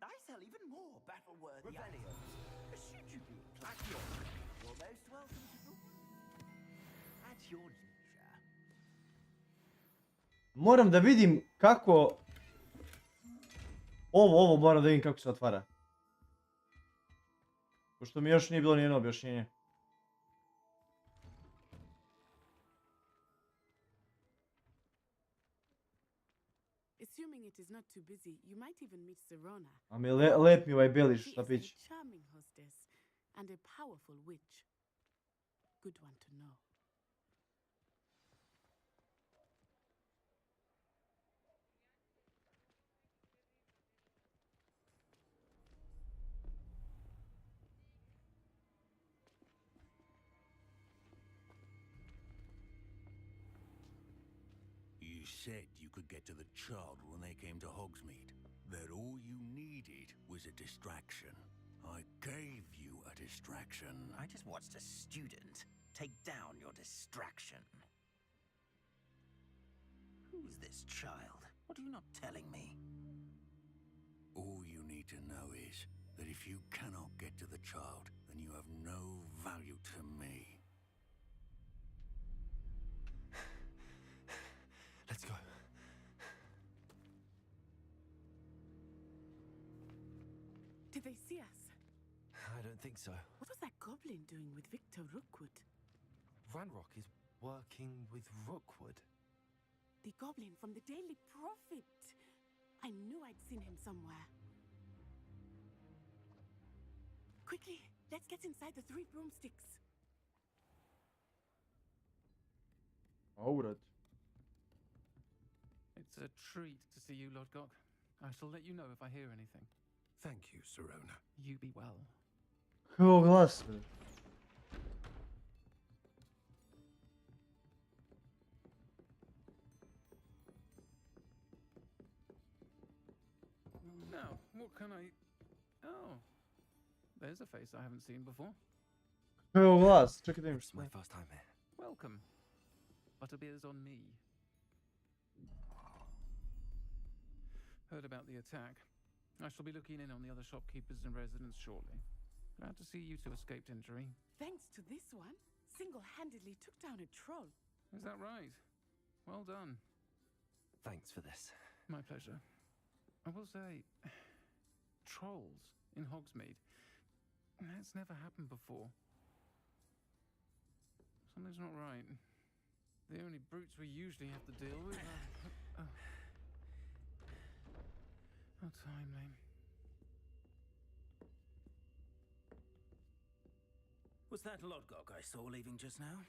I sell even more battle-worthy items. Should you be inclined, you're most welcome to them. At your leisure. Moram da vidim kako... Ovo moram da vidim kako se otvara. Pošto mi još nije bilo nijedno objašnjenje. Assuming it is not too busy, you might even meet Serona. A mi lep mi ovaj beliš, šta pić. She is a charming hostess and a powerful witch. Good one to know. You said you could get to the child when they came to Hogsmeade. That all you needed was a distraction. I gave you a distraction. I just watched a student take down your distraction. Who's this child? What are you not telling me? All you need to know is that if you cannot get to the child, then you have no value to me. Let's go. Did they see us? I don't think so. What was that goblin doing with Victor Rookwood? Ranrock is working with Rookwood. The goblin from the Daily Prophet. I knew I'd seen him somewhere. Quickly, let's get inside the Three Broomsticks. Alright. It's a treat to see you, Lord Gok. I shall let you know if I hear anything. Thank you, Serona. You be well. Kao glas, bre. Now, what can I... Oh. There's a face I haven't seen before. Evo glas, čekaj da im It's my first time here. Welcome. Butterbeer's on me. Heard about the attack. I shall be looking in on the other shopkeepers and residents shortly. Glad to see you two escaped injury. Thanks to this one, single-handedly took down a troll. Is that right? Well done. Thanks for this. My pleasure. I will say, trolls in Hogsmeade. That's never happened before. Something's not right. The only brutes we usually have to deal with are... How timely. Was that Lodgok I saw leaving just now?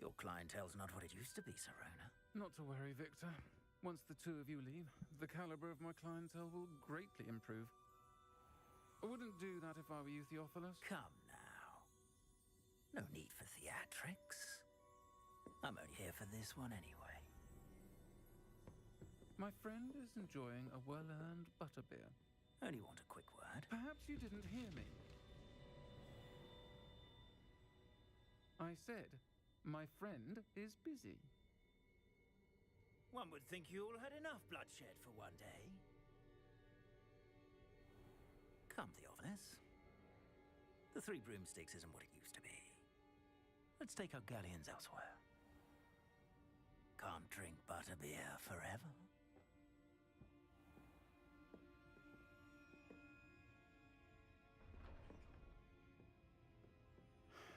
Your clientele's not what it used to be, Serona. Not to worry, Victor. Once the two of you leave, the caliber of my clientele will greatly improve. I wouldn't do that if I were you, Theophilus. Come now. No need for theatrics. I'm only here for this one anyway. My friend is enjoying a well-earned butterbeer. Only want a quick word. Perhaps you didn't hear me. I said, my friend is busy. One would think you all had enough bloodshed for one day. Come, Theophilus. The Three Broomsticks isn't what it used to be. Let's take our galleons elsewhere. Can't drink butterbeer forever.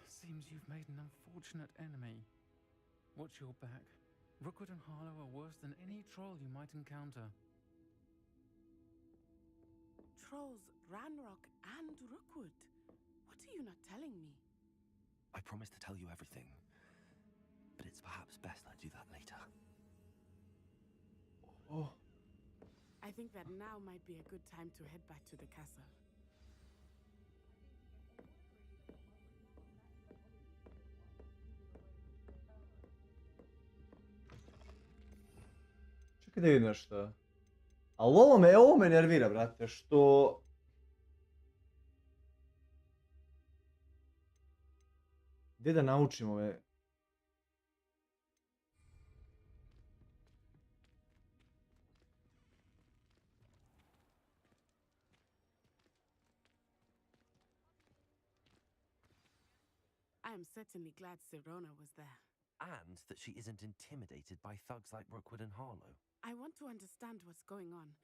Seems you've made an unfortunate enemy. Watch your back. Rookwood and Harlow are worse than any troll you might encounter. Trolls, Ranrock, and Rookwood. What are you not telling me? I promise to tell you everything, but it's perhaps best I do that later. Oh. I think that now might be a good time to head back to the castle. Čekaj da vidim nešto. Ali ovo me nervira, brate, što... Gdje da naučim ove... I am certainly glad Serona was there. And that she isn't intimidated by thugs like Rookwood and Harlow. I want to understand what's going on,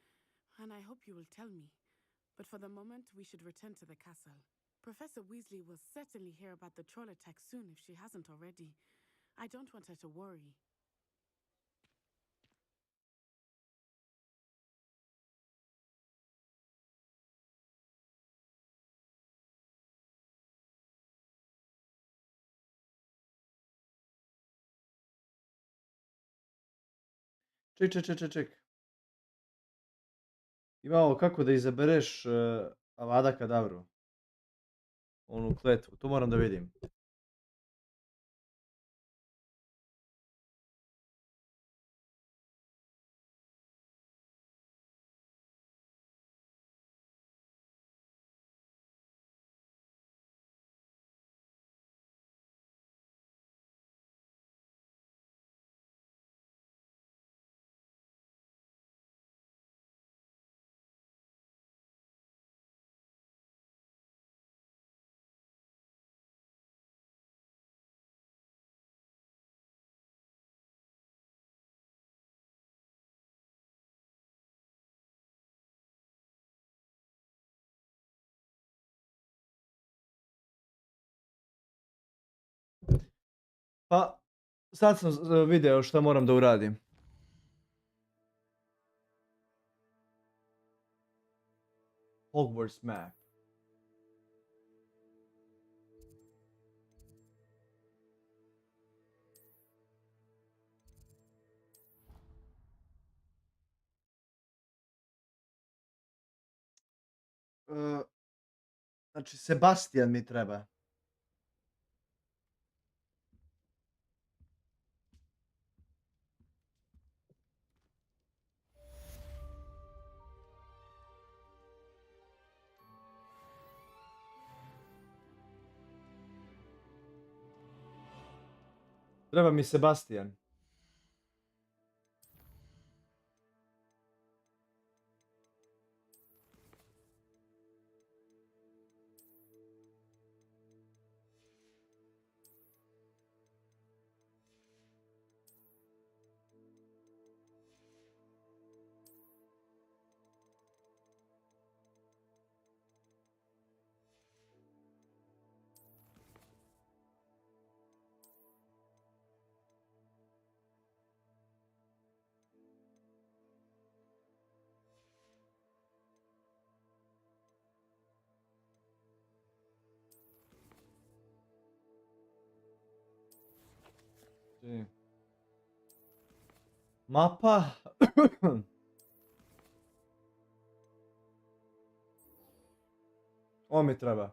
and I hope you will tell me. But for the moment, we should return to the castle. Professor Weasley will certainly hear about the troll attack soon if she hasn't already. I don't want her to worry. Ček. Imamo kako da izabereš Avada Kedavru. Onu kletvu, to moram da vidim. Pa, sad sam video šta moram da uradim. Hogwarts map. Znači, Sebastian mi treba. Treba mi Sebastian. Mapa. Ovo mi treba.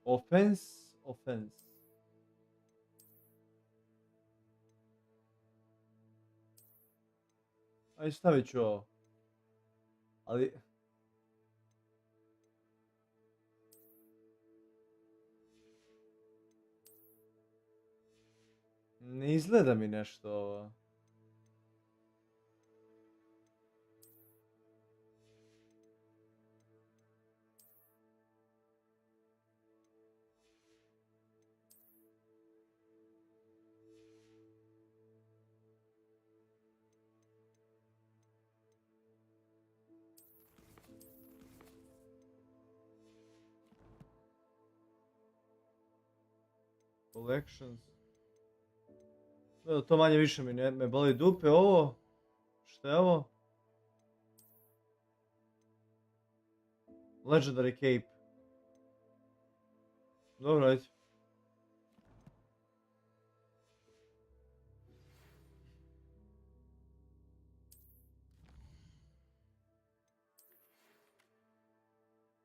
Offense. Aj stavit ću ovo. Ali... Ne izgleda mi nešto ovo. Collections. To manje više me boli dupe. Ovo. Šta je ovo? Legendary Cape. Dobro, ajde.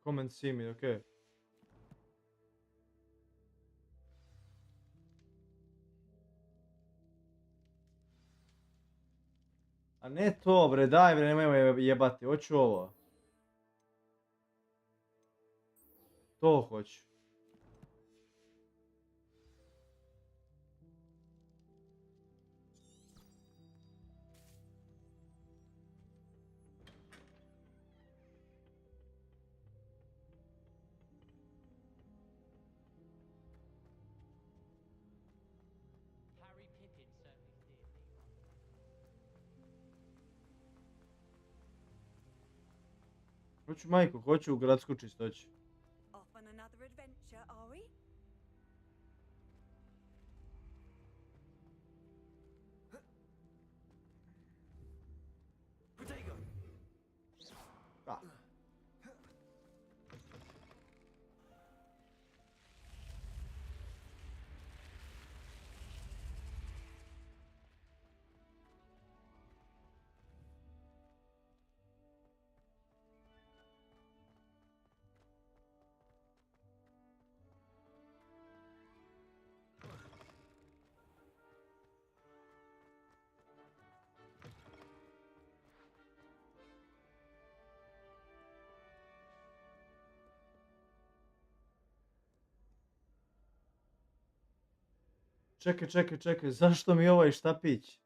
Come and see me, okej. A ne to bre, daj bre, nemoj me jebati, hoću ovo. To hoću. Hoću majku, hoću u gradsku čistoću. Off on another adventure, are we? Čekaj, zašto mi ovaj štapić?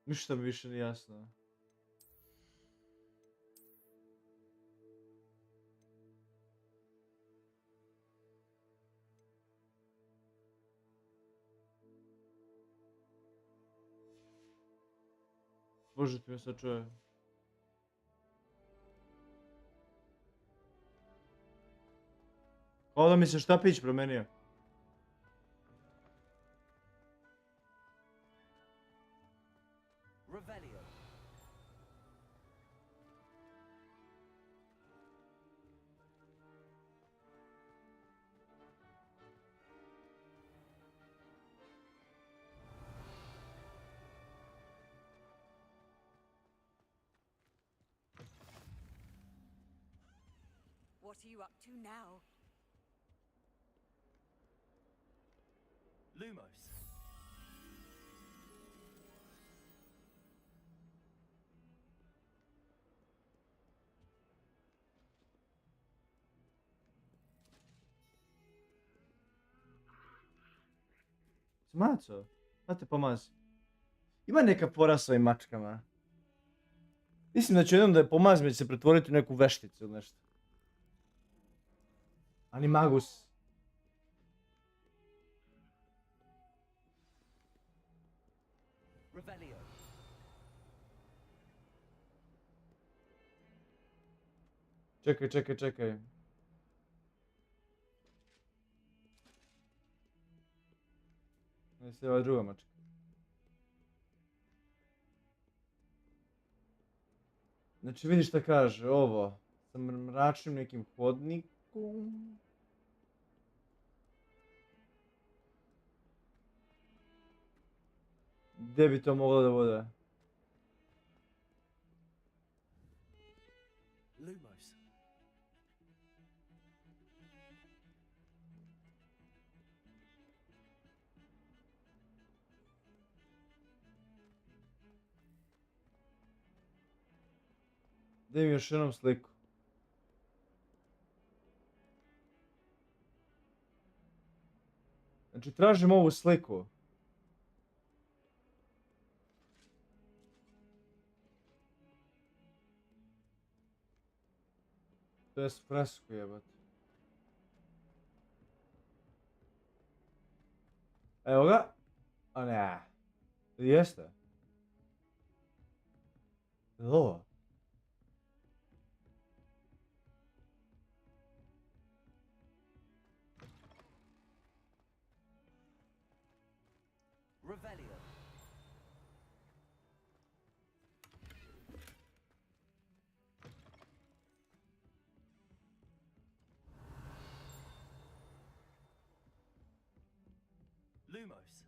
Ništa mi više nije jasno. Bože ti me sad čuje. Kao da mi se štapić promenio. Revelio. What are you up to now? Lumos. Maco, da te pomazi. Ima neka fora s ovim mačkama. Mislim da ću jednom da je pomazim i će se pretvoriti u neku vešticu ili nešto. Animagus. Revelio. Čekaj. Ne se ova druga mačka. Znači vidi šta kaže, ovo. Sa mračnim nekim hodnikom. Gdje bi to moglo da bude? Lumos. Da im još jednom sliku. Znači tražim ovu sliku. To je fresku jebate. Evo ga. A ne. Jeste. Ovo. Revelio. Lumos.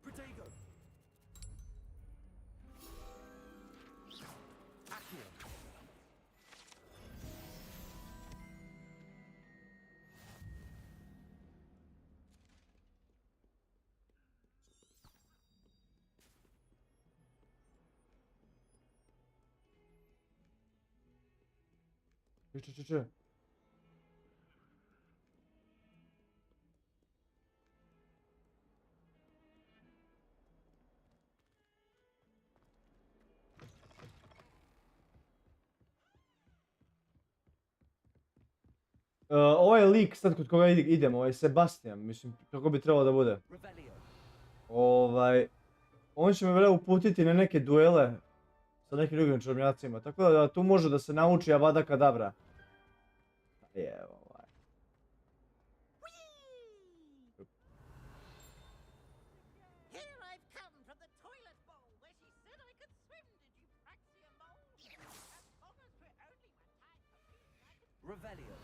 Protego. Accio. Če. Ovaj lik sad kod koga idemo, ovaj Sebastian, mislim, kako bi trebalo da bude. On će me vele uputiti na neke duele sa nekim drugim čarobnjacima, tako da tu može da se nauči Avada Kedavra. Evo ovaj. Here I've come from the toilet bowl where she said I could swim. Did you praxia mole? As long as we're only Revelio.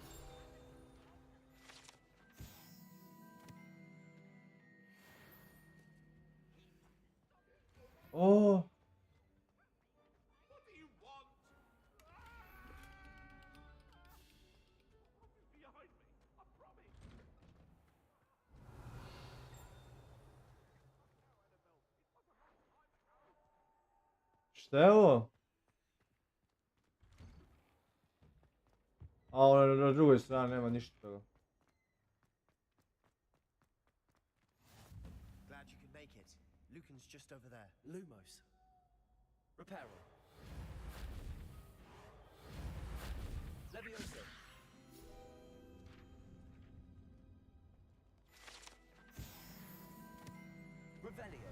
Oh. What do you want? Behind me, I promise. Šta je ovo? A na drugoj strani nema ništa toga. Glad you could make it. Lucan's just over there. Lumos. Reparo. Leviosa. Revelio.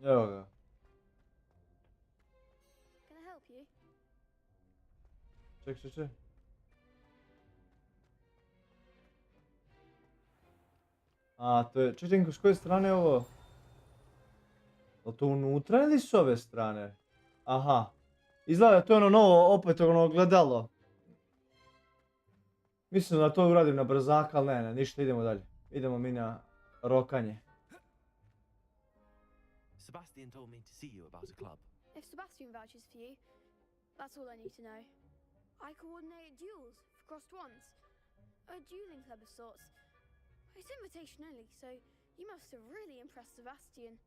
Evo ga. Can I help you? Ček. A, to je... Čekaj, s koje strane je ovo? Je to unutra ili s ove strane? Aha. Izgleda to je ono novo, opet ono gledalo. Mislim da to uradim na brzaka, ali ne, ništa, idemo dalje. Idemo mi na rokanje. Sebastian told me to see you about a club. If Sebastian vouches for you, that's all I need to know. I coordinate duels for crossed ones. A dueling club of sorts. It's invitation only, so you must have really impressed Sebastian.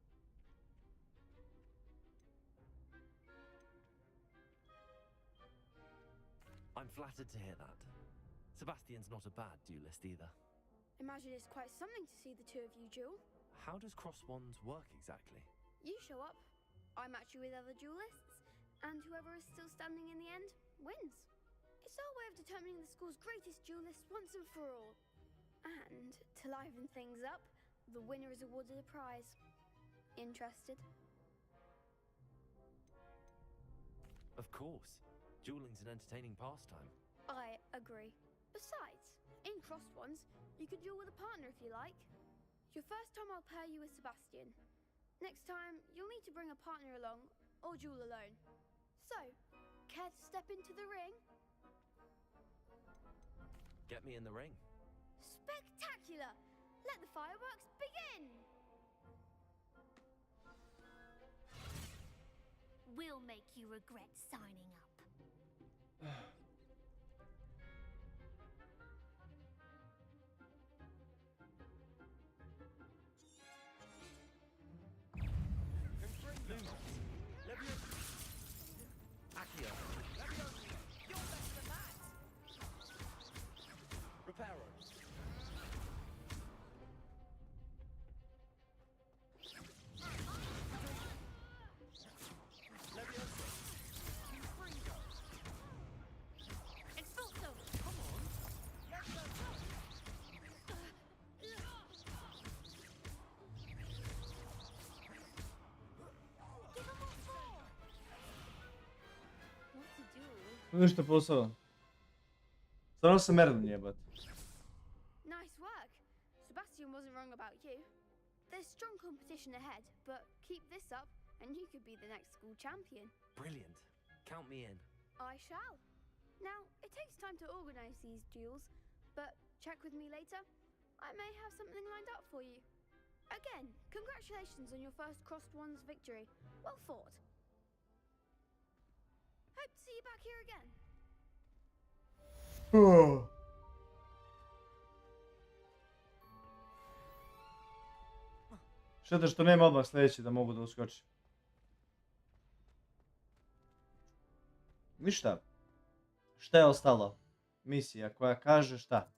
I'm flattered to hear that. Sebastian's not a bad duelist either. Imagine it's quite something to see the two of you duel. How does cross wands work exactly? You show up, I match you with other duelists, and whoever is still standing in the end wins. It's our way of determining the school's greatest duelist once and for all. And to liven things up, the winner is awarded a prize. Interested? Of course. Dueling's an entertaining pastime. I agree. Besides, in crossed ones, you could duel with a partner if you like. Your first time I'll pair you with Sebastian. Next time, you'll need to bring a partner along, or duel alone. So, care to step into the ring? Get me in the ring. Spectacular! Let the fireworks begin! We'll make you regret signing up. Ništa posao. Stvarno se merdam jebati. Nice work. Sebastian wasn't wrong about you. There's strong competition ahead, but keep this up and you could be the next school champion. Brilliant. Count me in. I shall. Now, it takes time to organize these duels, but check with me later. I may have something lined up for you. Again, congratulations on your first crossed ones victory. Well fought. Hope to see you back here again. Šteta što nema odmah sljedeći da mogu da uskočim. Ništa. Šta je ostalo? Misija koja kaže šta?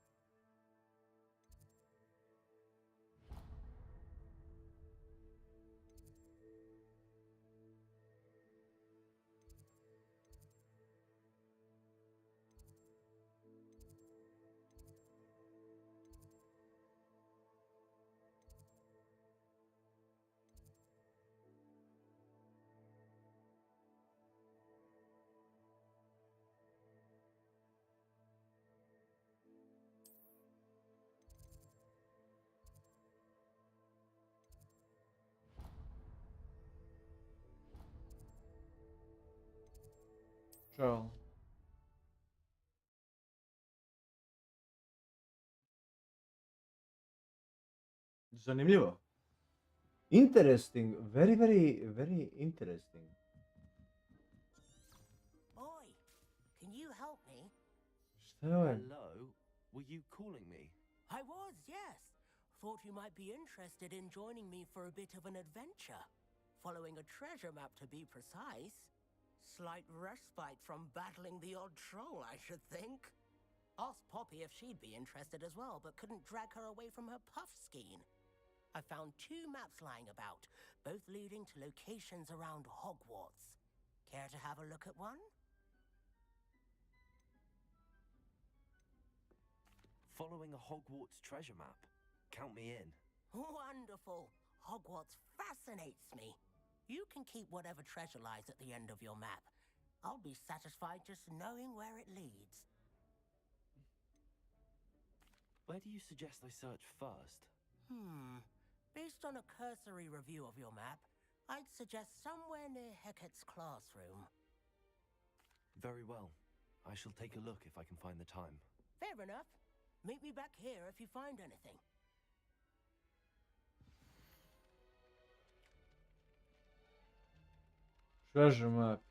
Ćao. Zanimljivo. Interesting. Very interesting. Oi, can you help me? Šta je ovo? Hello? Were you calling me? I was, yes. Thought you might be interested in joining me for a bit of an adventure. Following a treasure map, to be precise. Slight respite from battling the odd troll, I should think. Asked Poppy if she'd be interested as well, but couldn't drag her away from her puff skein. I found 2 maps lying about, both leading to locations around Hogwarts. Care to have a look at one? following a Hogwarts treasure map. Count me in. Wonderful. Hogwarts fascinates me. You can keep whatever treasure lies at the end of your map. I'll be satisfied just knowing where it leads. Where do you suggest I search first? Based on a cursory review of your map, I'd suggest somewhere near Hecat's classroom. Very well. I shall take a look if I can find the time. Fair enough. Meet me back here if you find anything. Treasure map.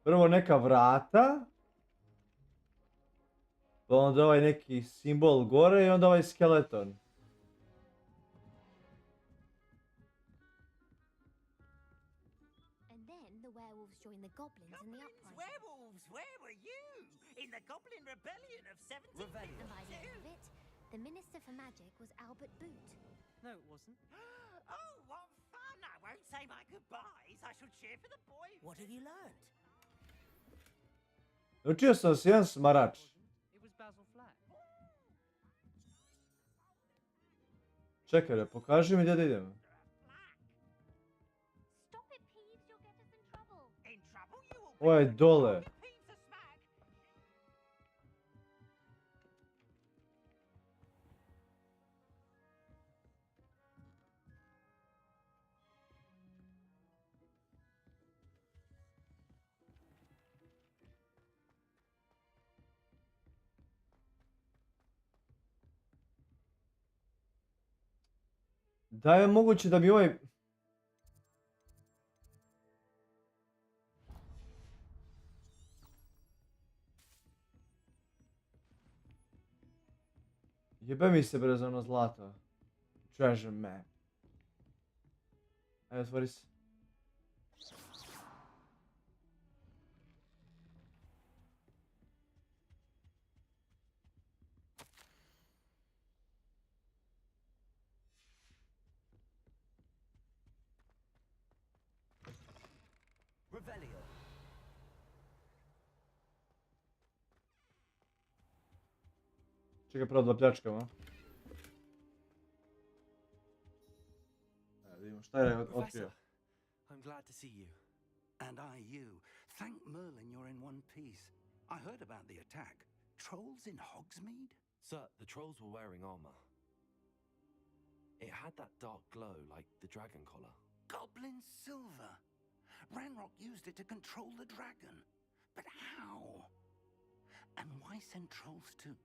Prvo neka vrata. Pa onda ovaj neki simbol gore i onda ovaj skeleton. And then the werewolves joined the goblins in the uprising. Werewolves, where were you? In the Goblin Rebellion of 1752? And by the end of it, the Minister for Magic was Albert Boot. No, it wasn't. Oh, what fun! I won't say my goodbyes. I shall cheer for the boy. What have you learned? Naučio sam se jedan smarač. It was Basil Flack. Čekaj, da pokaži mi gdje da idem. Stop it, Peeves, you'll get us in trouble. In trouble you will Ovo je dole. Da je moguće da bi ovaj... Jebe mi se bre za ono zlato. Treasure map. Ajde, otvori se. Revelio. Čekaj, prvo da pljačkamo. Da vidimo šta je otkrio. I'm glad to see you. And I you. Thank Merlin you're in one piece. I heard about the attack. Trolls in Hogsmeade? Sir, the trolls were wearing armor. It had that dark glow like the dragon collar. Goblin silver. Ranrock used it to control the dragon. But how? And why send trolls too?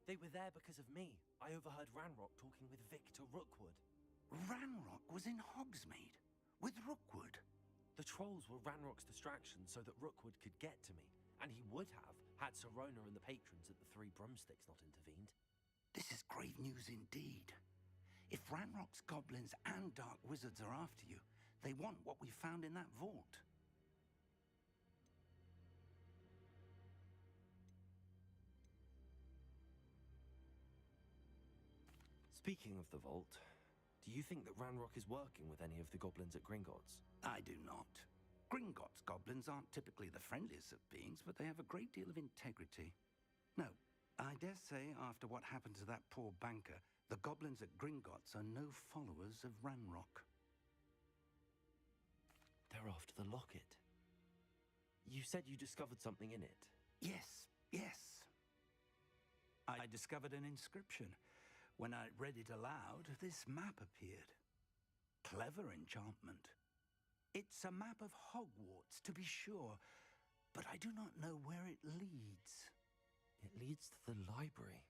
They were there because of me. I overheard Ranrock talking with Victor Rookwood. Ranrock was in Hogsmeade with Rookwood. The trolls were Ranrock's distraction so that Rookwood could get to me. And he would have had Sirona and the patrons at the Three Broomsticks not intervened. This is grave news indeed. If Ranrock's goblins and dark wizards are after you, they want what we found in that vault. Speaking of the vault, do you think that Ranrock is working with any of the goblins at Gringotts? I do not. Gringotts goblins aren't typically the friendliest of beings, but they have a great deal of integrity. No, I dare say after what happened to that poor banker, the goblins at Gringotts are no followers of Ranrock. They're after the locket. You said you discovered something in it. Yes, yes. I discovered an inscription. When I read it aloud, this map appeared. Clever enchantment. It's a map of Hogwarts, to be sure, but I do not know where it leads. It leads to the library.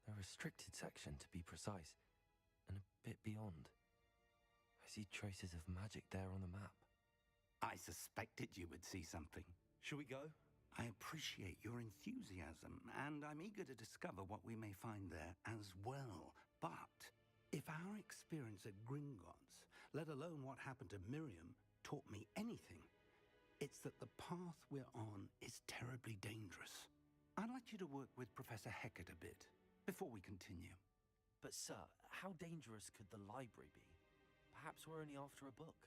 A restricted section, to be precise, and a bit beyond. I see traces of magic there on the map. I suspected you would see something. Shall we go? I appreciate your enthusiasm, and I'm eager to discover what we may find there as well. But if our experience at Gringotts, let alone what happened to Miriam, taught me anything, it's that the path we're on is terribly dangerous. I'd like you to work with Professor Hecat a bit before we continue. But sir, how dangerous could the library be? Perhaps we're only after a book.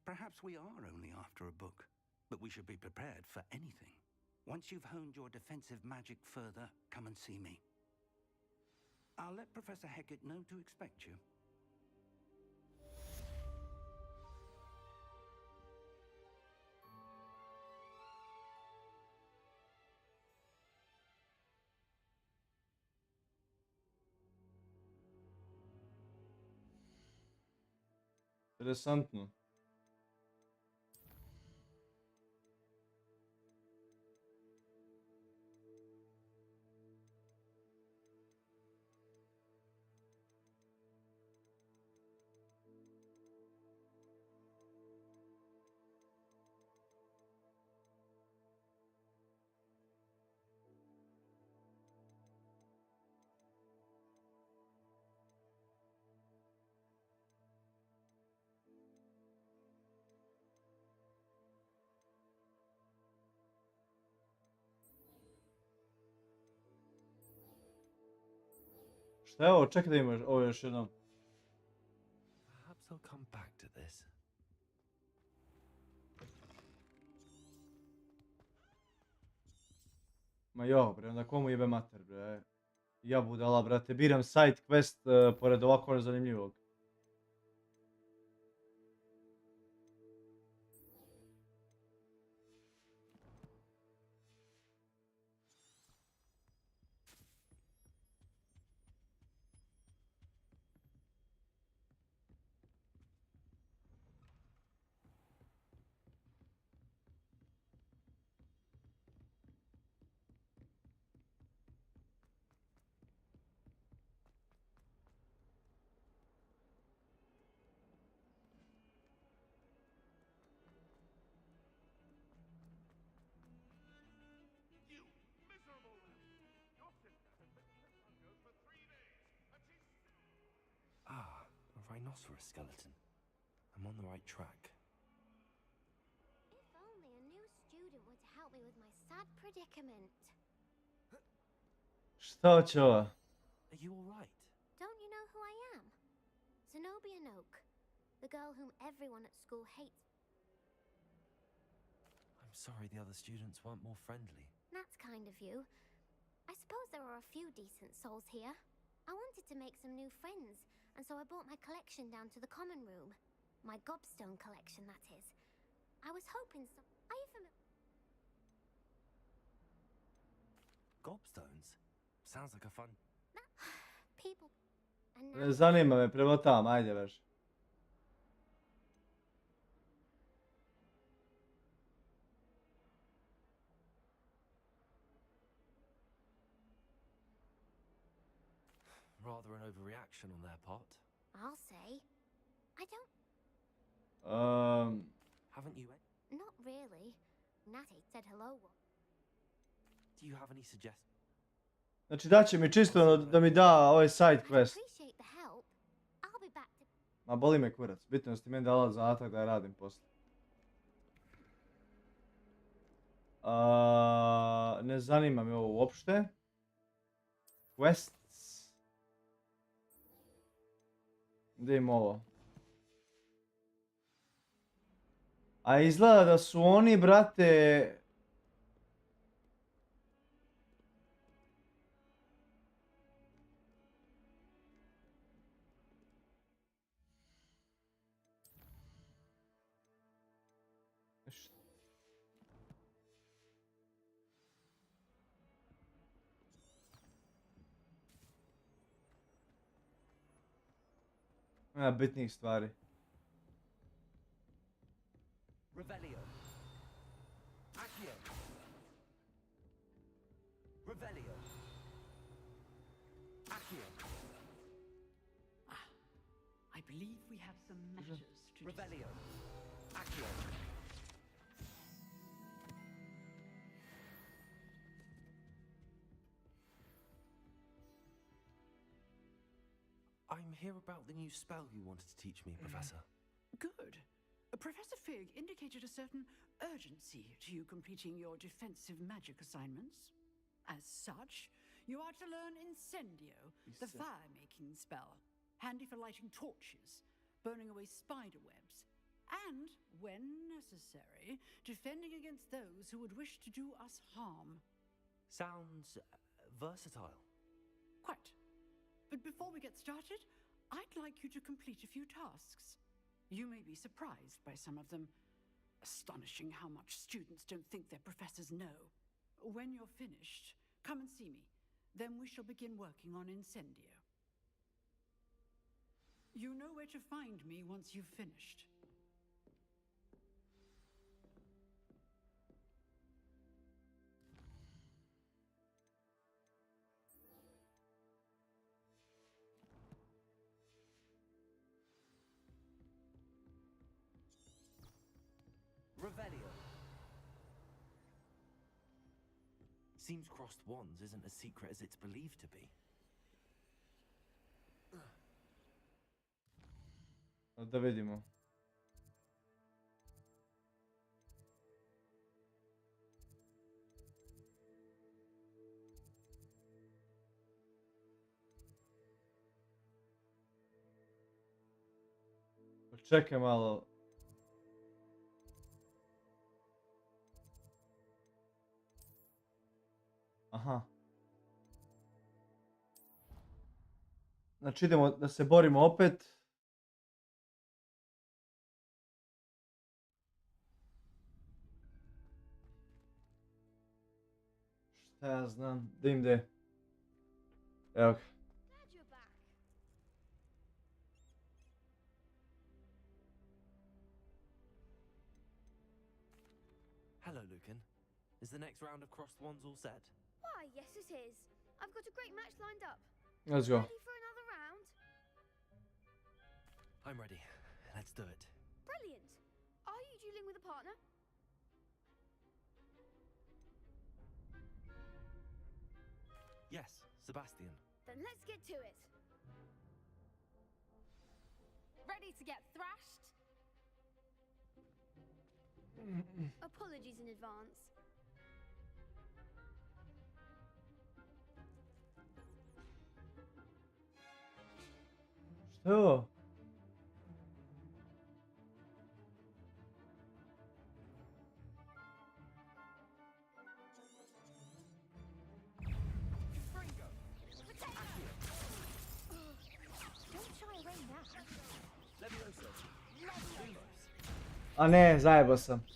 Perhaps we are only after a book, but we should be prepared for anything. Once you've honed your defensive magic further, come and see me. I'll let Professor Hecat know to expect you. Interesantno. Šta je ovo? Čekaj da imaš ovo još jednom. Perhaps I'll come back to this. Ma jo, bre, onda komu jebe mater, bre. Ja budala, brate, biram side quest pored ovako nezanimljivog. Ah, a rhinoceros skeleton. I'm on the right track. If only a new student were to help me with my sad predicament. Šta hoće ova? Are you alright? Don't you know who I am? Zenobia Noak, the girl whom everyone at school hates. I'm sorry the other students weren't more friendly. That's kind of you. I suppose there are a few decent souls here. I wanted to make some new friends, and so I brought my collection down to the common room. My gobstone collection, that is. I was hoping some... Are you familiar? Gobstones? Sounds like a fun... People... And now... Ne zanima me, premotavam, ajde veš. Rather an overreaction on their part. I'll say. I don't... Haven't you... Not really. Natty said hello. Do you have any suggestions? Znači daće mi čisto da mi da ovaj side quest. Appreciate the help. I'll be back to... Ma boli me kurac, bitno je da ti meni dala zadatak da ja radim poslije. Ne zanima me ovo uopšte. Quests. Gdje im ovo? A izgleda da su oni, brate... Nema bitnijih stvari. Revelio. Accio. Revelio. Accio. I believe we have some matters to Revelio. Accio. I'm here about the new spell you wanted to teach me, Professor. Good. Professor Fig indicated a certain urgency to you completing your defensive magic assignments. As such, you are to learn Incendio, the fire-making spell, handy for lighting torches, burning away spider webs, And, when necessary, defending against those who would wish to do us harm. Sounds versatile. Quite. But before we get started, I'd like you to complete a few tasks. You may be surprised by some of them. Astonishing how much students don't think their professors know. When you're finished, come and see me. Then we shall begin working on Incendio. You know where to find me once you've finished. Revelio. Seems crossed wands isn't as secret as it's believed to be. Da vidimo. Čekaj malo. Aha. Znači idemo da se borimo opet. Šta ja znam, da im de. Evo ga. Hello, Lucan. Is the next round of crossed wands all set? Why, yes it is. I've got a great match lined up. Let's go. Ready for another round? I'm ready. Let's do it. Brilliant. Are you dueling with a partner? Yes, Sebastian. Then let's get to it. Ready to get thrashed? Apologies in advance. Šta je ovo? A ne, zajebao sam.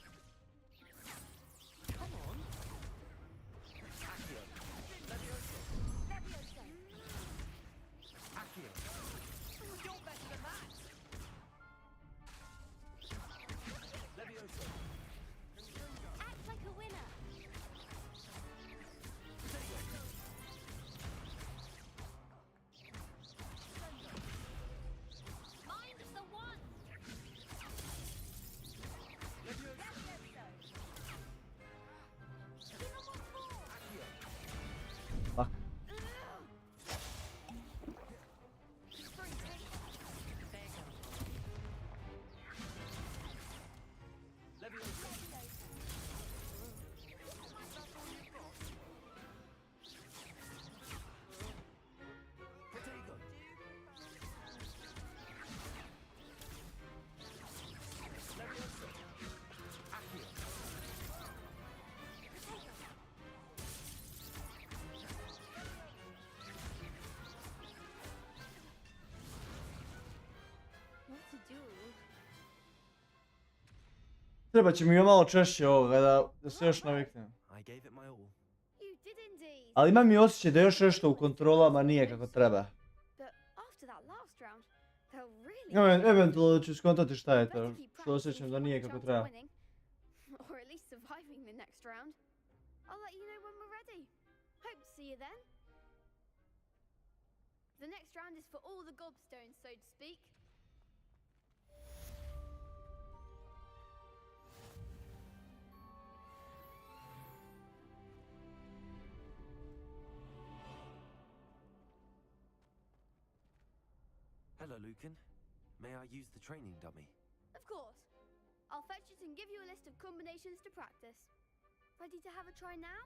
Treba će mi malo češće ovoga da se još naviknem. Ali imam i osjećaj da još nešto u kontrolama nije kako treba. Eventualno ću skontati šta je to, što osjećam da nije kako treba. The next round is for all the gobstones, so to speak. Hello, Lucan. May I use the training dummy? Of course. I'll fetch it and give you a list of combinations to practice. Ready to have a try now?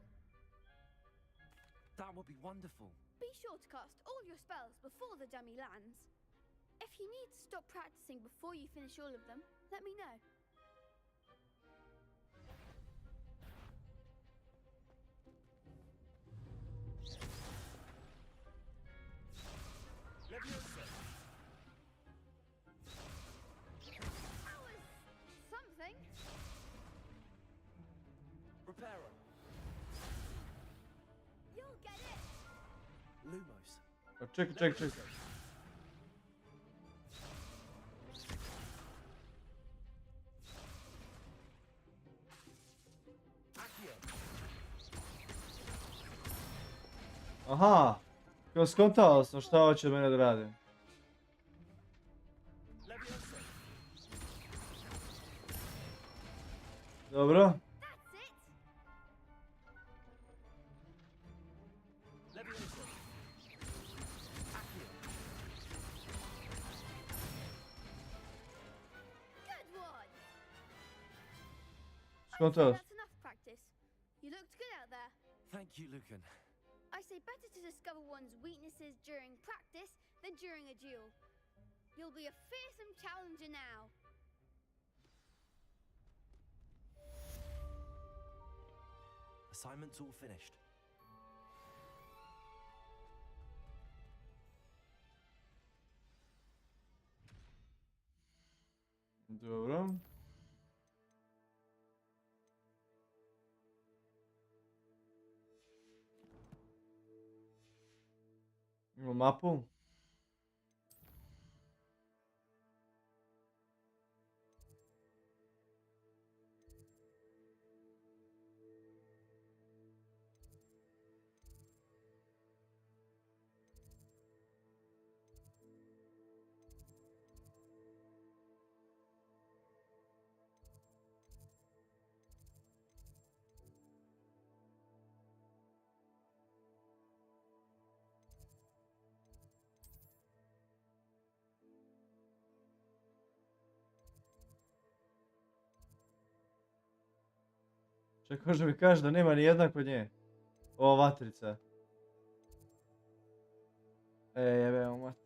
That would be wonderful. Be sure to cast all your spells before the dummy lands. If you need to stop practicing before you finish all of them, let me know. That was something. Repairer. You'll get it. Lumos. Čekaj. Aha, kao skontao sam šta hoće mene da radim. Dobro. Skontao. That's enough practice. You looked good out there. Thank you, Lucan. I say better to discover one's weaknesses during practice than during a duel. You'll be a fearsome challenger now. Assignment's all finished. Dobro. Imamo mapu. Čak možda mi kaže da nema ni jedna kod nje. Ova vatrica. Jebe mu mater.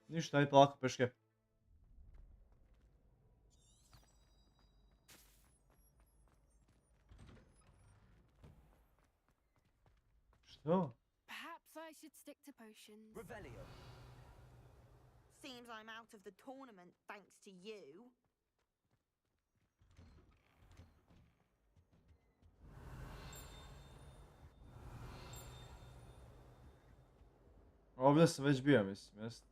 Ništa, ajde polako peške. Što? Perhaps I should stick to potions. Revelio. Seems I'm out of the tournament thanks to you. Ovdje sam već bio, mislim, jest.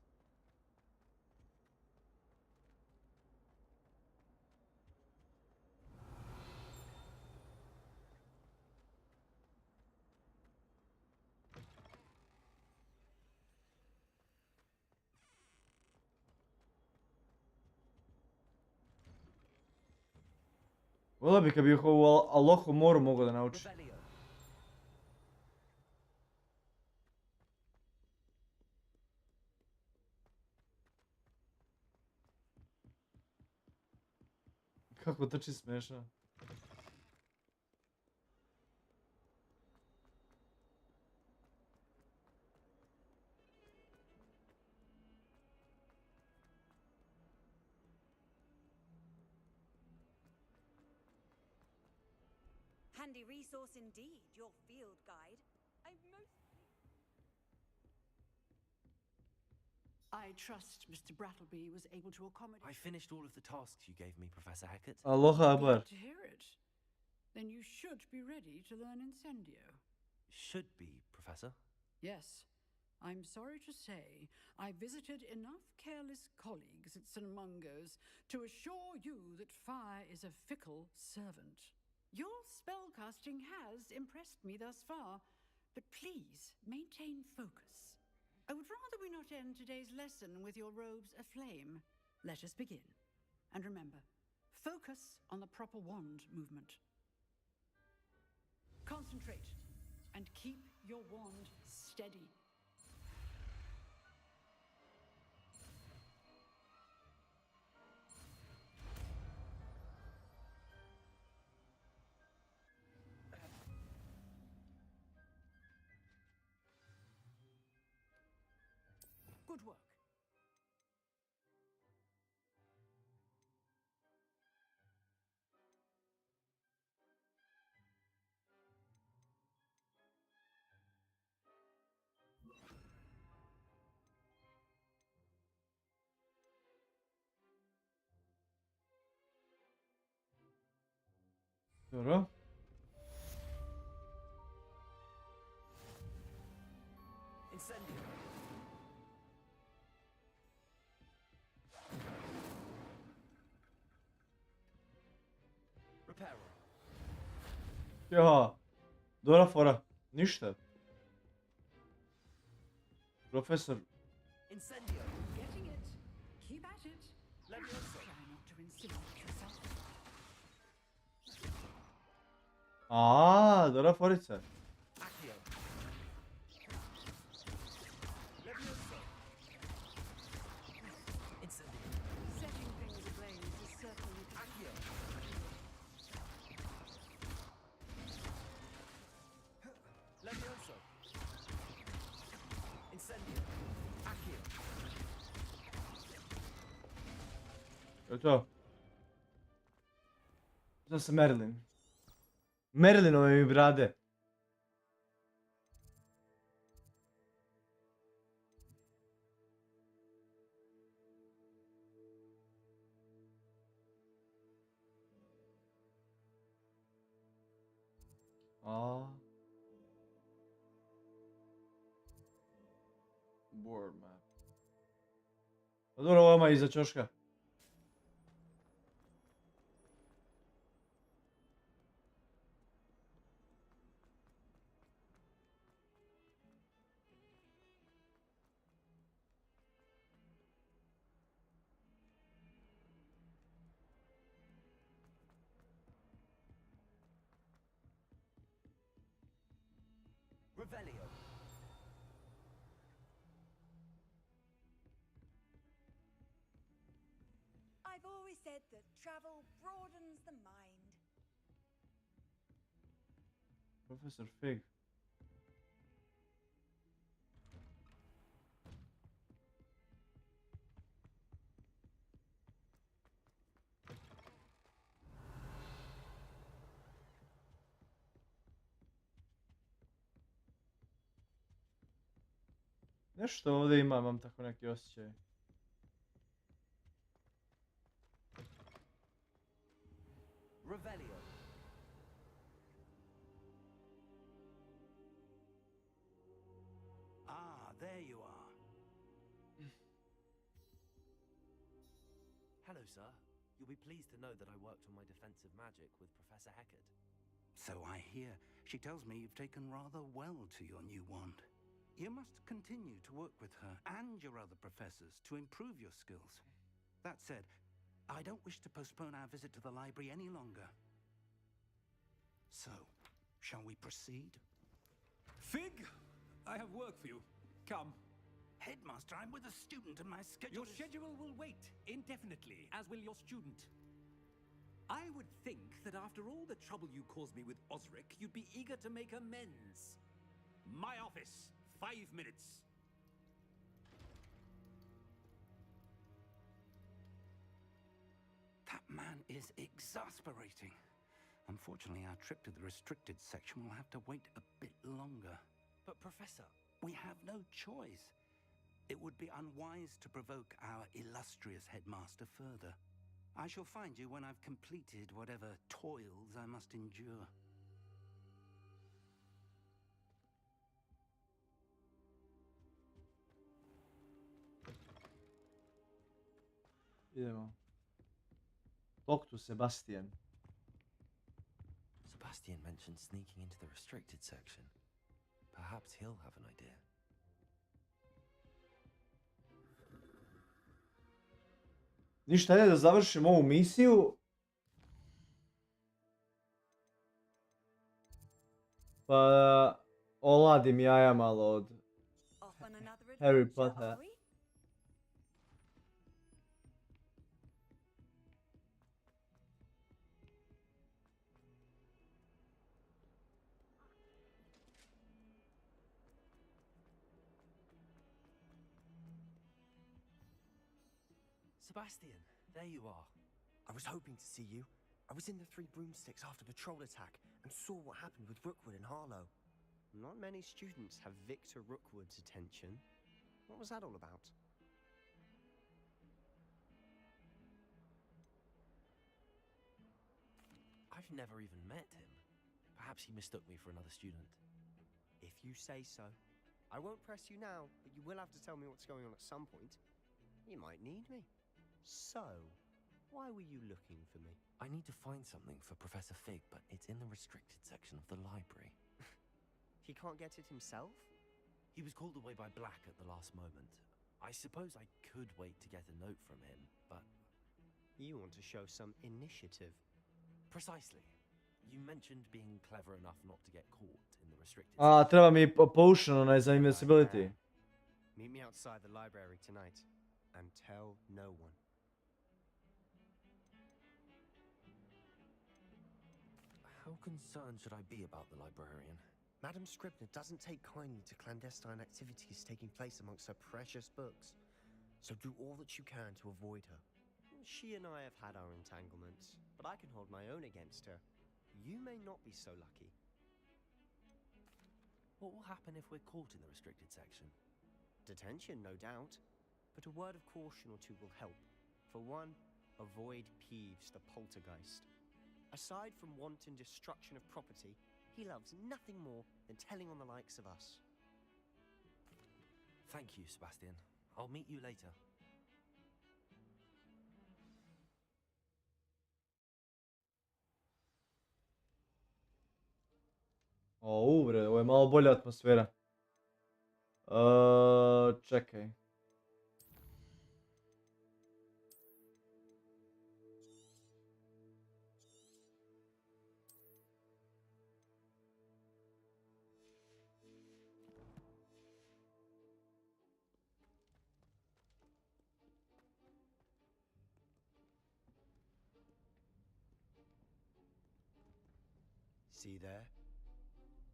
Volio bi kad bih ovu Alohu moru mogao da naučim. Kako trči smiješno. Handy resource indeed, your field guide. I trust Mr. Brattleby was able to accommodate. I finished all of the tasks you gave me, Professor Hackett. Aloha Akbar. Glad to hear it. Then you should be ready to learn Incendio. Should be, Professor. Yes. I'm sorry to say I visited enough careless colleagues at St. Mungo's to assure you that fire is a fickle servant. Your spellcasting has impressed me thus far, but please maintain focus. I would rather we not end today's lesson with your robes aflame. Let us begin. And remember, focus on the proper wand movement. Concentrate and keep your wand steady. Good work. Dobro. Incendio. Reparo. Ja, dobra fora. Ništa. Profesor. Incendio. Getting it. Keep at it. Levioso. Try not to insinuate yourself. Dobra forica. Accio. Levioso. Incendio. Setting things ablaze is certainly Accio. Levioso. Incendio. Accio. To je to. Znam se Merlin. Merlinove mi brade. Board map. Pa dobro, ovo ima iza ćoška. Revelio. I've always said that travel broadens the mind. Profesor Fig. Nešto ovdje imam tako neki osjećaj. Revelio. Ah, there you are. Hello, sir. You'll be pleased to know that I worked on my defensive magic with Professor Heckard. So I hear. She tells me you've taken rather well to your new wand. You must continue to work with her and your other professors to improve your skills. That said, I don't wish to postpone our visit to the library any longer. So, shall we proceed? Fig, I have work for you. Come. Headmaster, I'm with a student and my schedule Your schedule will wait indefinitely, as will your student. I would think that after all the trouble you caused me with Osric, you'd be eager to make amends. My office, 5 minutes. That man is exasperating. Unfortunately, our trip to the restricted section will have to wait a bit longer. But, Professor... We have no choice. It would be unwise to provoke our illustrious headmaster further. I shall find you when I've completed whatever toils I must endure. Idemo. Talk to Sebastian. Sebastian mentioned sneaking into the restricted section. Perhaps he'll have an idea. Ništa, ajde da završim ovu misiju. Pa oladim jaja malo od Harry Pottera. Sebastian, there you are. I was hoping to see you. I was in the Three Broomsticks after the troll attack and saw what happened with Rookwood and Harlow. Not many students have Victor Rookwood's attention. What was that all about? I've never even met him. Perhaps he mistook me for another student. If you say so. I won't press you now, but you will have to tell me what's going on at some point. You might need me. So, why were you looking for me? I need to find something for Professor Fig, but it's in the restricted section of the library. He can't get it himself? He was called away by Black at the last moment. I suppose I could wait to get a note from him, but... You want to show some initiative. Precisely. You mentioned being clever enough not to get caught in the restricted A, treba mi potion, onaj za invincibility. Meet me outside the library tonight, and tell no one. How concerned should I be about the librarian? Madam Scribner doesn't take kindly to clandestine activities taking place amongst her precious books, so do all that you can to avoid her. She and I have had our entanglements, but I can hold my own against her. You may not be so lucky. What will happen if we're caught in the restricted section? Detention, no doubt, but a word of caution or two will help. For one, avoid Peeves the poltergeist. Aside from wanton destruction of property, he loves nothing more than telling on the likes of us. Thank you, Sebastian. I'll meet you later. Bre, ovo je malo bolja atmosfera. Čekaj. See there?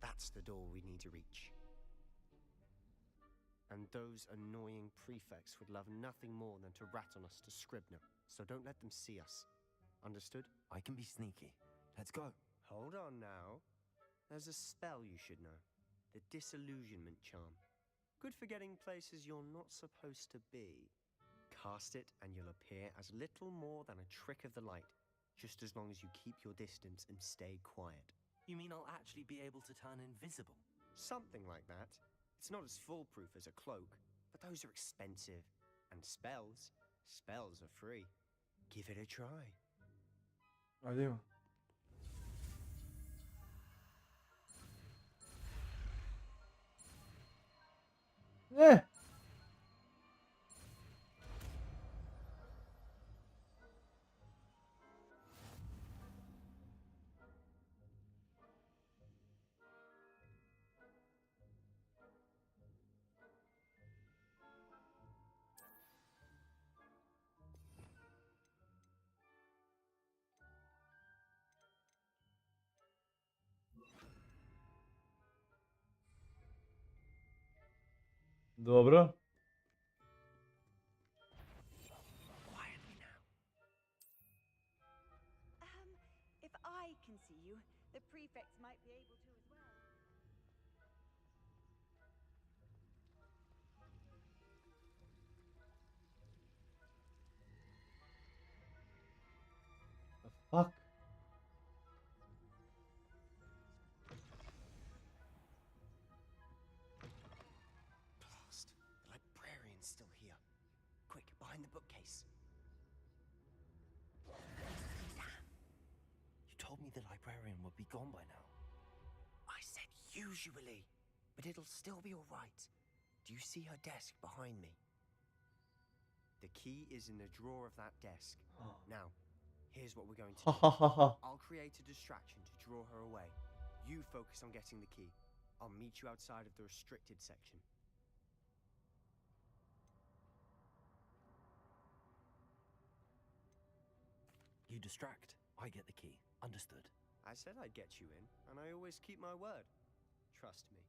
That's the door we need to reach. And those annoying prefects would love nothing more than to rat on us to Scribner, so don't let them see us. Understood? I can be sneaky. Let's go. Hold on now. There's a spell you should know. The Disillusionment Charm. Good for getting places you're not supposed to be. Cast it and you'll appear as little more than a trick of the light, just as long as you keep your distance and stay quiet. You mean I'll actually be able to turn invisible? Something like that. It's not as foolproof as a cloak, but those are expensive. And spells are free. Give it a try. Ajde. Dobro. If I can see you, the prefects might be able to as well. The fuck? Blast. The librarian's still here. Quick, behind the bookcase. You told me the librarian would be gone by now. I said usually, but it'll still be all right. Do you see her desk behind me? The key is in the drawer of that desk. Now, here's what we're going to do. I'll create a distraction to draw her away. You focus on getting the key. I'll meet you outside of the restricted section. You distract. I get the key. Understood. I said I'd get you in, and I always keep my word. Trust me.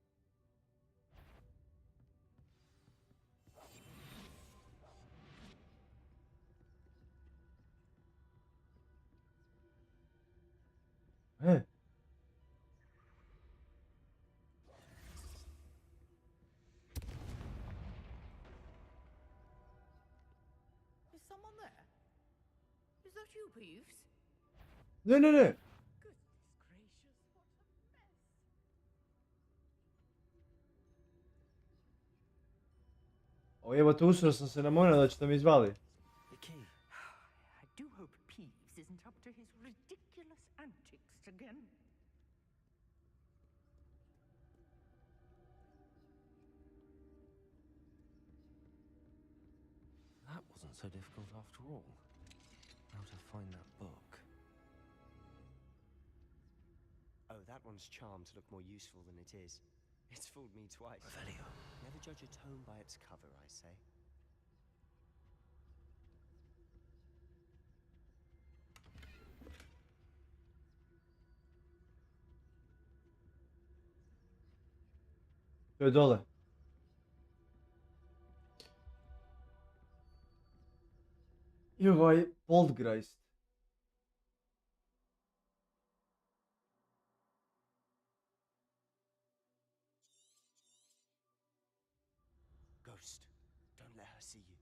there? Is that you, Peeves? Ne, ne, ne. O jebate, usro sam se na mora da ćete mi izvali. I do hope Peeves isn't up to his ridiculous antics again. That wasn't so difficult after all. How to find that book? Oh, that one's charmed to look more useful than it is. It's fooled me twice. Revelio. Never judge a tome by its cover, I say. To je dole. I ovaj Poltergeist. Ghost, don't let her see you.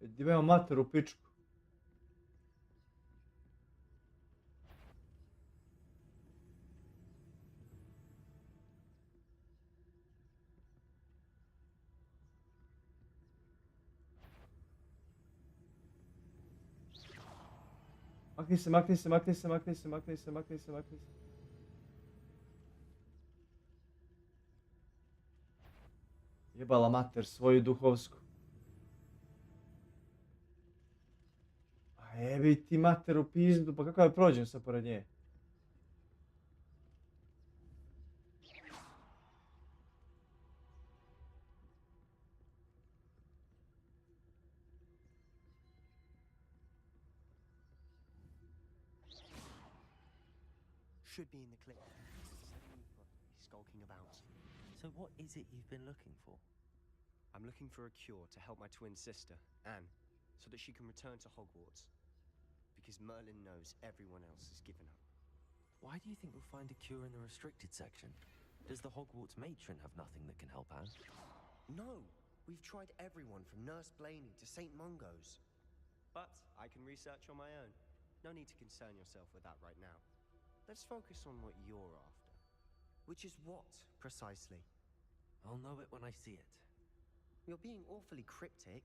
Gdje imamo mater u pičku. Makni se, makni se, makni se, makni se, makni se, makni se, makni se. Jebala mater svoju duhovsku. A jebi ti mater u pizdu, pa kako ja prođem sad pored nje? Should be in the clip. Skulking about. So what is it you've been looking for? I'm looking for a cure to help my twin sister, Anne, so that she can return to Hogwarts. Because Merlin knows everyone else has given up. Why do you think we'll find a cure in the restricted section? Does the Hogwarts matron have nothing that can help Anne? No! We've tried everyone from Nurse Blaney to St. Mungo's. But I can research on my own. No need to concern yourself with that right now. Let's focus on what you're after. Which is what, precisely? I'll know it when I see it. You're being awfully cryptic.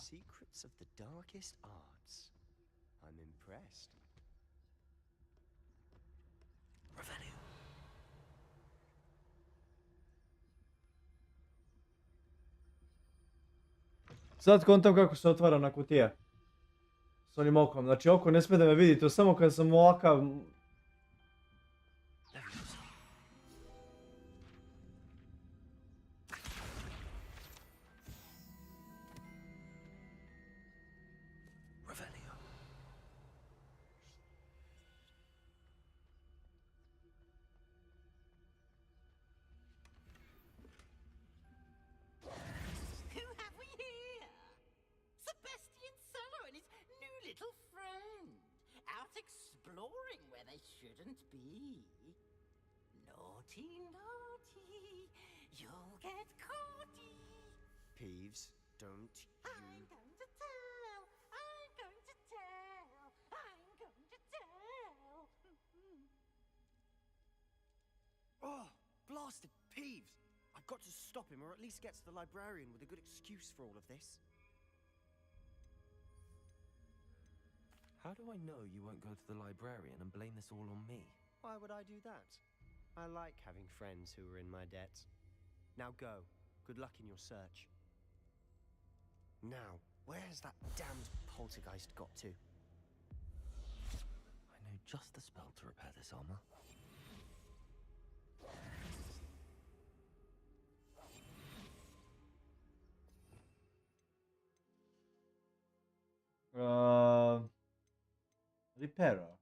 Secrets of the darkest arts. I'm impressed. Revelio. Sad kontam kako se otvara na kutija. S onim okom. Znači oko ne smije da me vidi, to samo kad sam ovakav... Revelio. Who have we here? Sebastian Cello and his new little friend. Out exploring where they shouldn't be. Naughty, naughty. You'll get caughty. Peeves, don't I'm going to tell. I'm going to tell. I'm going to tell. Oh, blasted Peeves! I've got to stop him, or at least get to the librarian with a good excuse for all of this. How do I know you won't go to the librarian and blame this all on me? Why would I do that? I like having friends who are in my debt. Now go. Good luck in your search. Now, where has that damned poltergeist got to? I know just the spell to repair this armor. Repairer.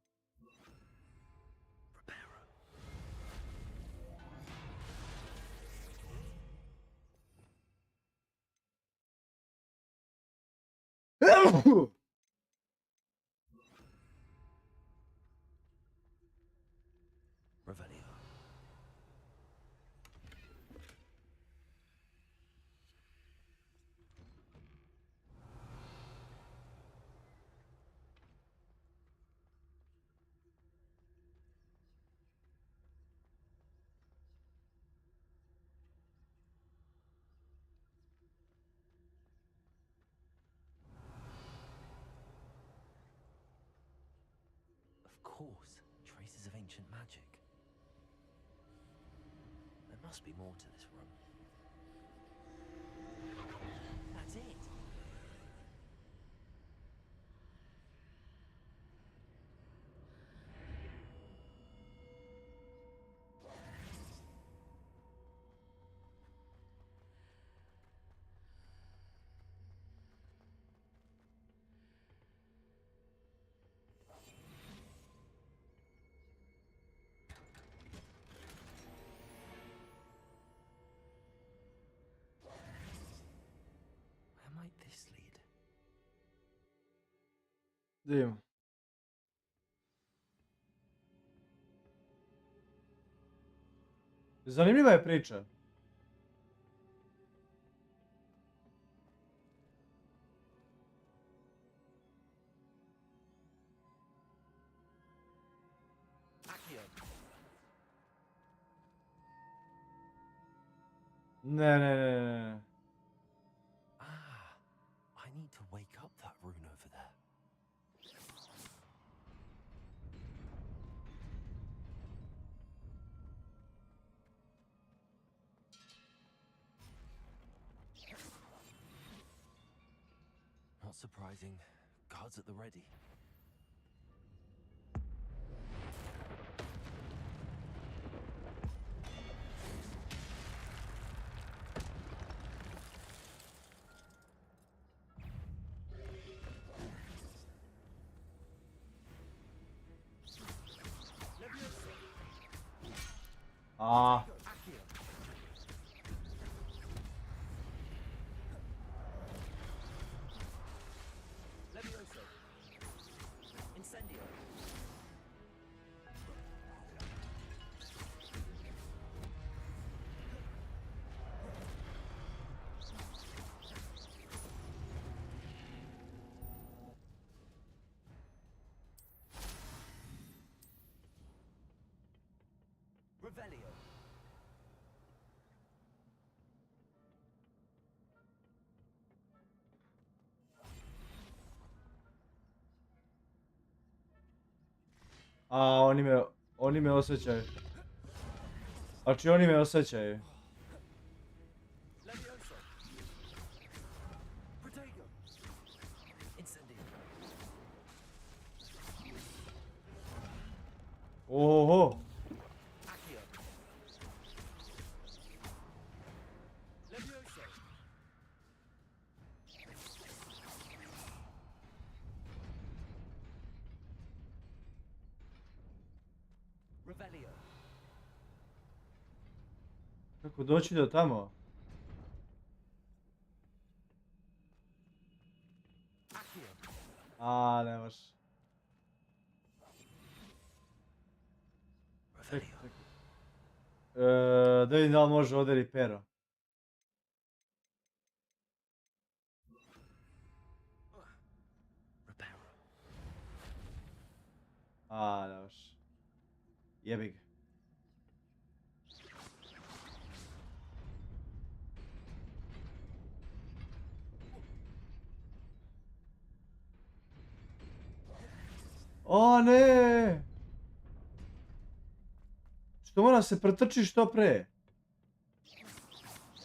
Revelio. Of course, traces of ancient magic. There must be more to this room. That's it. Where might this lead? Da vidimo. Zanimljiva je priča. Ne. Ah, I need to wake up that rune over there. Not surprising. Guards at the ready. Ah. Revelio. A, oni me osjećaju. Znači oni me osjećaju. Oho. Kako doći do tamo? A, ne baš. Čekaj. Da vidim da li može ovdje ripero. A, ne baš. Jebi ga. O ne! Što mora se pretrči što pre?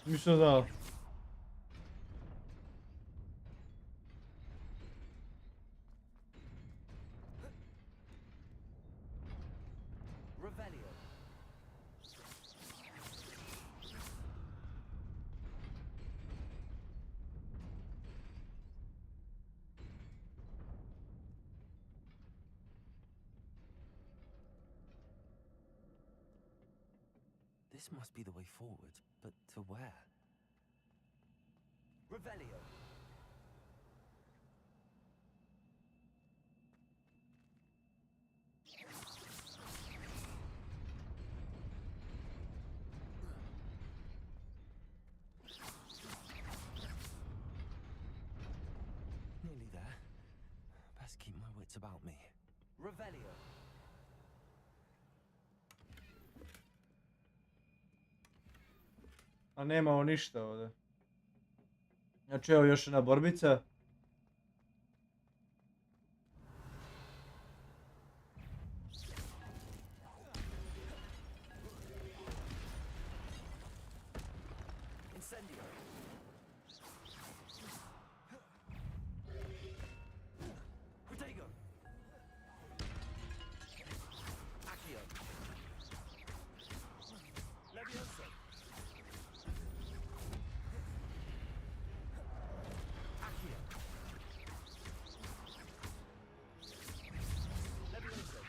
Mislim da... This must be the way forward, but to where? Revelio. best keep my wits about me. Revelio. A nemamo ništa ovdje. Znači evo još jedna borbica. Incendio. Protego. Accio. Levioso. Accio. Levioso.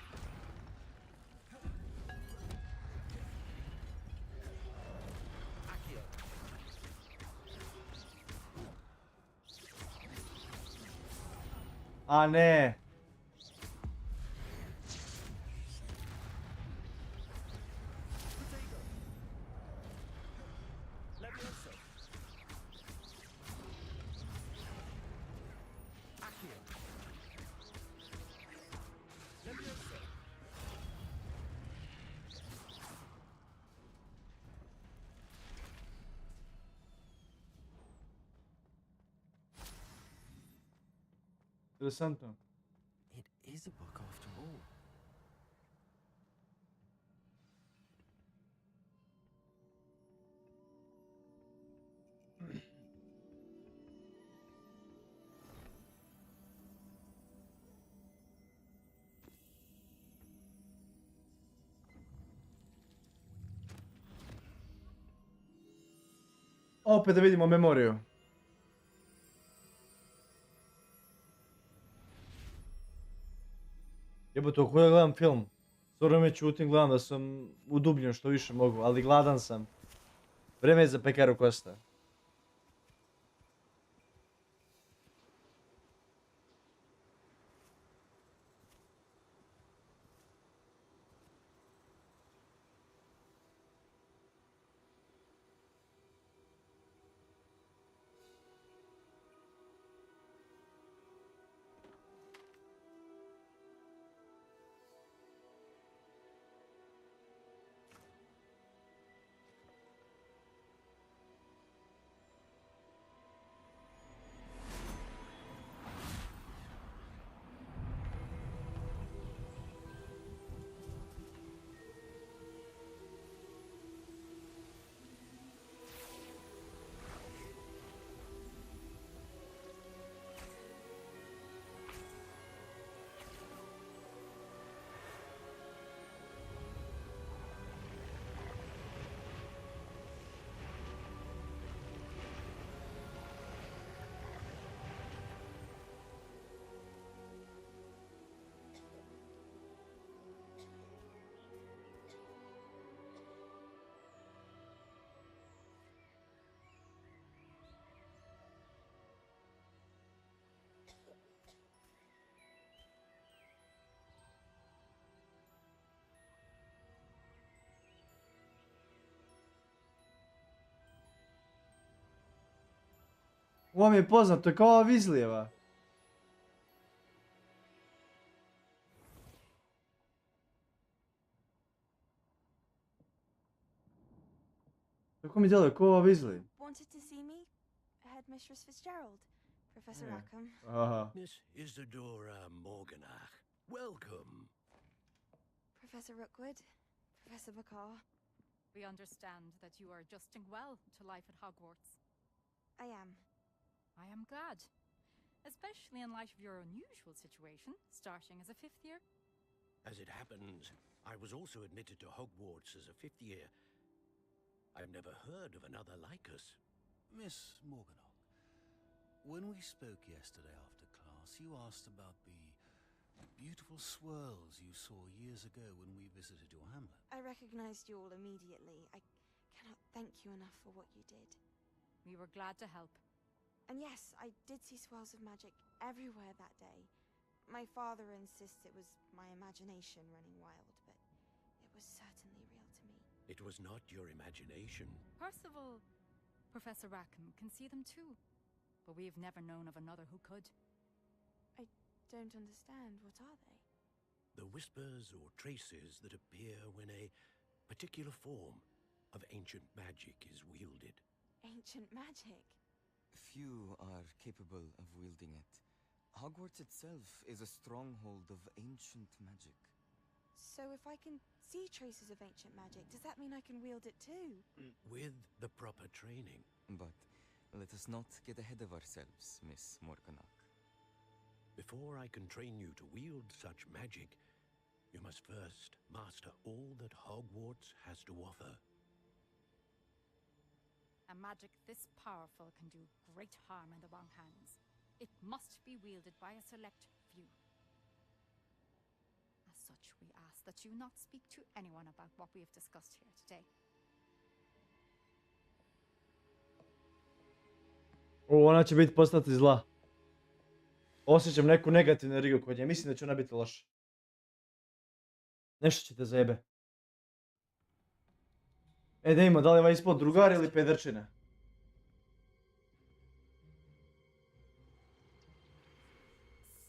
Accio. A ne. Protego. Levioso. Accio. Levioso. Interesantno. It is a book after all. Opet da vidimo memoriju. Jebote, ako ja gledam film, stvarno me čutim, gledam da sam udubljen što više mogu, ali gladan sam. Vreme je za pekaru Kosta. Ovo mi je poznato, je kao ova Weasleyeva. Kako mi djeluje, kao ova Weasley. Wanted to see me? Headmistress Fitzgerald, Professor Yeah. Rackham. Aha. Miss Isadora Morganach, welcome. Professor Rookwood, Professor Bakar. We understand that you are adjusting well to life at Hogwarts. I am. I am glad, especially in light of your unusual situation, starting as a fifth year. As it happens, I was also admitted to Hogwarts as a fifth year. I've never heard of another like us. Miss Morganach, when we spoke yesterday after class, you asked about the beautiful swirls you saw years ago when we visited your hamlet. I recognized you all immediately. I cannot thank you enough for what you did. We were glad to help. And yes, I did see swirls of magic everywhere that day. My father insists it was my imagination running wild, but it was certainly real to me. It was not your imagination. Percival, Professor Rackham can see them too, but we have never known of another who could. I don't understand. What are they? The whispers or traces that appear when a particular form of ancient magic is wielded. Ancient magic? Few are capable of wielding it. Hogwarts itself is a stronghold of ancient magic. So if I can see traces of ancient magic, does that mean I can wield it too? With the proper training. But let us not get ahead of ourselves, Miss Morganach. Before I can train you to wield such magic, you must first master all that Hogwarts has to offer. A magic this powerful can do great harm in the wrong hands. It must be wielded by a select few. As such, we ask that you not speak to anyone about what we have discussed here today. Ona će biti postati zla. Osjećam neku negativnu energiju kod nje. Mislim da će ona biti loša. Nešto će te zajebe. E, da ima, da li je ovaj ispod drugar ili pederčina?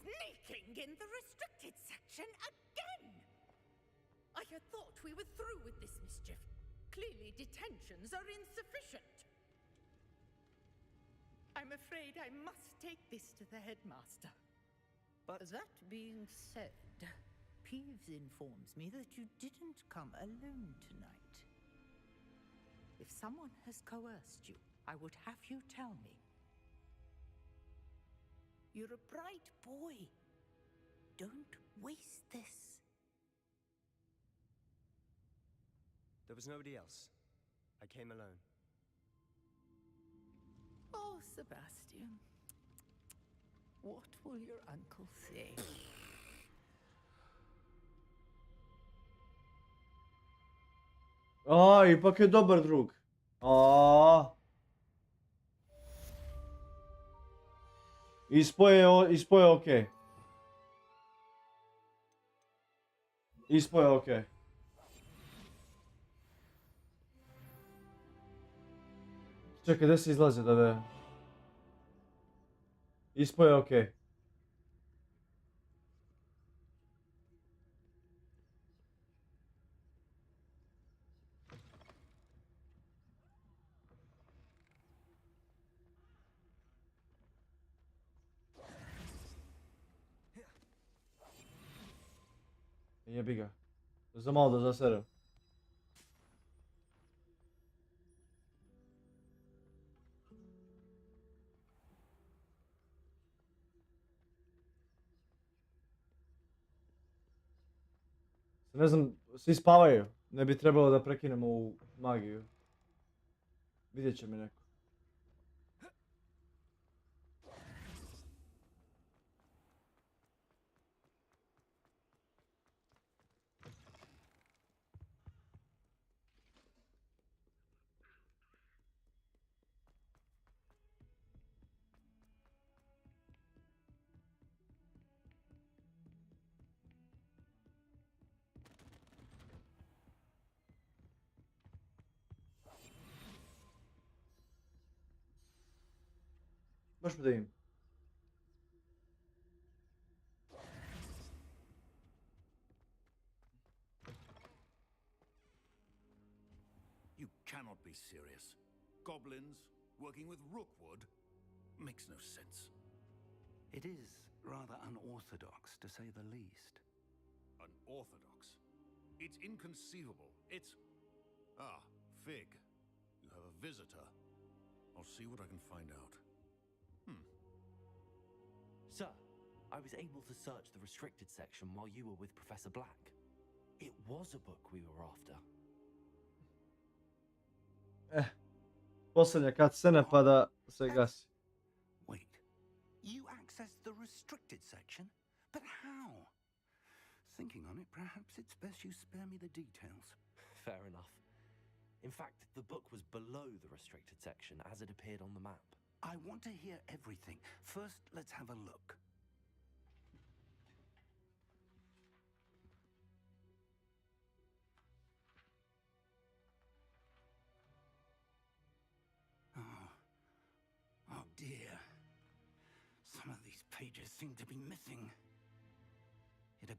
Sneaking in the restricted section again! I had thought we were through with this mischief. Clearly detentions are insufficient. I'm afraid I must take this to the headmaster. But that being said, Peeves informs me that you didn't come alone tonight. If someone has coerced you, I would have you tell me. You're a bright boy. Don't waste this. There was nobody else. I came alone. Oh, Sebastian. What will your uncle say? A, ipak je dobar drug. A. Ispo je okej. Ispo je okej. Čekaj, gdje se izlaze da ve... Ispo je okej. Jebi ga. Za malo da zaserem. Ne znam, svi spavaju. Ne bi trebalo da prekinemo ovu magiju. Vidjet će mi neko. Baš mi da im. You cannot be serious. Goblins working with Rookwood makes no sense. It is rather unorthodox, to say the least. Unorthodox? It's inconceivable. It's... Ah, Fig. You have a visitor. I'll see what I can find out. Sir, I was able to search the restricted section while you were with Professor Black. It was a book we were after. Posljednja cutscena pa da se gasi. Wait, you accessed the restricted section? But how? Thinking on it, perhaps it's best you spare me the details. Fair enough. In fact, the book was below the restricted section as it appeared on the map. I want to hear everything. First, let's have a look. Oh dear. Some of these pages seem to be missing.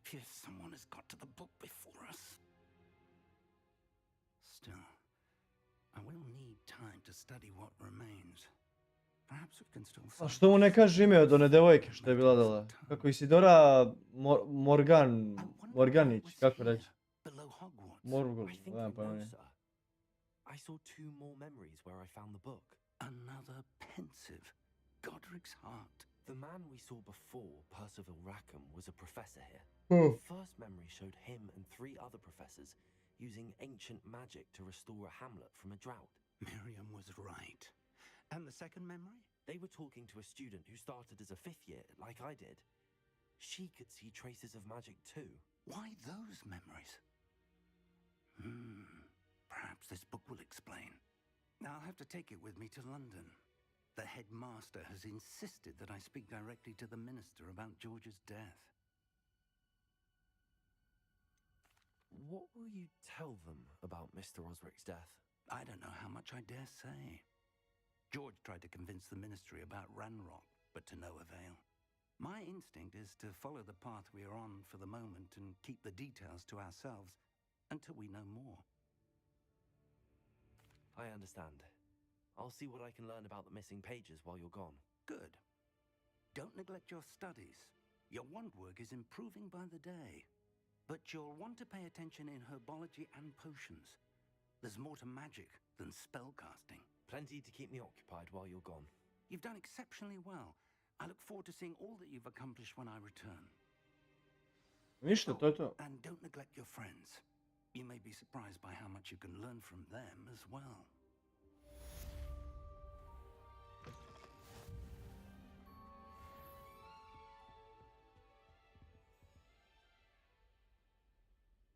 appears someone has got to the book before us. Still, I will need time to study what remains. Perhaps we can still A find što mu ne kaže ime od one devojke što je bila dole? Kako Isidora Morganić, kako reći? I know, sir. I saw 2 more memories where I found the book. Another pensive, Godric's heart. The man we saw before, Percival Rackham, was a professor here. Oh. The first memory showed him and 3 other professors using ancient magic to restore a hamlet from a drought. Miriam was right. And the second memory? They were talking to a student who started as a 5th year, like I did. She could see traces of magic too. Why those memories? Perhaps this book will explain. I'll have to take it with me to London. The headmaster has insisted that I speak directly to the minister about George's death. What will you tell them about Mr. Osric's death? I don't know how much I dare say. George tried to convince the ministry about Ranrock, but to no avail. My instinct is to follow the path we are on for the moment and keep the details to ourselves until we know more. I understand. I'll see what I can learn about the missing pages while you're gone. Good. Don't neglect your studies. Your wand work is improving by the day. But you'll want to pay attention in herbology and potions. There's more to magic than spellcasting. Plenty to keep me occupied while you're gone. You've done exceptionally well. I look forward to seeing all that you've accomplished when I return. Ništa, to je to. And don't neglect your friends. You may be surprised by how much you can learn from them as well.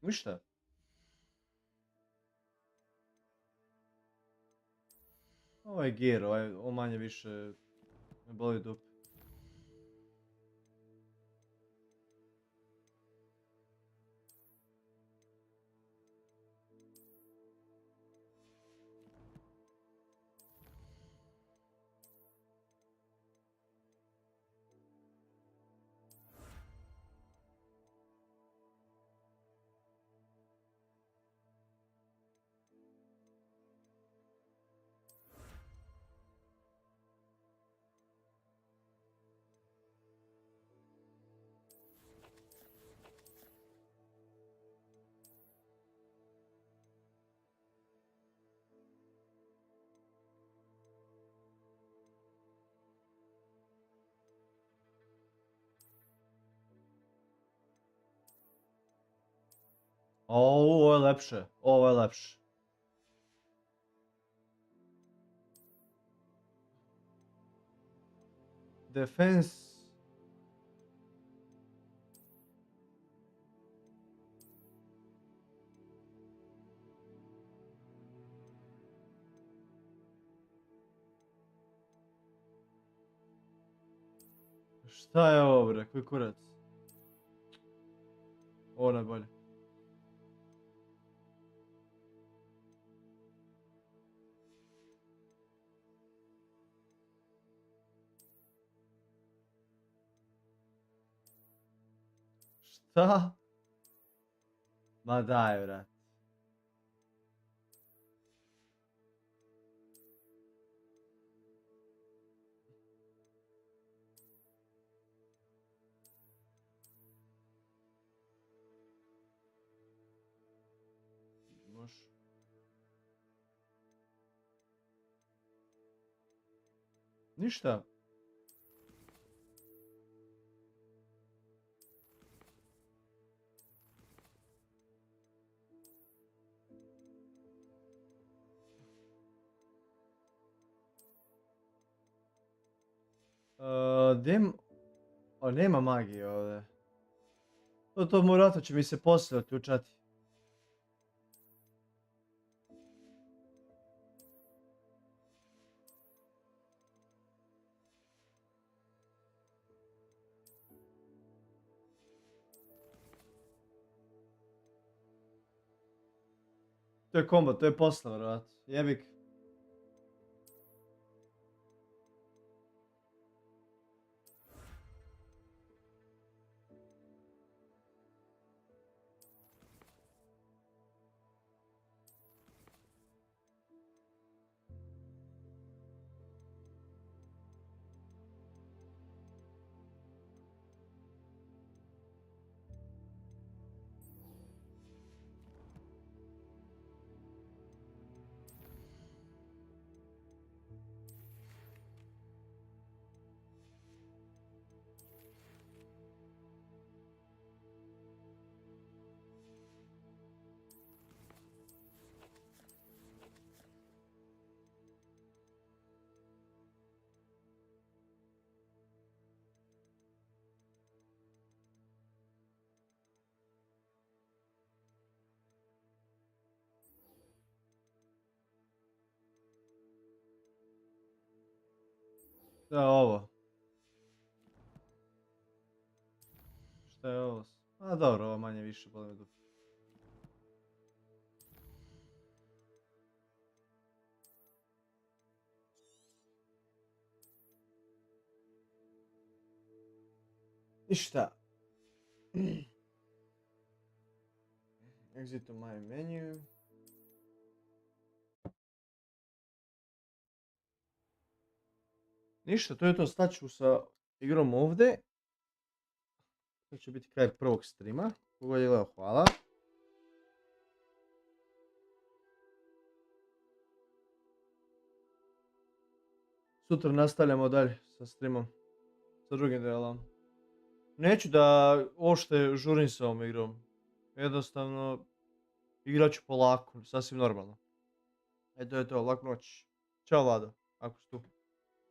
Ništa. Ovo je gear, ovo manje više me boli dupe. Ovo je lepše, ovo je lepše. Defense. Šta je ovo bre, koji kurac? Ovo najbolje. Šta? Ma daj, brat. Može. Ništa. O, nema magije ovdje. To morato će mi se poslije otključati. To je kombo, to je posla, vjerojatno. Jebik. Šta je ovo? Šta je ovo? A dobro, ovo manje više boli me dupe. Ništa. Exit to my menu. Ništa, to je to, staću sa igrom ovdje. To će biti kraj prvog streama. Kogod je gledao, hvala. Sutra nastavljamo dalje sa streamom. Sa drugim delom. Neću da ošte žurim sa ovom igrom. Jednostavno, igrat ću polako, sasvim normalno. Eto je to, laku noć. Ćao Vlado, ako si tu.